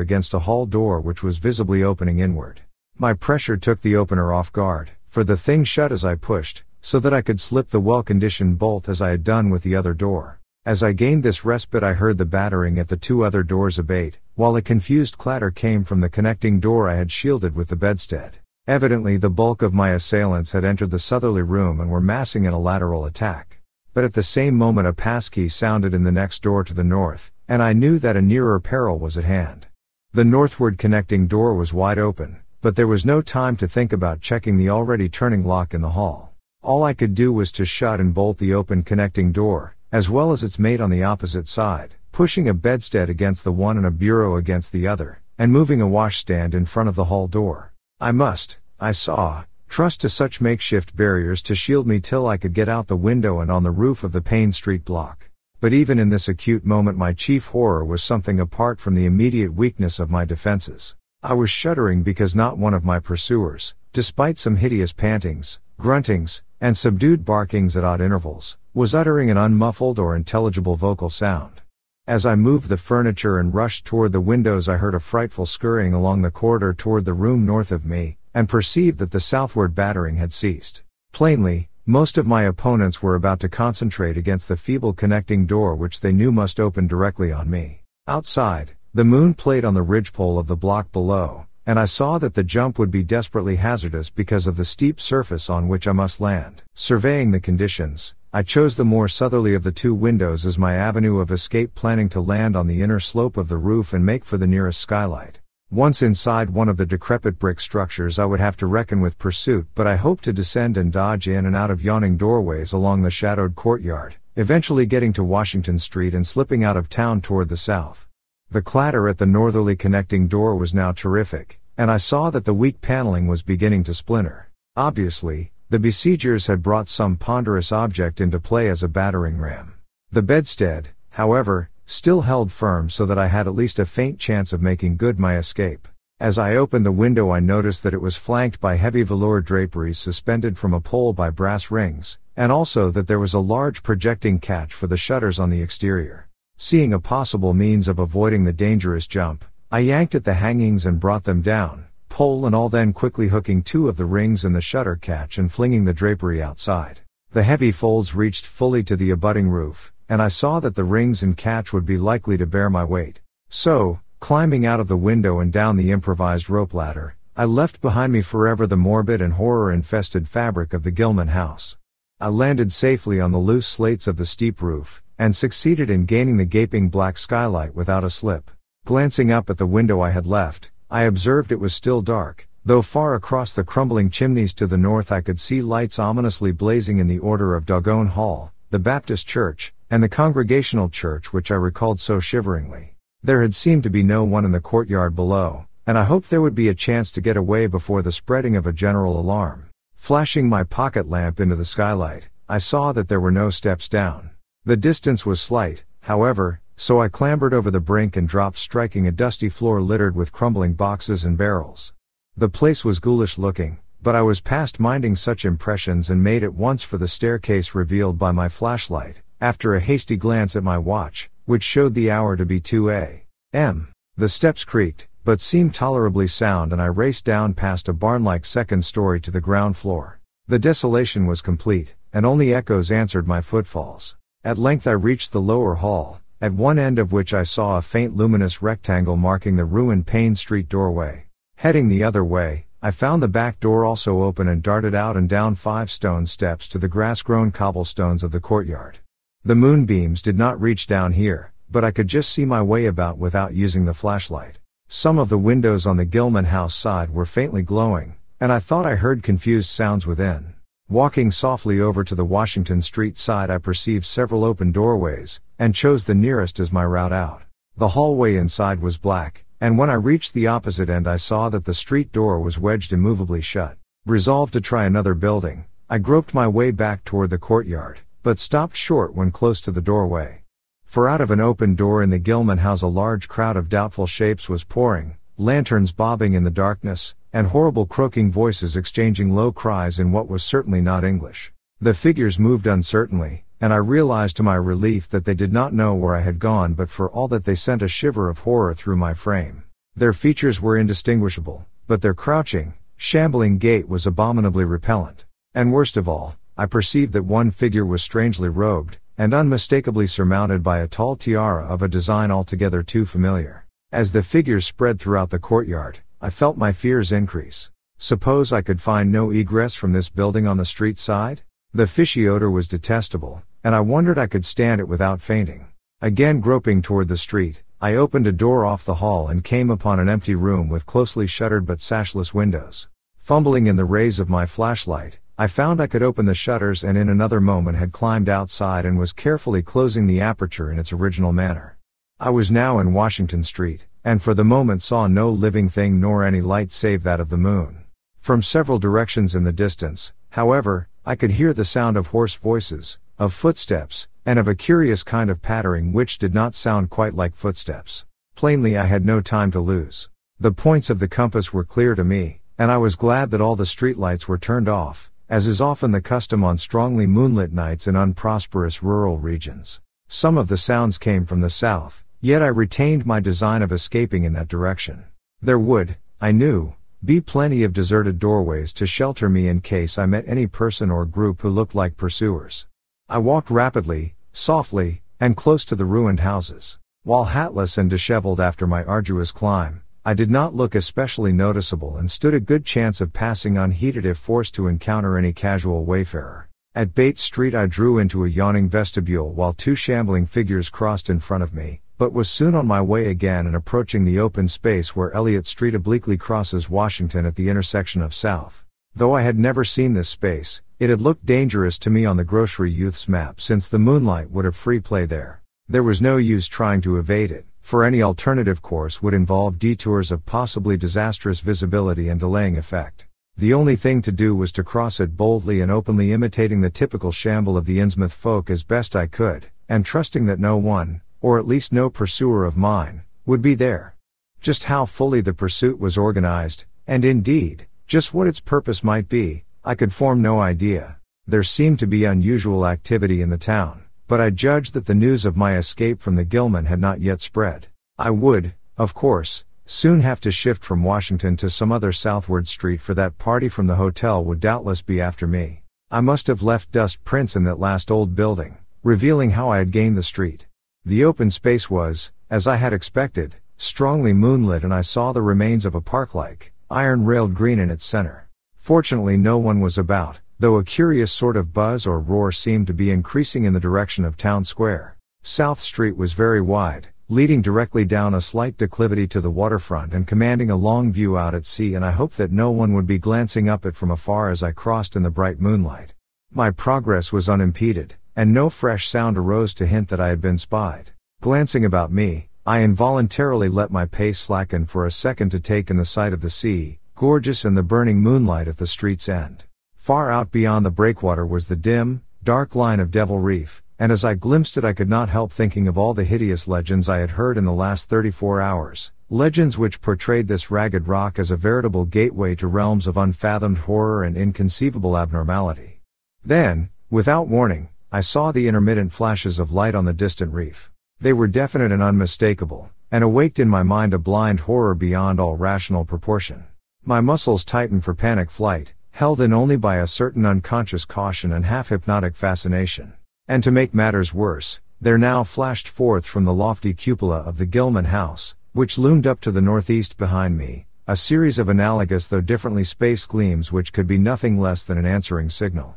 against a hall door which was visibly opening inward. My pressure took the opener off guard, for the thing shut as I pushed, so that I could slip the well-conditioned bolt as I had done with the other door. As I gained this respite I heard the battering at the two other doors abate, while a confused clatter came from the connecting door I had shielded with the bedstead. Evidently the bulk of my assailants had entered the southerly room and were massing in a lateral attack. But at the same moment a passkey sounded in the next door to the north, and I knew that a nearer peril was at hand. The northward connecting door was wide open, but there was no time to think about checking the already turning lock in the hall. All I could do was to shut and bolt the open connecting door, as well as its mate on the opposite side, pushing a bedstead against the one and a bureau against the other, and moving a washstand in front of the hall door. I saw, trust to such makeshift barriers to shield me till I could get out the window and on the roof of the Payne Street block. But even in this acute moment my chief horror was something apart from the immediate weakness of my defenses. I was shuddering because not one of my pursuers, despite some hideous pantings, gruntings, and subdued barkings at odd intervals, was uttering an unmuffled or intelligible vocal sound. As I moved the furniture and rushed toward the windows I heard a frightful scurrying along the corridor toward the room north of me, and perceived that the southward battering had ceased. Plainly, most of my opponents were about to concentrate against the feeble connecting door which they knew must open directly on me. Outside, the moon played on the ridgepole of the block below, and I saw that the jump would be desperately hazardous because of the steep surface on which I must land. Surveying the conditions, I chose the more southerly of the two windows as my avenue of escape, planning to land on the inner slope of the roof and make for the nearest skylight. Once inside one of the decrepit brick structures I would have to reckon with pursuit, but I hoped to descend and dodge in and out of yawning doorways along the shadowed courtyard, eventually getting to Washington Street and slipping out of town toward the south. The clatter at the northerly connecting door was now terrific, and I saw that the weak paneling was beginning to splinter. Obviously, the besiegers had brought some ponderous object into play as a battering ram. The bedstead, however, still held firm so that I had at least a faint chance of making good my escape. As I opened the window I noticed that it was flanked by heavy velour draperies suspended from a pole by brass rings, and also that there was a large projecting catch for the shutters on the exterior. Seeing a possible means of avoiding the dangerous jump, I yanked at the hangings and brought them down, pole and all, then quickly hooking two of the rings in the shutter catch and flinging the drapery outside. The heavy folds reached fully to the abutting roof, and I saw that the rings and catch would be likely to bear my weight. So, climbing out of the window and down the improvised rope ladder, I left behind me forever the morbid and horror-infested fabric of the Gilman house. I landed safely on the loose slates of the steep roof, and succeeded in gaining the gaping black skylight without a slip. Glancing up at the window I had left, I observed it was still dark, though far across the crumbling chimneys to the north I could see lights ominously blazing in the Order of Doggone Hall, the Baptist Church, and the Congregational Church which I recalled so shiveringly. There had seemed to be no one in the courtyard below, and I hoped there would be a chance to get away before the spreading of a general alarm. Flashing my pocket lamp into the skylight, I saw that there were no steps down. The distance was slight, however, so I clambered over the brink and dropped, striking a dusty floor littered with crumbling boxes and barrels. The place was ghoulish looking, but I was past minding such impressions and made at once for the staircase revealed by my flashlight, after a hasty glance at my watch, which showed the hour to be 2 a.m. The steps creaked, but seemed tolerably sound, and I raced down past a barn-like second story to the ground floor. The desolation was complete, and only echoes answered my footfalls. At length I reached the lower hall, at one end of which I saw a faint luminous rectangle marking the ruined Payne Street doorway. Heading the other way, I found the back door also open and darted out and down 5 stone steps to the grass-grown cobblestones of the courtyard. The moonbeams did not reach down here, but I could just see my way about without using the flashlight. Some of the windows on the Gilman house side were faintly glowing, and I thought I heard confused sounds within. Walking softly over to the Washington Street side I perceived several open doorways, and chose the nearest as my route out. The hallway inside was black, and when I reached the opposite end I saw that the street door was wedged immovably shut. Resolved to try another building, I groped my way back toward the courtyard, but stopped short when close to the doorway. For out of an open door in the Gilman house a large crowd of doubtful shapes was pouring, lanterns bobbing in the darkness, and horrible croaking voices exchanging low cries in what was certainly not English. The figures moved uncertainly, and I realized to my relief that they did not know where I had gone, but for all that they sent a shiver of horror through my frame. Their features were indistinguishable, but their crouching, shambling gait was abominably repellent. And worst of all, I perceived that one figure was strangely robed, and unmistakably surmounted by a tall tiara of a design altogether too familiar. As the figures spread throughout the courtyard, I felt my fears increase. Suppose I could find no egress from this building on the street side? The fishy odor was detestable, and I wondered I could stand it without fainting. Again groping toward the street, I opened a door off the hall and came upon an empty room with closely shuttered but sashless windows. Fumbling in the rays of my flashlight, I found I could open the shutters and in another moment had climbed outside and was carefully closing the aperture in its original manner. I was now in Washington Street, and for the moment saw no living thing nor any light save that of the moon. From several directions in the distance, however, I could hear the sound of hoarse voices, of footsteps, and of a curious kind of pattering which did not sound quite like footsteps. Plainly I had no time to lose. The points of the compass were clear to me, and I was glad that all the streetlights were turned off, as is often the custom on strongly moonlit nights in unprosperous rural regions. Some of the sounds came from the south, yet I retained my design of escaping in that direction. There would, I knew, be plenty of deserted doorways to shelter me in case I met any person or group who looked like pursuers. I walked rapidly, softly, and close to the ruined houses. While hatless and disheveled after my arduous climb, I did not look especially noticeable and stood a good chance of passing unheeded if forced to encounter any casual wayfarer. At Bates Street I drew into a yawning vestibule while two shambling figures crossed in front of me, but was soon on my way again and approaching the open space where Elliott Street obliquely crosses Washington at the intersection of South. Though I had never seen this space, it had looked dangerous to me on the grocery youth's map since the moonlight would have free play there. There was no use trying to evade it, for any alternative course would involve detours of possibly disastrous visibility and delaying effect. The only thing to do was to cross it boldly and openly, imitating the typical shamble of the Innsmouth folk as best I could, and trusting that no one, or at least no pursuer of mine, would be there. Just how fully the pursuit was organized, and indeed, just what its purpose might be, I could form no idea. There seemed to be unusual activity in the town, but I judged that the news of my escape from the Gilman had not yet spread. I would, of course, soon have to shift from Washington to some other southward street, for that party from the hotel would doubtless be after me. I must have left dust prints in that last old building, revealing how I had gained the street. The open space was, as I had expected, strongly moonlit, and I saw the remains of a park-like, iron-railed green in its center. Fortunately no one was about, though a curious sort of buzz or roar seemed to be increasing in the direction of Town Square. South Street was very wide, leading directly down a slight declivity to the waterfront and commanding a long view out at sea, and I hoped that no one would be glancing up it from afar as I crossed in the bright moonlight. My progress was unimpeded, and no fresh sound arose to hint that I had been spied. Glancing about me, I involuntarily let my pace slacken for a second to take in the sight of the sea, gorgeous in the burning moonlight at the street's end. Far out beyond the breakwater was the dim, dark line of Devil Reef, and as I glimpsed it I could not help thinking of all the hideous legends I had heard in the last 34 hours, legends which portrayed this ragged rock as a veritable gateway to realms of unfathomed horror and inconceivable abnormality. Then, without warning, I saw the intermittent flashes of light on the distant reef. They were definite and unmistakable, and awaked in my mind a blind horror beyond all rational proportion. My muscles tightened for panic flight, held in only by a certain unconscious caution and half-hypnotic fascination. And to make matters worse, there now flashed forth from the lofty cupola of the Gilman house, which loomed up to the northeast behind me, a series of analogous though differently spaced gleams which could be nothing less than an answering signal.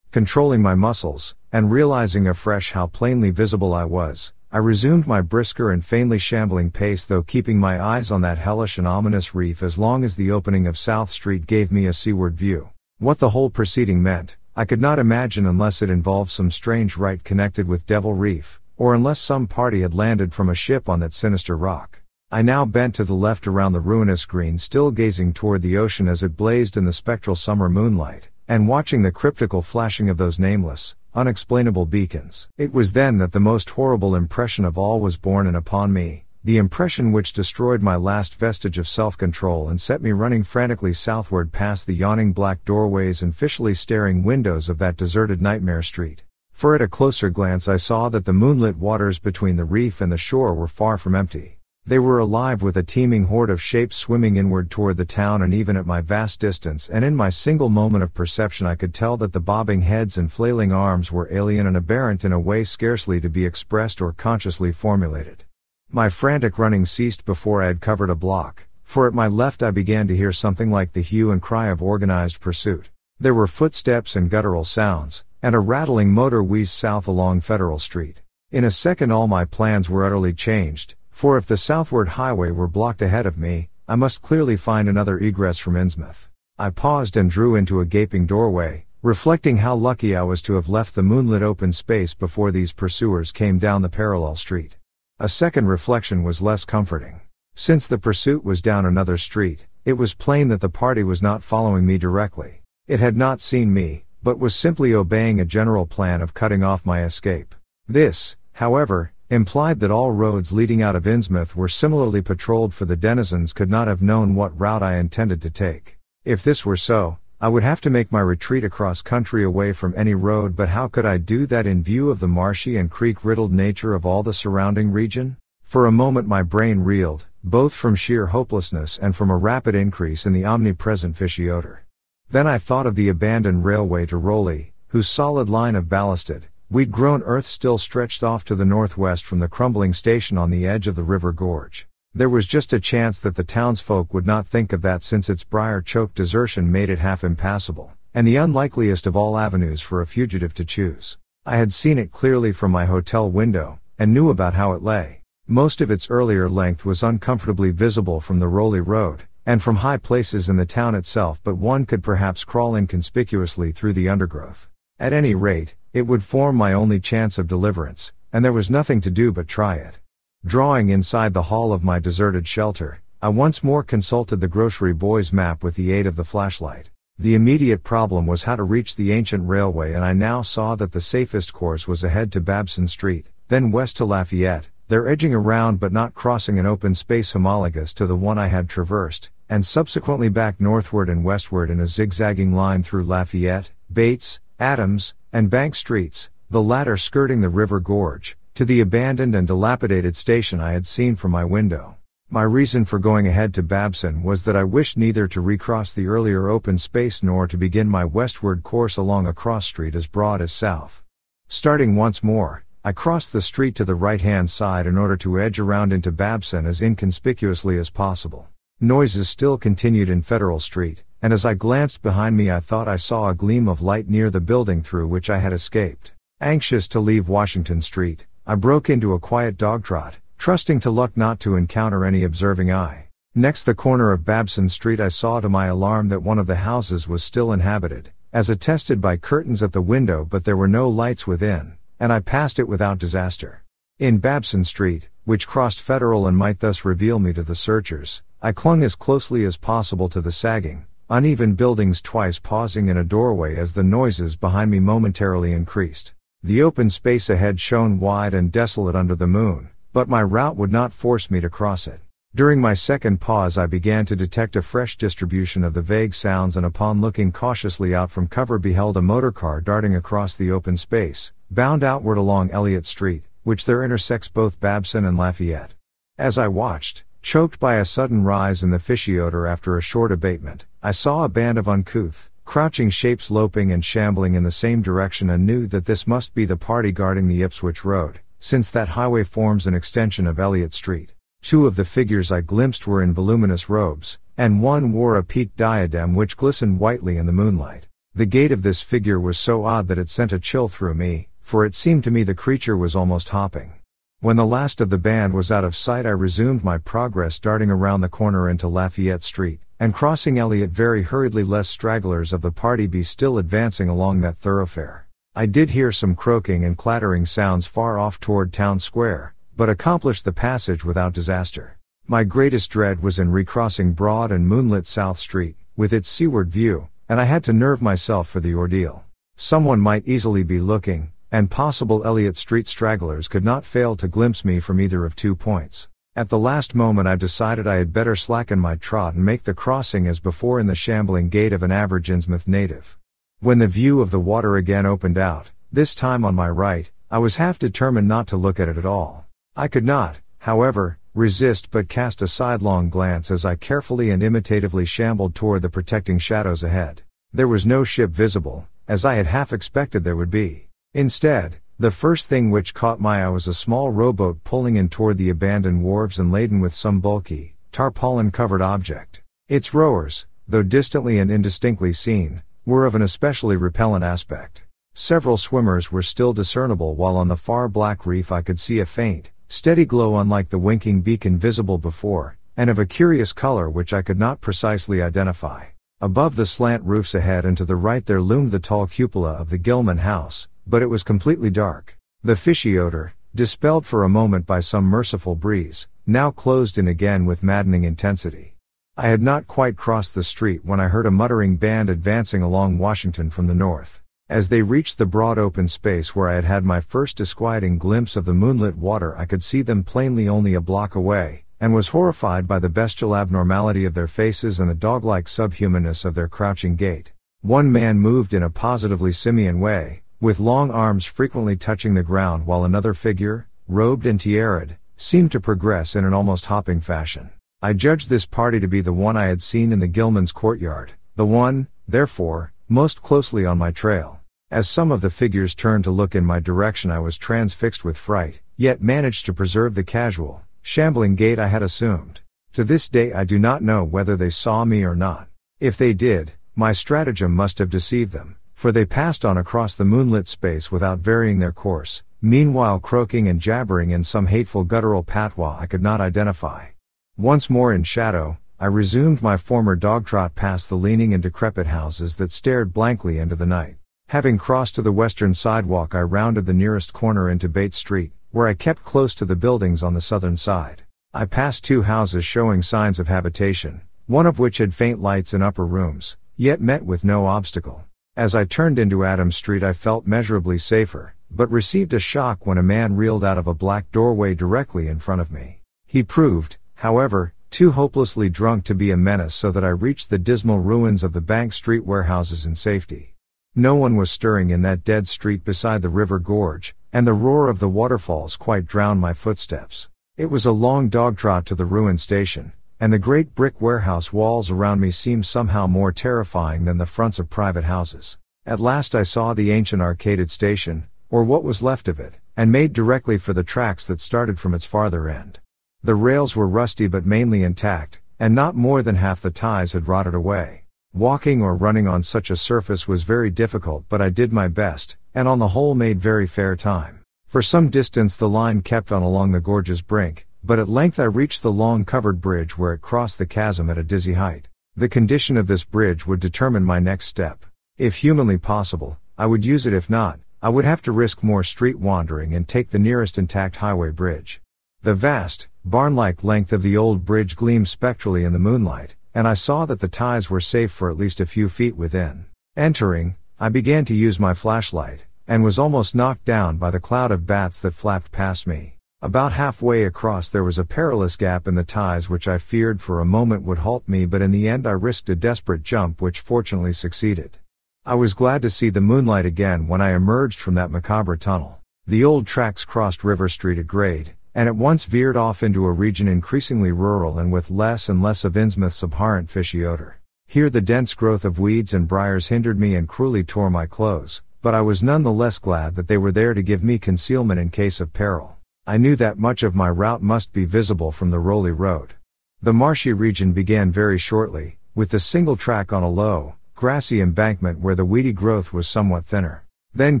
Controlling my muscles, and realizing afresh how plainly visible I was, I resumed my brisker and faintly shambling pace, though keeping my eyes on that hellish and ominous reef as long as the opening of South Street gave me a seaward view. What the whole proceeding meant, I could not imagine unless it involved some strange rite connected with Devil Reef, or unless some party had landed from a ship on that sinister rock. I now bent to the left around the ruinous green, still gazing toward the ocean as it blazed in the spectral summer moonlight, and watching the cryptical flashing of those nameless, unexplainable beacons. It was then that the most horrible impression of all was born in upon me, the impression which destroyed my last vestige of self-control and set me running frantically southward past the yawning black doorways and fishily staring windows of that deserted nightmare street. For at a closer glance I saw that the moonlit waters between the reef and the shore were far from empty. They were alive with a teeming horde of shapes swimming inward toward the town, and even at my vast distance and in my single moment of perception I could tell that the bobbing heads and flailing arms were alien and aberrant in a way scarcely to be expressed or consciously formulated. My frantic running ceased before I had covered a block, for at my left I began to hear something like the hue and cry of organized pursuit. There were footsteps and guttural sounds, and a rattling motor wheezed south along Federal Street. In a second all my plans were utterly changed, for if the southward highway were blocked ahead of me, I must clearly find another egress from Innsmouth. I paused and drew into a gaping doorway, reflecting how lucky I was to have left the moonlit open space before these pursuers came down the parallel street. A second reflection was less comforting. Since the pursuit was down another street, it was plain that the party was not following me directly. It had not seen me, but was simply obeying a general plan of cutting off my escape. This, however, implied that all roads leading out of Innsmouth were similarly patrolled, for the denizens could not have known what route I intended to take. If this were so, I would have to make my retreat across country away from any road, but how could I do that in view of the marshy and creek-riddled nature of all the surrounding region? For a moment my brain reeled, both from sheer hopelessness and from a rapid increase in the omnipresent fishy odor. Then I thought of the abandoned railway to Rowley, whose solid line of ballasted, weed-grown earth still stretched off to the northwest from the crumbling station on the edge of the river gorge. There was just a chance that the townsfolk would not think of that, since its briar-choked desertion made it half impassable, and the unlikeliest of all avenues for a fugitive to choose. I had seen it clearly from my hotel window, and knew about how it lay. Most of its earlier length was uncomfortably visible from the Rowley Road, and from high places in the town itself, but one could perhaps crawl inconspicuously through the undergrowth. At any rate, it would form my only chance of deliverance, and there was nothing to do but try it. Drawing inside the hall of my deserted shelter, I once more consulted the grocery boy's map with the aid of the flashlight. The immediate problem was how to reach the ancient railway, and I now saw that the safest course was ahead to Babson Street, then west to Lafayette, there edging around but not crossing an open space homologous to the one I had traversed, and subsequently back northward and westward in a zigzagging line through Lafayette, Bates, Adams, and Bank Streets, the latter skirting the river gorge, to the abandoned and dilapidated station I had seen from my window. My reason for going ahead to Babson was that I wished neither to recross the earlier open space nor to begin my westward course along a cross street as broad as south. Starting once more, I crossed the street to the right-hand side in order to edge around into Babson as inconspicuously as possible. Noises still continued in Federal Street, and as I glanced behind me I thought I saw a gleam of light near the building through which I had escaped. Anxious to leave Washington Street, I broke into a quiet dog trot, trusting to luck not to encounter any observing eye. Next the corner of Babson Street I saw to my alarm that one of the houses was still inhabited, as attested by curtains at the window, but there were no lights within, and I passed it without disaster. In Babson Street, which crossed Federal and might thus reveal me to the searchers, I clung as closely as possible to the sagging, uneven buildings, twice pausing in a doorway as the noises behind me momentarily increased. The open space ahead shone wide and desolate under the moon, but my route would not force me to cross it. During my second pause I began to detect a fresh distribution of the vague sounds, and upon looking cautiously out from cover beheld a motorcar darting across the open space, bound outward along Elliott Street, which there intersects both Babson and Lafayette. As I watched, choked by a sudden rise in the fishy odor after a short abatement, I saw a band of uncouth, crouching shapes loping and shambling in the same direction, and knew that this must be the party guarding the Ipswich Road, since that highway forms an extension of Elliott Street. Two of the figures I glimpsed were in voluminous robes, and one wore a peaked diadem which glistened whitely in the moonlight. The gait of this figure was so odd that it sent a chill through me, for it seemed to me the creature was almost hopping. When the last of the band was out of sight I resumed my progress, darting around the corner into Lafayette Street, and crossing Elliott very hurriedly, lest stragglers of the party be still advancing along that thoroughfare. I did hear some croaking and clattering sounds far off toward Town Square, but accomplished the passage without disaster. My greatest dread was in recrossing broad and moonlit South Street, with its seaward view, and I had to nerve myself for the ordeal. Someone might easily be looking, and possible Elliott Street stragglers could not fail to glimpse me from either of 2 points. At the last moment I decided I had better slacken my trot and make the crossing as before in the shambling gait of an average Innsmouth native. When the view of the water again opened out, this time on my right, I was half determined not to look at it at all. I could not, however, resist but cast a sidelong glance as I carefully and imitatively shambled toward the protecting shadows ahead. There was no ship visible, as I had half expected there would be. Instead, the first thing which caught my eye was a small rowboat pulling in toward the abandoned wharves and laden with some bulky, tarpaulin-covered object. Its rowers, though distantly and indistinctly seen, were of an especially repellent aspect. Several swimmers were still discernible, while on the far black reef I could see a faint, steady glow unlike the winking beacon visible before, and of a curious color which I could not precisely identify. Above the slant roofs ahead and to the right there loomed the tall cupola of the Gilman house, but it was completely dark. The fishy odor, dispelled for a moment by some merciful breeze, now closed in again with maddening intensity. I had not quite crossed the street when I heard a muttering band advancing along Washington from the north. As they reached the broad open space where I had had my first disquieting glimpse of the moonlit water, I could see them plainly only a block away, and was horrified by the bestial abnormality of their faces and the dog-like subhumanness of their crouching gait. One man moved in a positively simian way, with long arms frequently touching the ground, while another figure, robed and tiaraed, seemed to progress in an almost hopping fashion. I judged this party to be the one I had seen in the Gilman's courtyard, the one, therefore, most closely on my trail. As some of the figures turned to look in my direction, I was transfixed with fright, yet managed to preserve the casual, shambling gait I had assumed. To this day I do not know whether they saw me or not. If they did, my stratagem must have deceived them, for they passed on across the moonlit space without varying their course, meanwhile croaking and jabbering in some hateful guttural patois I could not identify. Once more in shadow, I resumed my former dog trot past the leaning and decrepit houses that stared blankly into the night. Having crossed to the western sidewalk, I rounded the nearest corner into Bates Street, where I kept close to the buildings on the southern side. I passed two houses showing signs of habitation, one of which had faint lights in upper rooms, yet met with no obstacle. As I turned into Adams Street I felt measurably safer, but received a shock when a man reeled out of a black doorway directly in front of me. He proved, however, too hopelessly drunk to be a menace, so that I reached the dismal ruins of the Bank Street warehouses in safety. No one was stirring in that dead street beside the river gorge, and the roar of the waterfalls quite drowned my footsteps. It was a long dog trot to the ruined station, and the great brick warehouse walls around me seemed somehow more terrifying than the fronts of private houses. At last I saw the ancient arcaded station, or what was left of it, and made directly for the tracks that started from its farther end. The rails were rusty but mainly intact, and not more than half the ties had rotted away. Walking or running on such a surface was very difficult, but I did my best, and on the whole made very fair time. For some distance the line kept on along the gorge's brink, but at length I reached the long covered bridge where it crossed the chasm at a dizzy height. The condition of this bridge would determine my next step. If humanly possible, I would use it; if not, I would have to risk more street wandering and take the nearest intact highway bridge. The vast, barn-like length of the old bridge gleamed spectrally in the moonlight, and I saw that the ties were safe for at least a few feet within. Entering, I began to use my flashlight, and was almost knocked down by the cloud of bats that flapped past me. About halfway across there was a perilous gap in the ties which I feared for a moment would halt me, but in the end I risked a desperate jump which fortunately succeeded. I was glad to see the moonlight again when I emerged from that macabre tunnel. The old tracks crossed River Street at grade, and at once veered off into a region increasingly rural and with less and less of Innsmouth's abhorrent fishy odor. Here the dense growth of weeds and briars hindered me and cruelly tore my clothes, but I was none the less glad that they were there to give me concealment in case of peril. I knew that much of my route must be visible from the Rowley Road. The marshy region began very shortly, with the single track on a low, grassy embankment where the weedy growth was somewhat thinner. Then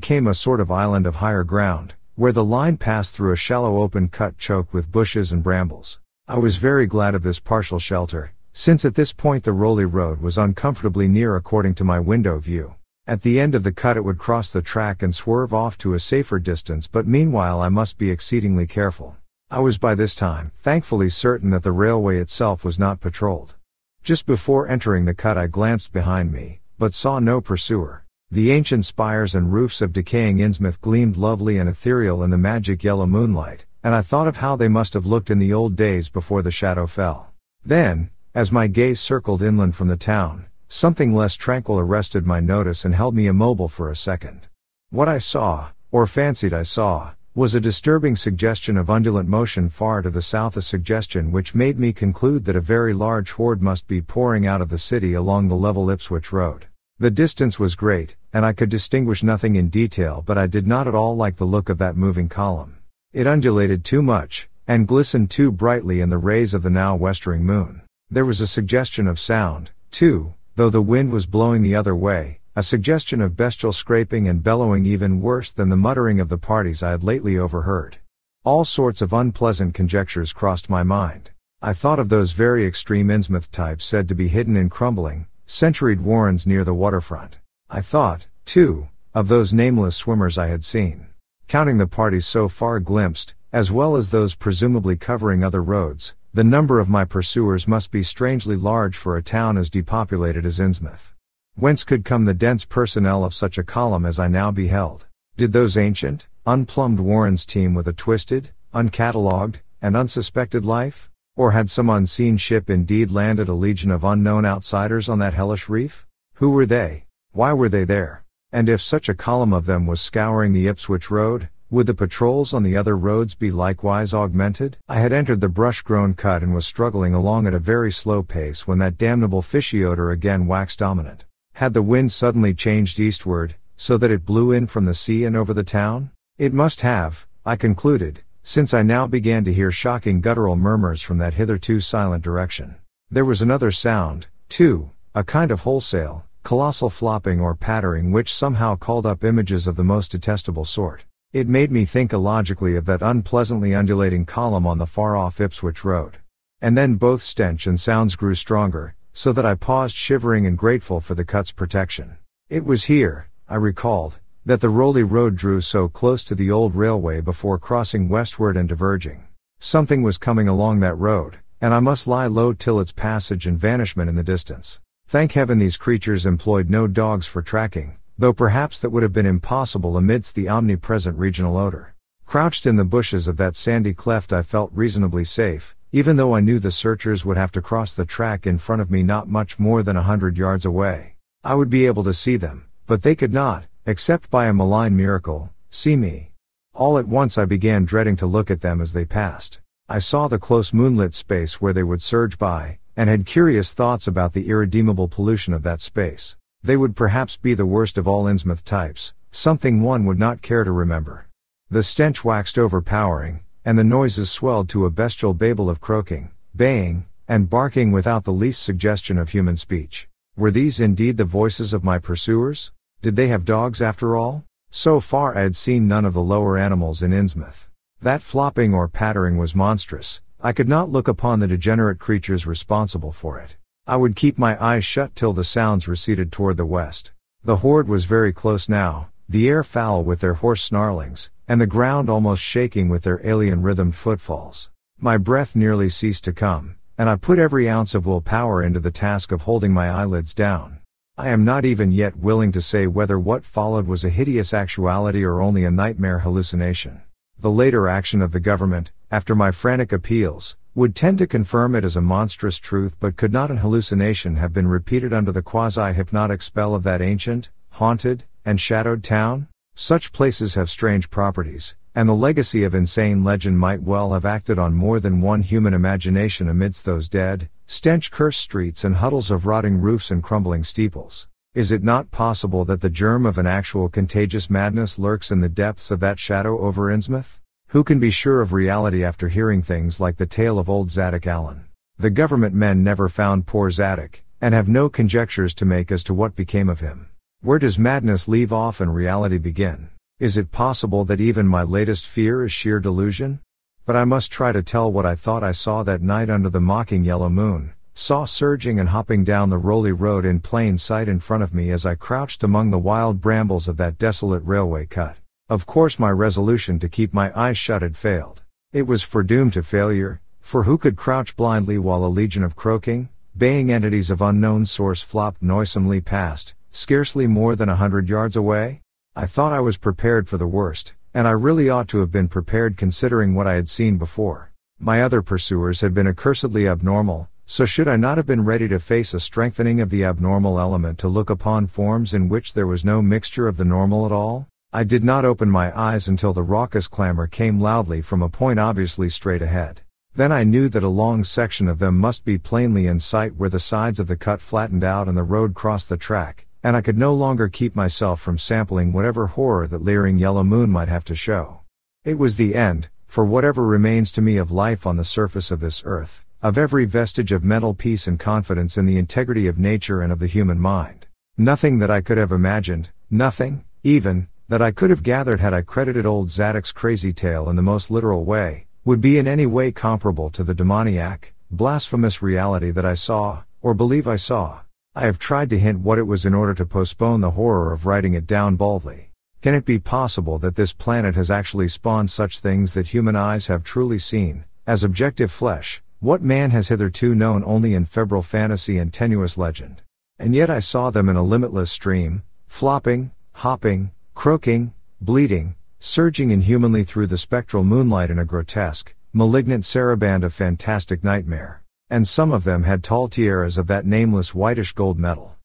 came a sort of island of higher ground, where the line passed through a shallow open cut choked with bushes and brambles. I was very glad of this partial shelter, since at this point the Rowley Road was uncomfortably near according to my window view. At the end of the cut it would cross the track and swerve off to a safer distance, but meanwhile I must be exceedingly careful. I was by this time, thankfully, certain that the railway itself was not patrolled. Just before entering the cut I glanced behind me, but saw no pursuer. The ancient spires and roofs of decaying Innsmouth gleamed lovely and ethereal in the magic yellow moonlight, and I thought of how they must have looked in the old days before the shadow fell. Then, as my gaze circled inland from the town, something less tranquil arrested my notice and held me immobile for a second. What I saw, or fancied I saw, was a disturbing suggestion of undulant motion far to the south, a suggestion which made me conclude that a very large horde must be pouring out of the city along the level Ipswich Road. The distance was great, and I could distinguish nothing in detail, but I did not at all like the look of that moving column. It undulated too much, and glistened too brightly in the rays of the now westering moon. There was a suggestion of sound, too, though the wind was blowing the other way, a suggestion of bestial scraping and bellowing even worse than the muttering of the parties I had lately overheard. All sorts of unpleasant conjectures crossed my mind. I thought of those very extreme Innsmouth types said to be hidden in crumbling, centuried warrens near the waterfront. I thought, too, of those nameless swimmers I had seen. Counting the parties so far glimpsed, as well as those presumably covering other roads, the number of my pursuers must be strangely large for a town as depopulated as Innsmouth. Whence could come the dense personnel of such a column as I now beheld? Did those ancient, unplumbed warrens teem with a twisted, uncatalogued, and unsuspected life? Or had some unseen ship indeed landed a legion of unknown outsiders on that hellish reef? Who were they? Why were they there? And if such a column of them was scouring the Ipswich road, would the patrols on the other roads be likewise augmented? I had entered the brush-grown cut and was struggling along at a very slow pace when that damnable fishy odor again waxed dominant. Had the wind suddenly changed eastward, so that it blew in from the sea and over the town? It must have, I concluded, since I now began to hear shocking guttural murmurs from that hitherto silent direction. There was another sound, too, a kind of wholesale, colossal flopping or pattering which somehow called up images of the most detestable sort. It made me think illogically of that unpleasantly undulating column on the far-off Ipswich road. And then both stench and sounds grew stronger, so that I paused shivering and grateful for the cut's protection. It was here, I recalled, that the Rowley Road drew so close to the old railway before crossing westward and diverging. Something was coming along that road, and I must lie low till its passage and vanishment in the distance. Thank heaven these creatures employed no dogs for tracking, though perhaps that would have been impossible amidst the omnipresent regional odor. Crouched in the bushes of that sandy cleft I felt reasonably safe, even though I knew the searchers would have to cross the track in front of me not much more than 100 yards away. I would be able to see them, but they could not, except by a malign miracle, see me. All at once I began dreading to look at them as they passed. I saw the close moonlit space where they would surge by, and had curious thoughts about the irredeemable pollution of that space. They would perhaps be the worst of all Innsmouth types, something one would not care to remember. The stench waxed overpowering, and the noises swelled to a bestial babel of croaking, baying, and barking without the least suggestion of human speech. Were these indeed the voices of my pursuers? Did they have dogs after all? So far I had seen none of the lower animals in Innsmouth. That flopping or pattering was monstrous. I could not look upon the degenerate creatures responsible for it. I would keep my eyes shut till the sounds receded toward the west. The horde was very close now, the air foul with their hoarse snarlings, and the ground almost shaking with their alien-rhythmed footfalls. My breath nearly ceased to come, and I put every ounce of willpower into the task of holding my eyelids down. I am not even yet willing to say whether what followed was a hideous actuality or only a nightmare hallucination. The later action of the government, after my frantic appeals, would tend to confirm it as a monstrous truth, but could not an hallucination have been repeated under the quasi-hypnotic spell of that ancient, haunted, and shadowed town? Such places have strange properties, and the legacy of insane legend might well have acted on more than one human imagination amidst those dead, stench-cursed streets and huddles of rotting roofs and crumbling steeples. Is it not possible that the germ of an actual contagious madness lurks in the depths of that shadow over Innsmouth? Who can be sure of reality after hearing things like the tale of old Zadok Allen? The government men never found poor Zadok, and have no conjectures to make as to what became of him. Where does madness leave off and reality begin? Is it possible that even my latest fear is sheer delusion? But I must try to tell what I thought I saw that night under the mocking yellow moon, saw surging and hopping down the Rowley Road in plain sight in front of me as I crouched among the wild brambles of that desolate railway cut. Of course my resolution to keep my eyes shut had failed. It was foredoomed to failure, for who could crouch blindly while a legion of croaking, baying entities of unknown source flopped noisomely past, scarcely more than 100 yards away? I thought I was prepared for the worst, and I really ought to have been prepared considering what I had seen before. My other pursuers had been accursedly abnormal, so should I not have been ready to face a strengthening of the abnormal element to look upon forms in which there was no mixture of the normal at all? I did not open my eyes until the raucous clamor came loudly from a point obviously straight ahead. Then I knew that a long section of them must be plainly in sight where the sides of the cut flattened out and the road crossed the track, and I could no longer keep myself from sampling whatever horror that leering yellow moon might have to show. It was the end, for whatever remains to me of life on the surface of this earth, of every vestige of mental peace and confidence in the integrity of nature and of the human mind. Nothing that I could have imagined, nothing, even, that I could have gathered had I credited old Zadok's crazy tale in the most literal way, would be in any way comparable to the demoniac, blasphemous reality that I saw, or believe I saw. I have tried to hint what it was in order to postpone the horror of writing it down boldly. Can it be possible that this planet has actually spawned such things that human eyes have truly seen, as objective flesh, what man has hitherto known only in febrile fantasy and tenuous legend? And yet I saw them in a limitless stream, flopping, hopping, croaking, bleating, surging inhumanly through the spectral moonlight in a grotesque, malignant saraband of fantastic nightmare. And some of them had tall tiaras of that nameless whitish gold metal.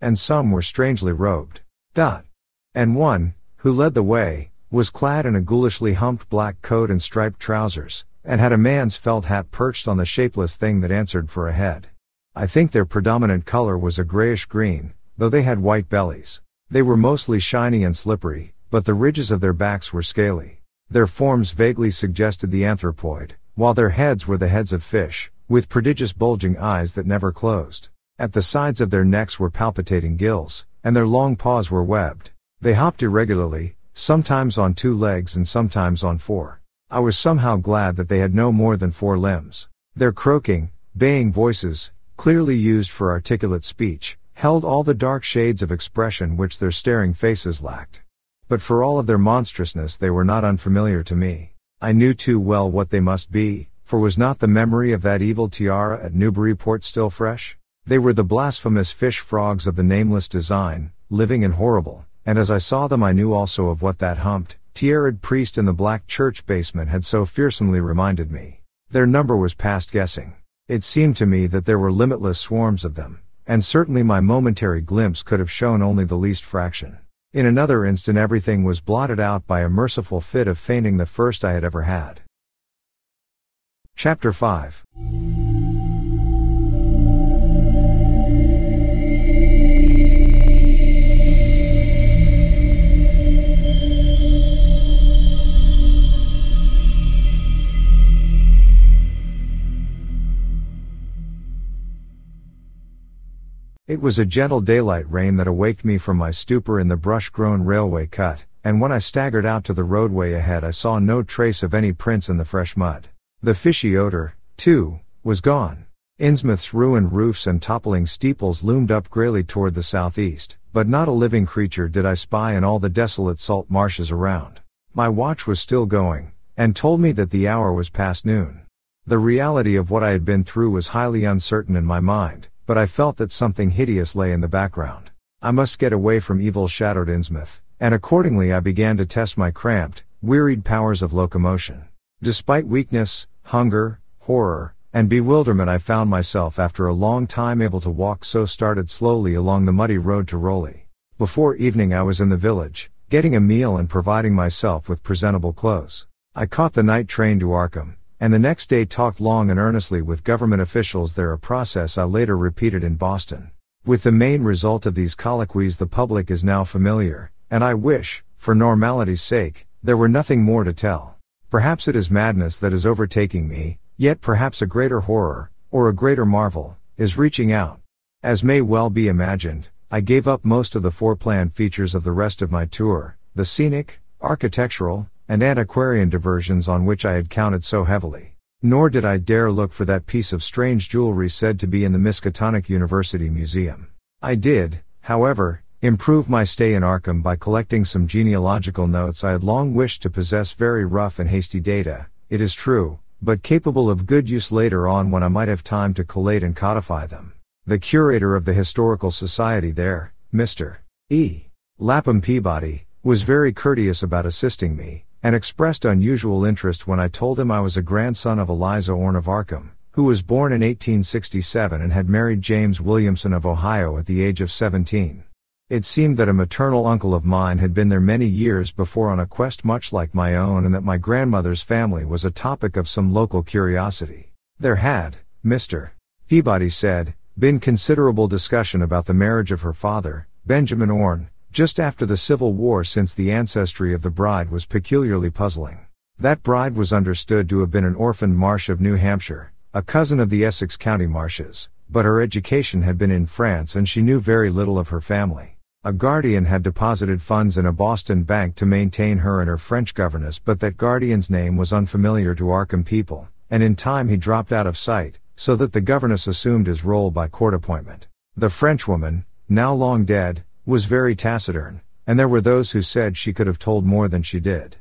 And some were strangely robed. And one, who led the way, was clad in a ghoulishly humped black coat and striped trousers, and had a man's felt hat perched on the shapeless thing that answered for a head. I think their predominant color was a grayish-green, though they had white bellies. They were mostly shiny and slippery, but the ridges of their backs were scaly. Their forms vaguely suggested the anthropoid, while their heads were the heads of fish, with prodigious bulging eyes that never closed. At the sides of their necks were palpitating gills, and their long paws were webbed. They hopped irregularly, sometimes on 2 legs and sometimes on 4. I was somehow glad that they had no more than 4 limbs. Their croaking, baying voices, clearly used for articulate speech, held all the dark shades of expression which their staring faces lacked. But for all of their monstrousness they were not unfamiliar to me. I knew too well what they must be, for was not the memory of that evil tiara at Newburyport still fresh? They were the blasphemous fish frogs of the nameless design, living and horrible, and as I saw them I knew also of what that humped, tiaraed priest in the black church basement had so fearsomely reminded me. Their number was past guessing. It seemed to me that there were limitless swarms of them, and certainly my momentary glimpse could have shown only the least fraction. In another instant everything was blotted out by a merciful fit of fainting, the first I had ever had. Chapter 5. It was a gentle daylight rain that awaked me from my stupor in the brush-grown railway cut, and when I staggered out to the roadway ahead I saw no trace of any prints in the fresh mud. The fishy odor, too, was gone. Innsmouth's ruined roofs and toppling steeples loomed up greyly toward the southeast, but not a living creature did I spy in all the desolate salt marshes around. My watch was still going, and told me that the hour was past noon. The reality of what I had been through was highly uncertain in my mind, but I felt that something hideous lay in the background. I must get away from evil-shadowed Innsmouth, and accordingly I began to test my cramped, wearied powers of locomotion. Despite weakness, hunger, horror, and bewilderment I found myself after a long time able to walk, so started slowly along the muddy road to Rowley. Before evening I was in the village, getting a meal and providing myself with presentable clothes. I caught the night train to Arkham, and the next day talked long and earnestly with government officials there, a process I later repeated in Boston. With the main result of these colloquies the public is now familiar, and I wish, for normality's sake, there were nothing more to tell. Perhaps it is madness that is overtaking me, yet perhaps a greater horror, or a greater marvel, is reaching out. As may well be imagined, I gave up most of the foreplanned features of the rest of my tour, the scenic, architectural, and antiquarian diversions on which I had counted so heavily. Nor did I dare look for that piece of strange jewelry said to be in the Miskatonic University Museum. I did, however, improve my stay in Arkham by collecting some genealogical notes I had long wished to possess, very rough and hasty data, it is true, but capable of good use later on when I might have time to collate and codify them. The curator of the Historical Society there, Mr. E. Lapham Peabody, was very courteous about assisting me, and expressed unusual interest when I told him I was a grandson of Eliza Orne of Arkham, who was born in 1867 and had married James Williamson of Ohio at the age of 17. It seemed that a maternal uncle of mine had been there many years before on a quest much like my own, and that my grandmother's family was a topic of some local curiosity. There had, Mr. Peabody said, been considerable discussion about the marriage of her father, Benjamin Orne, just after the Civil War, since the ancestry of the bride was peculiarly puzzling. That bride was understood to have been an orphaned Marsh of New Hampshire, a cousin of the Essex County Marshes, but her education had been in France and she knew very little of her family. A guardian had deposited funds in a Boston bank to maintain her and her French governess, but that guardian's name was unfamiliar to Arkham people, and in time he dropped out of sight, so that the governess assumed his role by court appointment. The Frenchwoman, now long dead, was very taciturn, and there were those who said she could have told more than she did.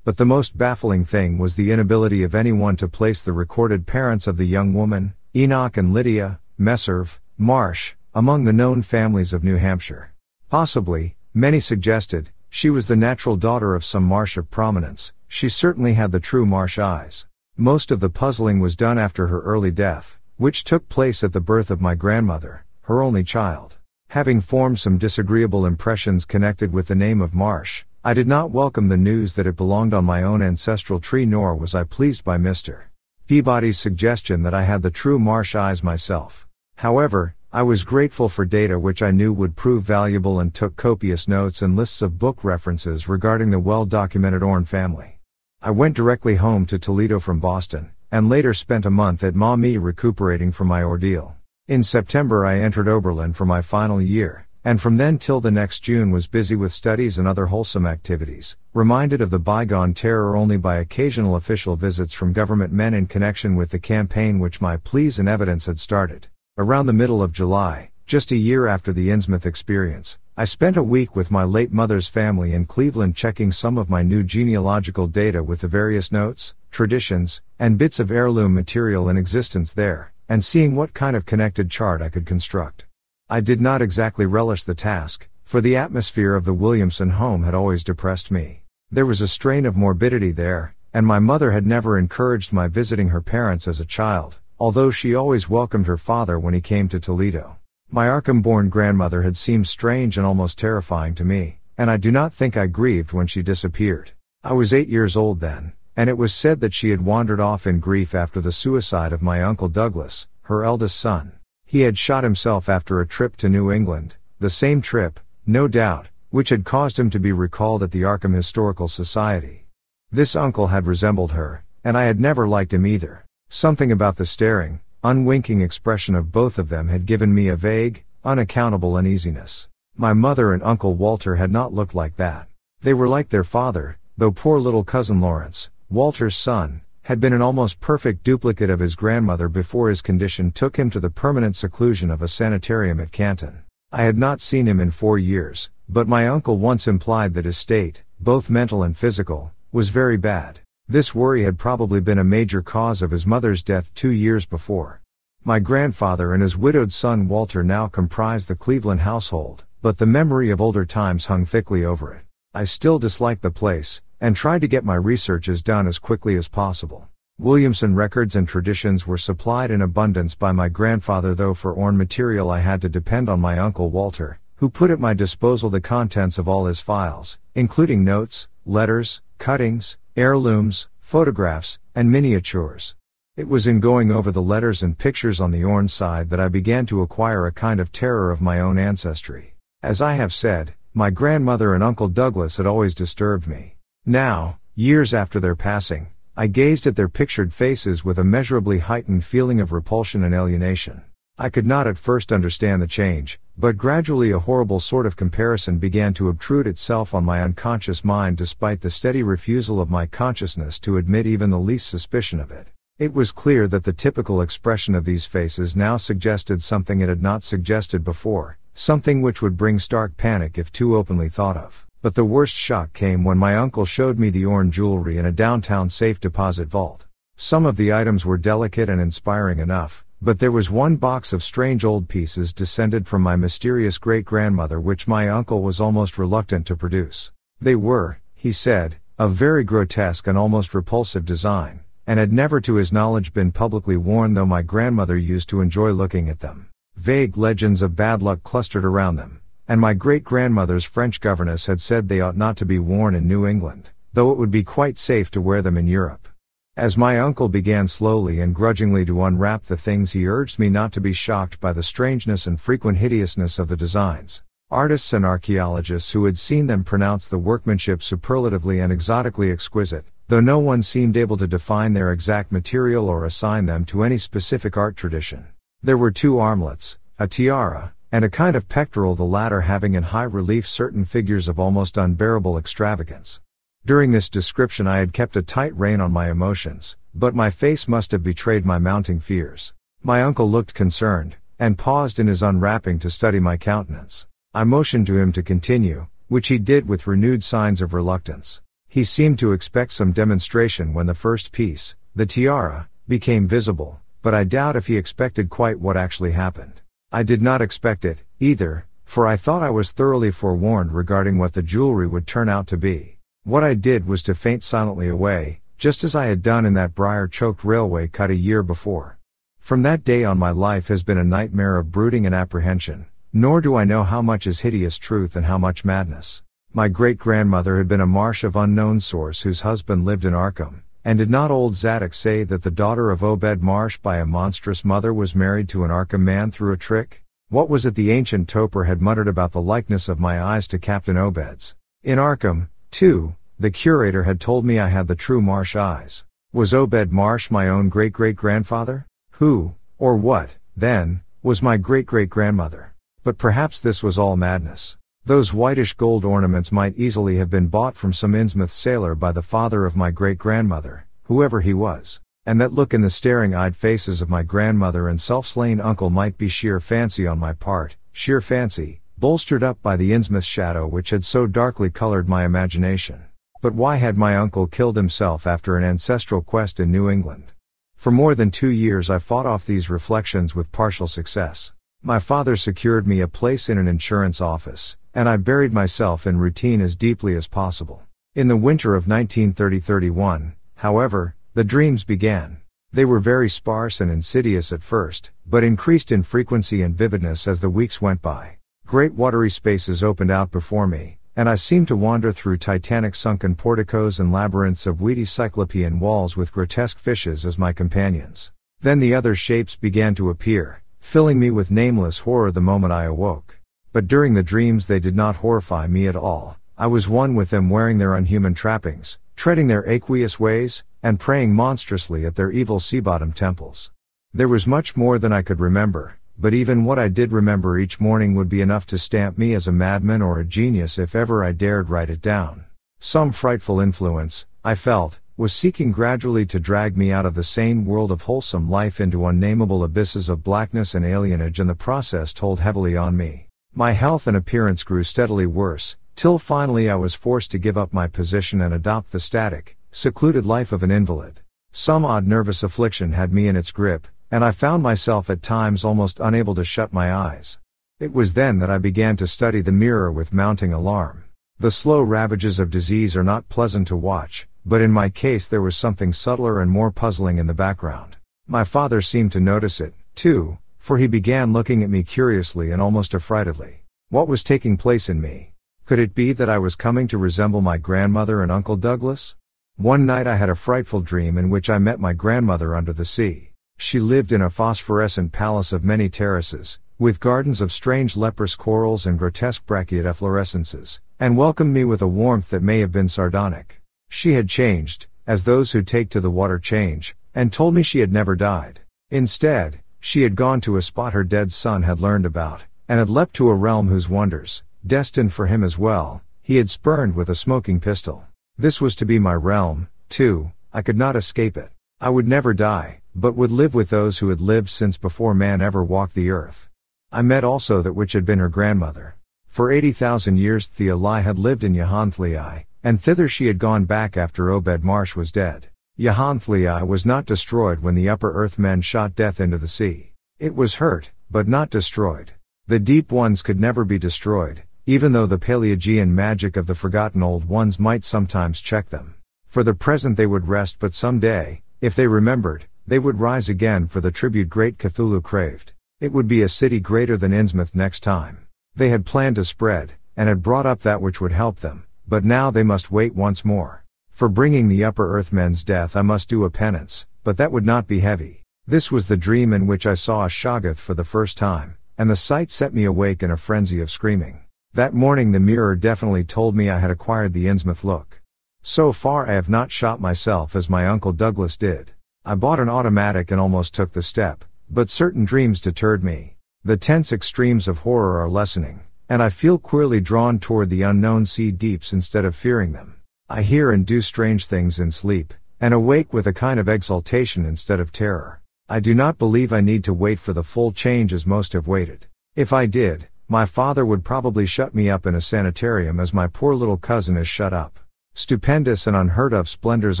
But the most baffling thing was the inability of anyone to place the recorded parents of the young woman, Enoch and Lydia Messerve Marsh, among the known families of New Hampshire. Possibly, many suggested, she was the natural daughter of some Marsh of prominence. She certainly had the true Marsh eyes. Most of the puzzling was done after her early death, which took place at the birth of my grandmother, her only child. Having formed some disagreeable impressions connected with the name of Marsh, I did not welcome the news that it belonged on my own ancestral tree, nor was I pleased by Mr. Peabody's suggestion that I had the true Marsh eyes myself. However, I was grateful for data which I knew would prove valuable and took copious notes and lists of book references regarding the well-documented Orne family. I went directly home to Toledo from Boston, and later spent a month at Maumee recuperating from my ordeal. In September I entered Oberlin for my final year, and from then till the next June was busy with studies and other wholesome activities, reminded of the bygone terror only by occasional official visits from government men in connection with the campaign which my pleas and evidence had started. Around the middle of July, just a year after the Innsmouth experience, I spent a week with my late mother's family in Cleveland checking some of my new genealogical data with the various notes, traditions, and bits of heirloom material in existence there, and seeing what kind of connected chart I could construct. I did not exactly relish the task, for the atmosphere of the Williamson home had always depressed me. There was a strain of morbidity there, and my mother had never encouraged my visiting her parents as a child, although she always welcomed her father when he came to Toledo. My Arkham-born grandmother had seemed strange and almost terrifying to me, and I do not think I grieved when she disappeared. I was 8 years old then, and it was said that she had wandered off in grief after the suicide of my Uncle Douglas, her eldest son. He had shot himself after a trip to New England, the same trip, no doubt, which had caused him to be recalled at the Arkham Historical Society. This uncle had resembled her, and I had never liked him either. Something about the staring, unwinking expression of both of them had given me a vague, unaccountable uneasiness. My mother and Uncle Walter had not looked like that. They were like their father, though poor little cousin Lawrence, Walter's son, had been an almost perfect duplicate of his grandmother before his condition took him to the permanent seclusion of a sanitarium at Canton. I had not seen him in 4 years, but my uncle once implied that his state, both mental and physical, was very bad. This worry had probably been a major cause of his mother's death 2 years before. My grandfather and his widowed son Walter now comprised the Cleveland household, but the memory of older times hung thickly over it. I still disliked the place, and tried to get my researches done as quickly as possible. Williamson records and traditions were supplied in abundance by my grandfather, though for Orne material I had to depend on my Uncle Walter, who put at my disposal the contents of all his files, including notes, letters, cuttings, heirlooms, photographs, and miniatures. It was in going over the letters and pictures on the Orne side that I began to acquire a kind of terror of my own ancestry. As I have said, my grandmother and Uncle Douglas had always disturbed me. Now, years after their passing, I gazed at their pictured faces with a measurably heightened feeling of repulsion and alienation. I could not at first understand the change, but gradually a horrible sort of comparison began to obtrude itself on my unconscious mind despite the steady refusal of my consciousness to admit even the least suspicion of it. It was clear that the typical expression of these faces now suggested something it had not suggested before, something which would bring stark panic if too openly thought of. But the worst shock came when my uncle showed me the Orne jewelry in a downtown safe deposit vault. Some of the items were delicate and inspiring enough, but there was one box of strange old pieces descended from my mysterious great-grandmother which my uncle was almost reluctant to produce. They were, he said, of very grotesque and almost repulsive design, and had never to his knowledge been publicly worn, though my grandmother used to enjoy looking at them. Vague legends of bad luck clustered around them, and my great-grandmother's French governess had said they ought not to be worn in New England, though it would be quite safe to wear them in Europe. As my uncle began slowly and grudgingly to unwrap the things, he urged me not to be shocked by the strangeness and frequent hideousness of the designs. Artists and archaeologists who had seen them pronounced the workmanship superlatively and exotically exquisite, though no one seemed able to define their exact material or assign them to any specific art tradition. There were 2 armlets, a tiara, and a kind of pectoral, the latter having in high relief certain figures of almost unbearable extravagance. During this description I had kept a tight rein on my emotions, but my face must have betrayed my mounting fears. My uncle looked concerned, and paused in his unwrapping to study my countenance. I motioned to him to continue, which he did with renewed signs of reluctance. He seemed to expect some demonstration when the first piece, the tiara, became visible, but I doubt if he expected quite what actually happened. I did not expect it, either, for I thought I was thoroughly forewarned regarding what the jewelry would turn out to be. What I did was to faint silently away, just as I had done in that briar-choked railway cut a year before. From that day on my life has been a nightmare of brooding and apprehension, nor do I know how much is hideous truth and how much madness. My great-grandmother had been a marsh of unknown source whose husband lived in Arkham, and did not old Zadok say that the daughter of Obed Marsh by a monstrous mother was married to an Arkham man through a trick? What was it the ancient toper had muttered about the likeness of my eyes to Captain Obed's? In Arkham, too, the curator had told me I had the true Marsh eyes. Was Obed Marsh my own great-great-grandfather? Who, or what, then, was my great-great-grandmother? But perhaps this was all madness. Those whitish gold ornaments might easily have been bought from some Innsmouth sailor by the father of my great-grandmother, whoever he was, and that look in the staring-eyed faces of my grandmother and self-slain uncle might be sheer fancy on my part, sheer fancy, bolstered up by the Innsmouth shadow which had so darkly colored my imagination. But why had my uncle killed himself after an ancestral quest in New England? For more than 2 years I fought off these reflections with partial success. My father secured me a place in an insurance office, and I buried myself in routine as deeply as possible. In the winter of 1930-31, however, the dreams began. They were very sparse and insidious at first, but increased in frequency and vividness as the weeks went by. Great watery spaces opened out before me, and I seemed to wander through titanic sunken porticos and labyrinths of weedy cyclopean walls with grotesque fishes as my companions. Then the other shapes began to appear, filling me with nameless horror the moment I awoke. But during the dreams they did not horrify me at all. I was one with them, wearing their unhuman trappings, treading their aqueous ways, and praying monstrously at their evil sea-bottom temples. There was much more than I could remember, but even what I did remember each morning would be enough to stamp me as a madman or a genius if ever I dared write it down. Some frightful influence, I felt, was seeking gradually to drag me out of the sane world of wholesome life into unnameable abysses of blackness and alienage, and the process told heavily on me. My health and appearance grew steadily worse, till finally I was forced to give up my position and adopt the static, secluded life of an invalid. Some odd nervous affliction had me in its grip, and I found myself at times almost unable to shut my eyes. It was then that I began to study the mirror with mounting alarm. The slow ravages of disease are not pleasant to watch, but in my case there was something subtler and more puzzling in the background. My father seemed to notice it, too, for he began looking at me curiously and almost affrightedly. What was taking place in me? Could it be that I was coming to resemble my grandmother and Uncle Douglas? One night I had a frightful dream in which I met my grandmother under the sea. She lived in a phosphorescent palace of many terraces, with gardens of strange leprous corals and grotesque brachiate efflorescences, and welcomed me with a warmth that may have been sardonic. She had changed, as those who take to the water change, and told me she had never died. Instead, she had gone to a spot her dead son had learned about, and had leapt to a realm whose wonders, destined for him as well, he had spurned with a smoking pistol. This was to be my realm, too. I could not escape it. I would never die, but would live with those who had lived since before man ever walked the earth. I met also that which had been her grandmother. For 80,000 years Theolai had lived in Yahanthlei, and thither she had gone back after Obed Marsh was dead. Yahanthlei was not destroyed when the upper earth men shot death into the sea. It was hurt, but not destroyed. The deep ones could never be destroyed, even though the Paleogean magic of the forgotten old ones might sometimes check them. For the present they would rest, but some day, if they remembered, they would rise again for the tribute great Cthulhu craved. It would be a city greater than Innsmouth next time. They had planned to spread, and had brought up that which would help them, but now they must wait once more. For bringing the upper earth men's death I must do a penance, but that would not be heavy. This was the dream in which I saw a Shoggoth for the first time, and the sight set me awake in a frenzy of screaming. That morning the mirror definitely told me I had acquired the Innsmouth look. So far I have not shot myself as my Uncle Douglas did. I bought an automatic and almost took the step, But certain dreams deterred me. The tense extremes of horror are lessening, and I feel queerly drawn toward the unknown sea deeps instead of fearing them. I hear and do strange things in sleep, and awake with a kind of exultation instead of terror. I do not believe I need to wait for the full change as most have waited. If I did, my father would probably shut me up in a sanitarium as my poor little cousin is shut up. Stupendous and unheard of splendors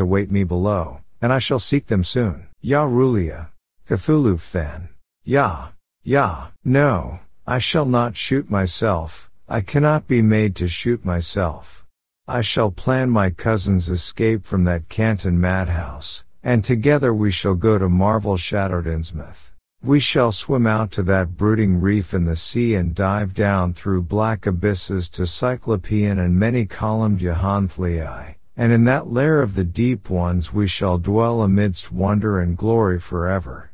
await me below, and I shall seek them soon. Ya Rulia. Cthulhu Than. Ya. Ya. No, I shall not shoot myself. I cannot be made to shoot myself. I shall plan my cousin's escape from that Canton madhouse, and together we shall go to marvel-shadowed Innsmouth. We shall swim out to that brooding reef in the sea and dive down through black abysses to Cyclopean and many-columned Johanthlii, and in that lair of the deep ones we shall dwell amidst wonder and glory forever.